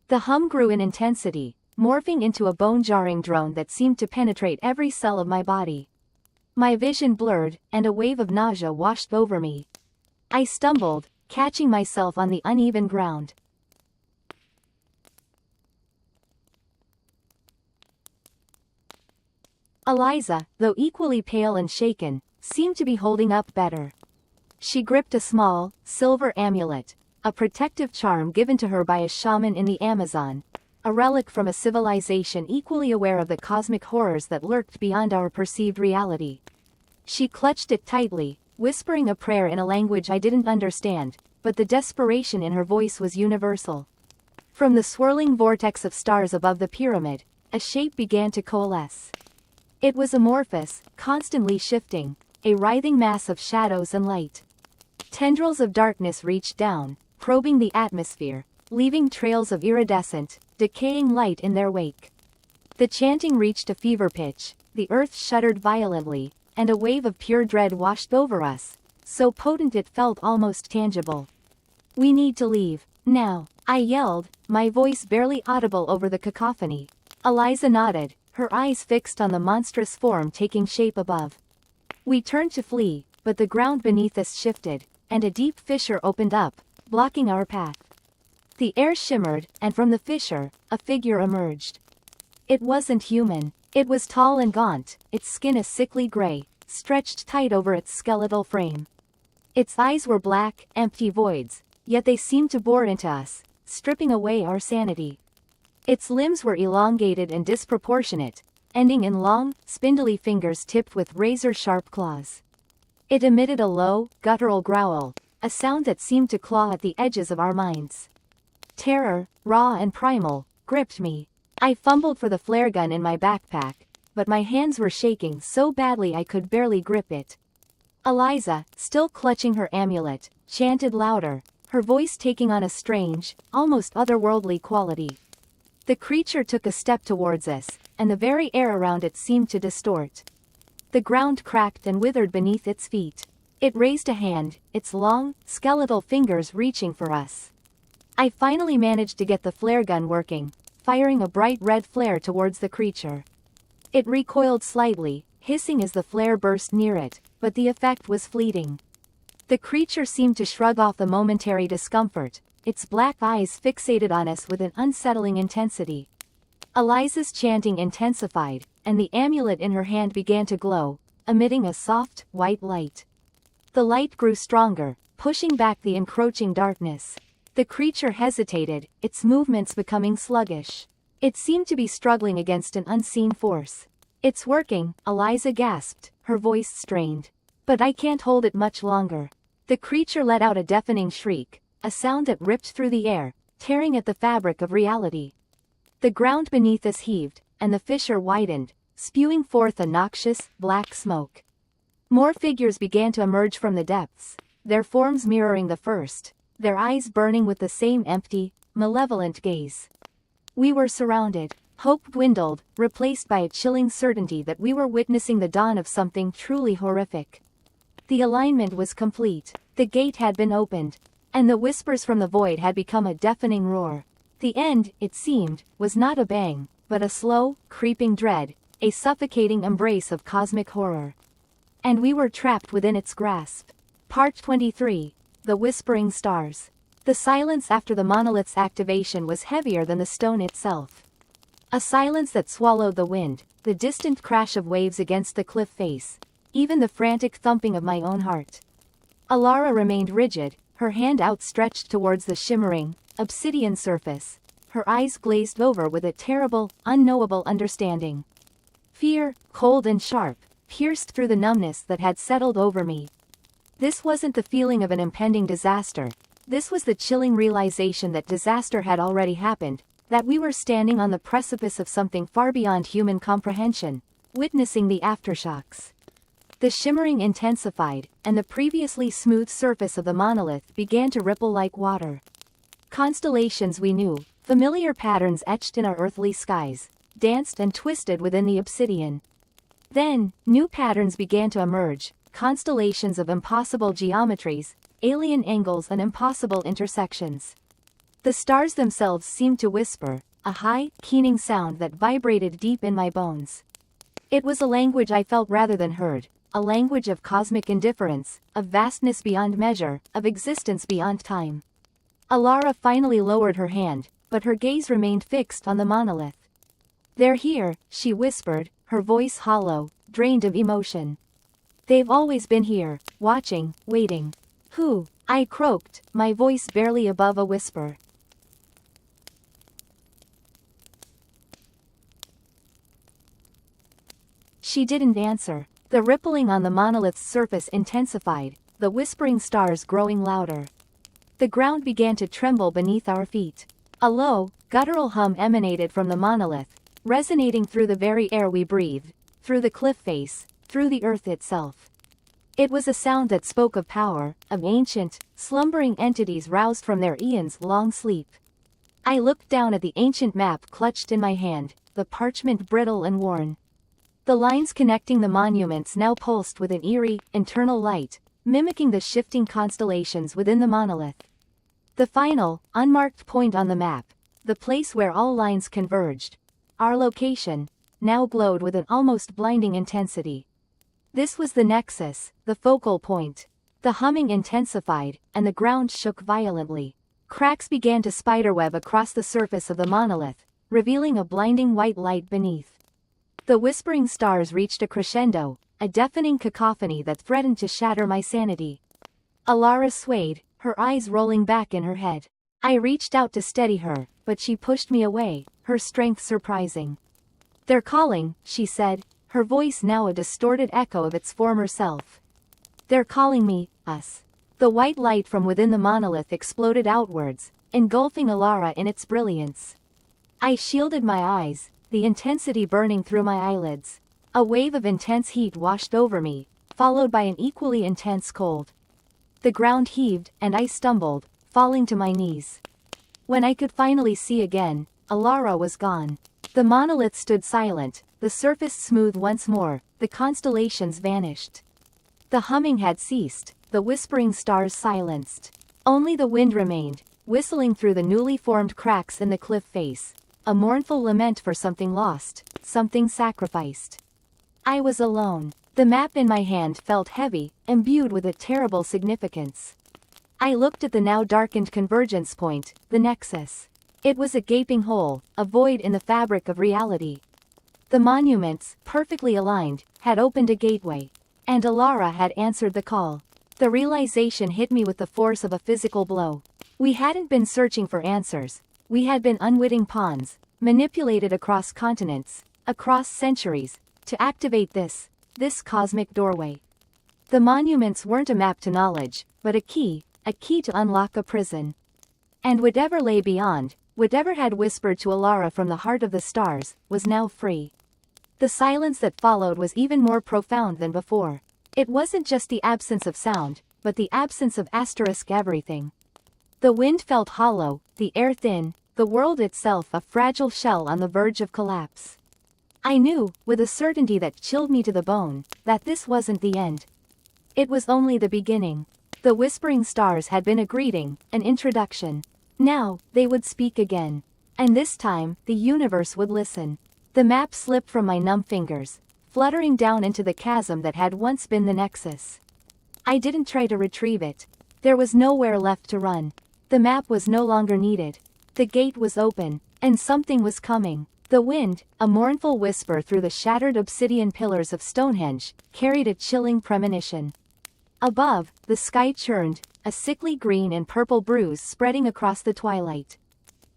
The hum grew in intensity, morphing into a bone-jarring drone that seemed to penetrate every cell of my body. My vision blurred, and a wave of nausea washed over me. I stumbled, catching myself on the uneven ground. Eliza, though equally pale and shaken, seemed to be holding up better. She gripped a small, silver amulet, a protective charm given to her by a shaman in the Amazon, a relic from a civilization equally aware of the cosmic horrors that lurked beyond our perceived reality. She clutched it tightly, whispering a prayer in a language I didn't understand, but the desperation in her voice was universal. From the swirling vortex of stars above the pyramid, a shape began to coalesce. It was amorphous, constantly shifting, a writhing mass of shadows and light. Tendrils of darkness reached down, probing the atmosphere, leaving trails of iridescent, decaying light in their wake. The chanting reached a fever pitch, the earth shuddered violently, and a wave of pure dread washed over us, so potent it felt almost tangible. "We need to leave," Now, I yelled, my voice barely audible over the cacophony. Eliza nodded, her eyes fixed on the monstrous form taking shape above. We turned to flee, but the ground beneath us shifted, and a deep fissure opened up, blocking our path. The air shimmered, and from the fissure, a figure emerged. It wasn't human. It was tall and gaunt, its skin a sickly gray, stretched tight over its skeletal frame. Its eyes were black, empty voids, yet they seemed to bore into us, stripping away our sanity. Its limbs were elongated and disproportionate, ending in long, spindly fingers tipped with razor-sharp claws. It emitted a low, guttural growl, a sound that seemed to claw at the edges of our minds. Terror, raw and primal, gripped me. I fumbled for the flare gun in my backpack, but my hands were shaking so badly I could barely grip it. Eliza, still clutching her amulet, chanted louder, her voice taking on a strange, almost otherworldly quality. The creature took a step towards us, and the very air around it seemed to distort. The ground cracked and withered beneath its feet. It raised a hand, its long, skeletal fingers reaching for us. I finally managed to get the flare gun working, firing a bright red flare towards the creature. It recoiled slightly, hissing as the flare burst near it, but the effect was fleeting. The creature seemed to shrug off the momentary discomfort, its black eyes fixated on us with an unsettling intensity. Eliza's chanting intensified, and the amulet in her hand began to glow, emitting a soft, white light. The light grew stronger, pushing back the encroaching darkness. The creature hesitated, its movements becoming sluggish. It seemed to be struggling against an unseen force. It's working, Eliza gasped, her voice strained. But I can't hold it much longer. The creature let out a deafening shriek, a sound that ripped through the air, tearing at the fabric of reality. The ground beneath us heaved, and the fissure widened, spewing forth a noxious, black smoke. More figures began to emerge from the depths, their forms mirroring the first, their eyes burning with the same empty, malevolent gaze. We were surrounded. Hope dwindled, replaced by a chilling certainty that we were witnessing the dawn of something truly horrific. The alignment was complete, the gate had been opened, and the whispers from the void had become a deafening roar. The end, it seemed, was not a bang, but a slow, creeping dread, a suffocating embrace of cosmic horror. And we were trapped within its grasp. Part 23. The Whispering Stars. The silence after the monolith's activation was heavier than the stone itself. A silence that swallowed the wind, the distant crash of waves against the cliff face, even the frantic thumping of my own heart. Alara remained rigid, her hand outstretched towards the shimmering, obsidian surface, her eyes glazed over with a terrible, unknowable understanding. Fear, cold and sharp, pierced through the numbness that had settled over me. This wasn't the feeling of an impending disaster. This was the chilling realization that disaster had already happened, that we were standing on the precipice of something far beyond human comprehension, witnessing the aftershocks. The shimmering intensified, and the previously smooth surface of the monolith began to ripple like water. Constellations we knew, familiar patterns etched in our earthly skies, danced and twisted within the obsidian. Then, new patterns began to emerge, constellations of impossible geometries, alien angles and impossible intersections. The stars themselves seemed to whisper, a high, keening sound that vibrated deep in my bones. It was a language I felt rather than heard, a language of cosmic indifference, of vastness beyond measure, of existence beyond time. Alara finally lowered her hand, but her gaze remained fixed on the monolith. "They're here," she whispered, her voice hollow, drained of emotion. "They've always been here, watching, waiting." "Who?" I croaked, my voice barely above a whisper. She didn't answer. The rippling on the monolith's surface intensified, the whispering stars growing louder. The ground began to tremble beneath our feet. A low, guttural hum emanated from the monolith, resonating through the very air we breathed, through the cliff face, through the earth itself. It was a sound that spoke of power, of ancient, slumbering entities roused from their eons-long sleep. I looked down at the ancient map clutched in my hand, the parchment brittle and worn. The lines connecting the monuments now pulsed with an eerie, internal light, mimicking the shifting constellations within the monolith. The final, unmarked point on the map, the place where all lines converged, our location, now glowed with an almost blinding intensity. This was the nexus, the focal point. The humming intensified, and the ground shook violently. Cracks began to spiderweb across the surface of the monolith, revealing a blinding white light beneath. The whispering stars reached a crescendo, a deafening cacophony that threatened to shatter my sanity. Alara swayed, her eyes rolling back in her head. I reached out to steady her, but she pushed me away, her strength surprising. "They're calling," she said, her voice now a distorted echo of its former self. "They're calling me, us." The white light from within the monolith exploded outwards, engulfing Alara in its brilliance. I shielded my eyes, the intensity burning through my eyelids. A wave of intense heat washed over me, followed by an equally intense cold. The ground heaved, and I stumbled, falling to my knees. When I could finally see again, Alara was gone. The monolith stood silent, the surface smooth once more, the constellations vanished. The humming had ceased, the whispering stars silenced. Only the wind remained, whistling through the newly formed cracks in the cliff face, a mournful lament for something lost, something sacrificed. I was alone. The map in my hand felt heavy, imbued with a terrible significance. I looked at the now darkened convergence point, the nexus. It was a gaping hole, a void in the fabric of reality. The monuments, perfectly aligned, had opened a gateway. And Alara had answered the call. The realization hit me with the force of a physical blow. We hadn't been searching for answers. We had been unwitting pawns, manipulated across continents, across centuries, to activate this cosmic doorway. The monuments weren't a map to knowledge, but a key to unlock a prison. And whatever lay beyond, whatever had whispered to Alara from the heart of the stars, was now free. The silence that followed was even more profound than before. It wasn't just the absence of sound, but the absence of asterisk everything. The wind felt hollow, the air thin, the world itself a fragile shell on the verge of collapse. I knew, with a certainty that chilled me to the bone, that this wasn't the end. It was only the beginning. The whispering stars had been a greeting, an introduction. Now, they would speak again. And this time, the universe would listen. The map slipped from my numb fingers, fluttering down into the chasm that had once been the nexus. I didn't try to retrieve it. There was nowhere left to run. The map was no longer needed. The gate was open, and something was coming. The wind, a mournful whisper through the shattered obsidian pillars of Stonehenge, carried a chilling premonition. Above, the sky churned, a sickly green and purple bruise spreading across the twilight.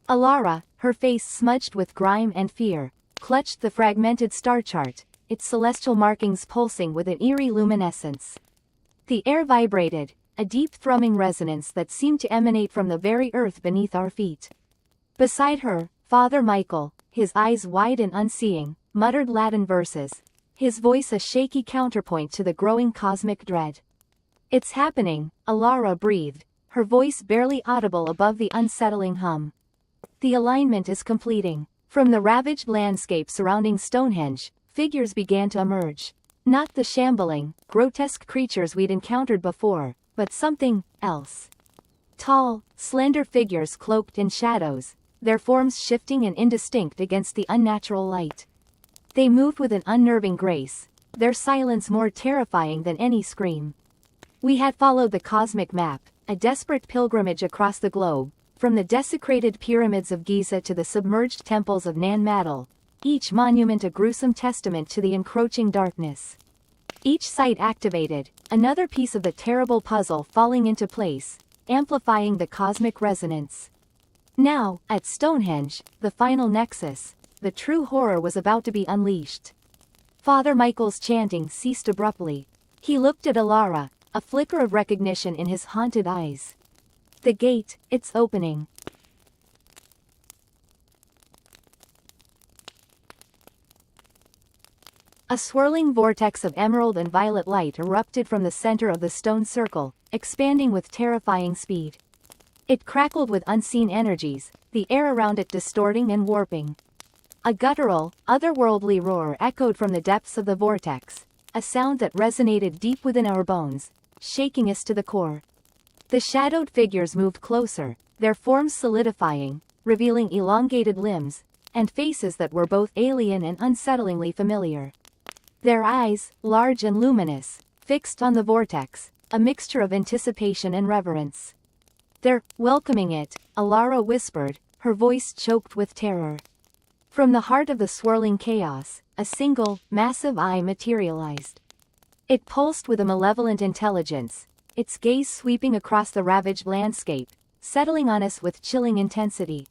Alara, her face smudged with grime and fear, clutched the fragmented star chart, its celestial markings pulsing with an eerie luminescence. The air vibrated, a deep thrumming resonance that seemed to emanate from the very earth beneath our feet. Beside her, Father Michael, his eyes wide and unseeing, muttered Latin verses, his voice a shaky counterpoint to the growing cosmic dread. "It's happening," Alara breathed, her voice barely audible above the unsettling hum. "The alignment is completing." From the ravaged landscape surrounding Stonehenge, figures began to emerge. Not the shambling, grotesque creatures we'd encountered before, but something else. Tall, slender figures cloaked in shadows, their forms shifting and indistinct against the unnatural light. They moved with an unnerving grace, their silence more terrifying than any scream. We had followed the cosmic map, a desperate pilgrimage across the globe, from the desecrated pyramids of Giza to the submerged temples of Nan Madol, each monument a gruesome testament to the encroaching darkness. Each site activated, another piece of the terrible puzzle falling into place, amplifying the cosmic resonance. Now, at Stonehenge, the final nexus, the true horror was about to be unleashed. Father Michael's chanting ceased abruptly. He looked at Alara, a flicker of recognition in his haunted eyes. "The gate, it's opening." A swirling vortex of emerald and violet light erupted from the center of the stone circle, expanding with terrifying speed. It crackled with unseen energies, the air around it distorting and warping. A guttural, otherworldly roar echoed from the depths of the vortex, a sound that resonated deep within our bones, shaking us to the core. The shadowed figures moved closer, their forms solidifying, revealing elongated limbs, and faces that were both alien and unsettlingly familiar. Their eyes, large and luminous, fixed on the vortex, a mixture of anticipation and reverence. "They're welcoming it," Alara whispered, her voice choked with terror. From the heart of the swirling chaos, a single, massive eye materialized. It pulsed with a malevolent intelligence, its gaze sweeping across the ravaged landscape, settling on us with chilling intensity.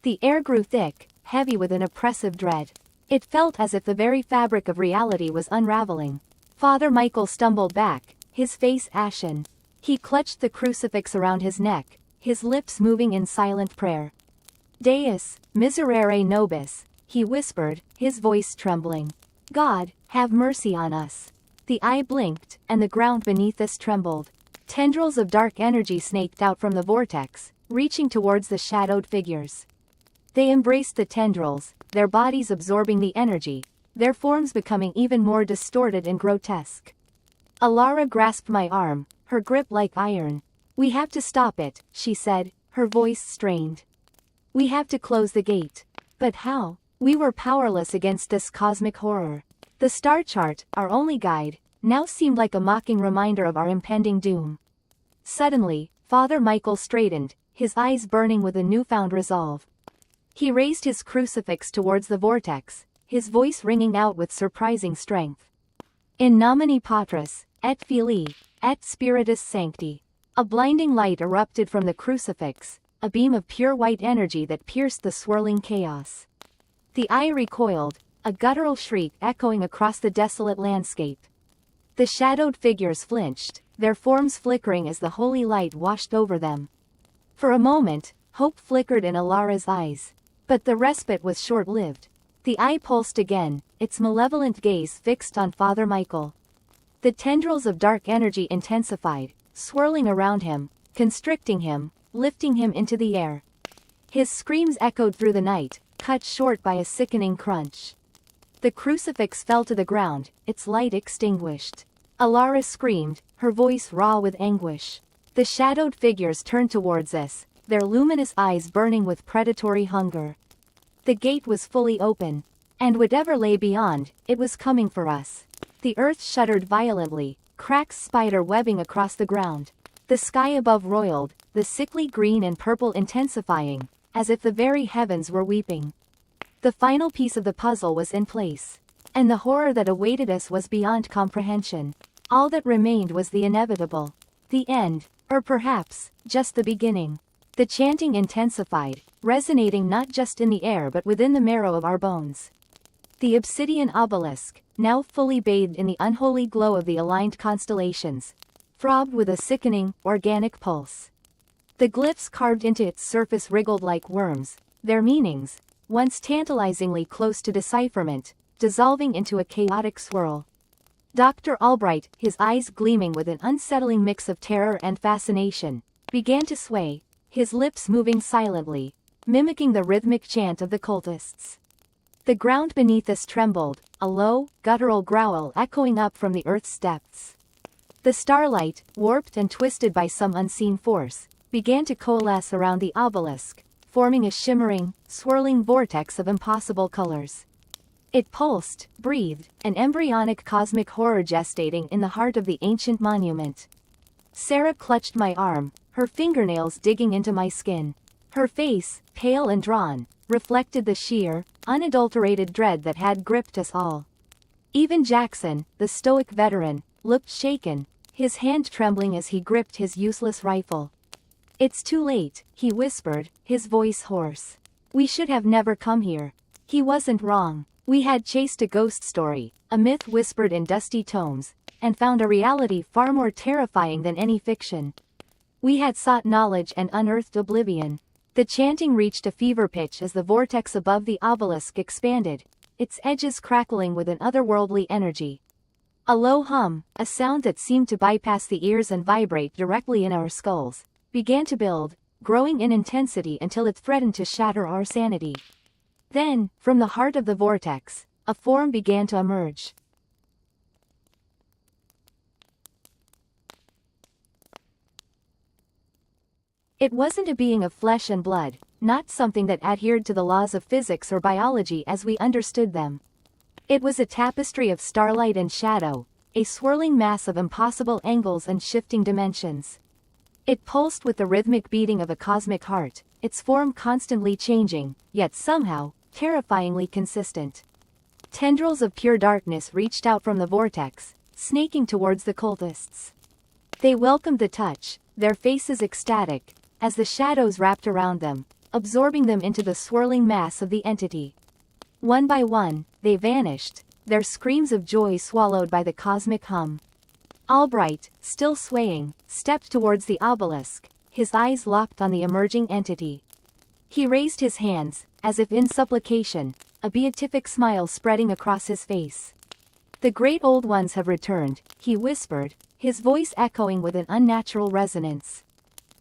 The air grew thick, heavy with an oppressive dread. It felt as if the very fabric of reality was unraveling. Father Michael stumbled back, his face ashen. He clutched the crucifix around his neck, his lips moving in silent prayer. "Deus, miserere nobis," he whispered, his voice trembling. "God, have mercy on us." The eye blinked, and the ground beneath us trembled. Tendrils of dark energy snaked out from the vortex, reaching towards the shadowed figures. They embraced the tendrils, their bodies absorbing the energy, their forms becoming even more distorted and grotesque. Alara grasped my arm, her grip like iron. "We have to stop it," she said, her voice strained. "We have to close the gate." But how? We were powerless against this cosmic horror. The star chart, our only guide, now seemed like a mocking reminder of our impending doom. Suddenly, Father Michael straightened, his eyes burning with a newfound resolve. He raised his crucifix towards the vortex, his voice ringing out with surprising strength. "In nomine Patris, et Filii, et Spiritus Sancti." A blinding light erupted from the crucifix, a beam of pure white energy that pierced the swirling chaos. The eye recoiled, a guttural shriek echoing across the desolate landscape. The shadowed figures flinched, their forms flickering as the holy light washed over them. For a moment, hope flickered in Alara's eyes. But the respite was short-lived. The eye pulsed again, its malevolent gaze fixed on Father Michael. The tendrils of dark energy intensified, swirling around him, constricting him, lifting him into the air. His screams echoed through the night, cut short by a sickening crunch. The crucifix fell to the ground, its light extinguished. Alara screamed, her voice raw with anguish. The shadowed figures turned towards us, their luminous eyes burning with predatory hunger. The gate was fully open. And whatever lay beyond, it was coming for us. The earth shuddered violently, cracks spider webbing across the ground. The sky above roiled, the sickly green and purple intensifying, as if the very heavens were weeping. The final piece of the puzzle was in place. And the horror that awaited us was beyond comprehension. All that remained was the inevitable. The end, or perhaps, just the beginning. The chanting intensified, resonating not just in the air but within the marrow of our bones. The obsidian obelisk, now fully bathed in the unholy glow of the aligned constellations, throbbed with a sickening, organic pulse. The glyphs carved into its surface wriggled like worms, their meanings, once tantalizingly close to decipherment, dissolving into a chaotic swirl. Dr. Albright, his eyes gleaming with an unsettling mix of terror and fascination, began to sway, his lips moving silently, mimicking the rhythmic chant of the cultists. The ground beneath us trembled, a low, guttural growl echoing up from the earth's depths. The starlight, warped and twisted by some unseen force, began to coalesce around the obelisk, forming a shimmering, swirling vortex of impossible colors. It pulsed, breathed, an embryonic cosmic horror gestating in the heart of the ancient monument. Sarah clutched my arm, her fingernails digging into my skin. Her face, pale and drawn, reflected the sheer, unadulterated dread that had gripped us all. Even Jackson, the stoic veteran, looked shaken, his hand trembling as he gripped his useless rifle. "It's too late," he whispered, his voice hoarse. "We should have never come here." He wasn't wrong. We had chased a ghost story, a myth whispered in dusty tomes, and found a reality far more terrifying than any fiction. We had sought knowledge and unearthed oblivion. The chanting reached a fever pitch as the vortex above the obelisk expanded, its edges crackling with an otherworldly energy. A low hum, a sound that seemed to bypass the ears and vibrate directly in our skulls, began to build, growing in intensity until it threatened to shatter our sanity. Then, from the heart of the vortex, a form began to emerge. It wasn't a being of flesh and blood, not something that adhered to the laws of physics or biology as we understood them. It was a tapestry of starlight and shadow, a swirling mass of impossible angles and shifting dimensions. It pulsed with the rhythmic beating of a cosmic heart, its form constantly changing, yet somehow, terrifyingly consistent. Tendrils of pure darkness reached out from the vortex, snaking towards the cultists. They welcomed the touch, their faces ecstatic, as the shadows wrapped around them, absorbing them into the swirling mass of the entity. One by one, they vanished, their screams of joy swallowed by the cosmic hum. Albright, still swaying, stepped towards the obelisk, his eyes locked on the emerging entity. He raised his hands, as if in supplication, a beatific smile spreading across his face. "The great old ones have returned," he whispered, his voice echoing with an unnatural resonance.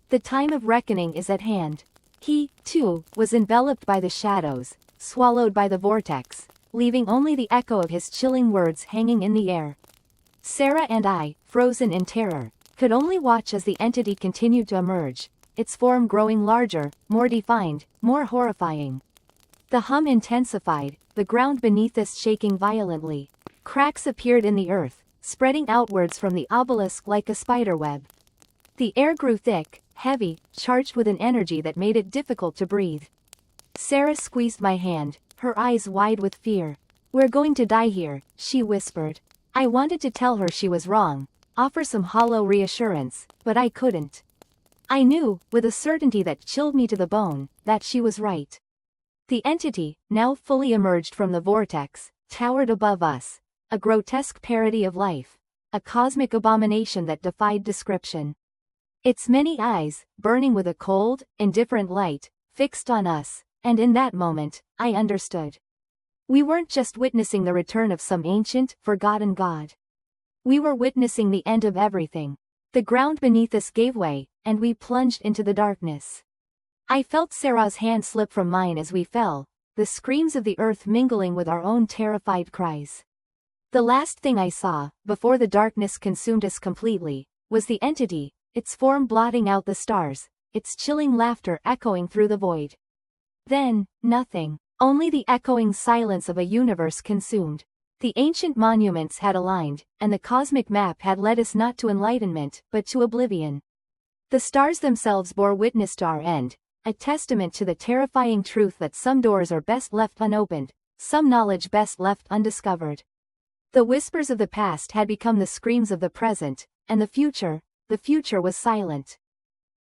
"The time of reckoning is at hand." He, too, was enveloped by the shadows, swallowed by the vortex, leaving only the echo of his chilling words hanging in the air. Sarah and I, frozen in terror, could only watch as the entity continued to emerge, its form growing larger, more defined, more horrifying. The hum intensified, the ground beneath us shaking violently. Cracks appeared in the earth, spreading outwards from the obelisk like a spiderweb. The air grew thick, heavy, charged with an energy that made it difficult to breathe. Sarah squeezed my hand, her eyes wide with fear. "We're going to die here," she whispered. I wanted to tell her she was wrong, offer some hollow reassurance, but I couldn't. I knew, with a certainty that chilled me to the bone, that she was right. The entity, now fully emerged from the vortex, towered above us, a grotesque parody of life, a cosmic abomination that defied description. Its many eyes, burning with a cold, indifferent light, fixed on us, and in that moment, I understood. We weren't just witnessing the return of some ancient, forgotten god. We were witnessing the end of everything. The ground beneath us gave way, and we plunged into the darkness. I felt Sarah's hand slip from mine as we fell, the screams of the earth mingling with our own terrified cries. The last thing I saw, before the darkness consumed us completely, was the entity, its form blotting out the stars, its chilling laughter echoing through the void. Then, nothing, only the echoing silence of a universe consumed. The ancient monuments had aligned, and the cosmic map had led us not to enlightenment, but to oblivion. The stars themselves bore witness to our end, a testament to the terrifying truth that some doors are best left unopened, some knowledge best left undiscovered. The whispers of the past had become the screams of the present, and the future was silent.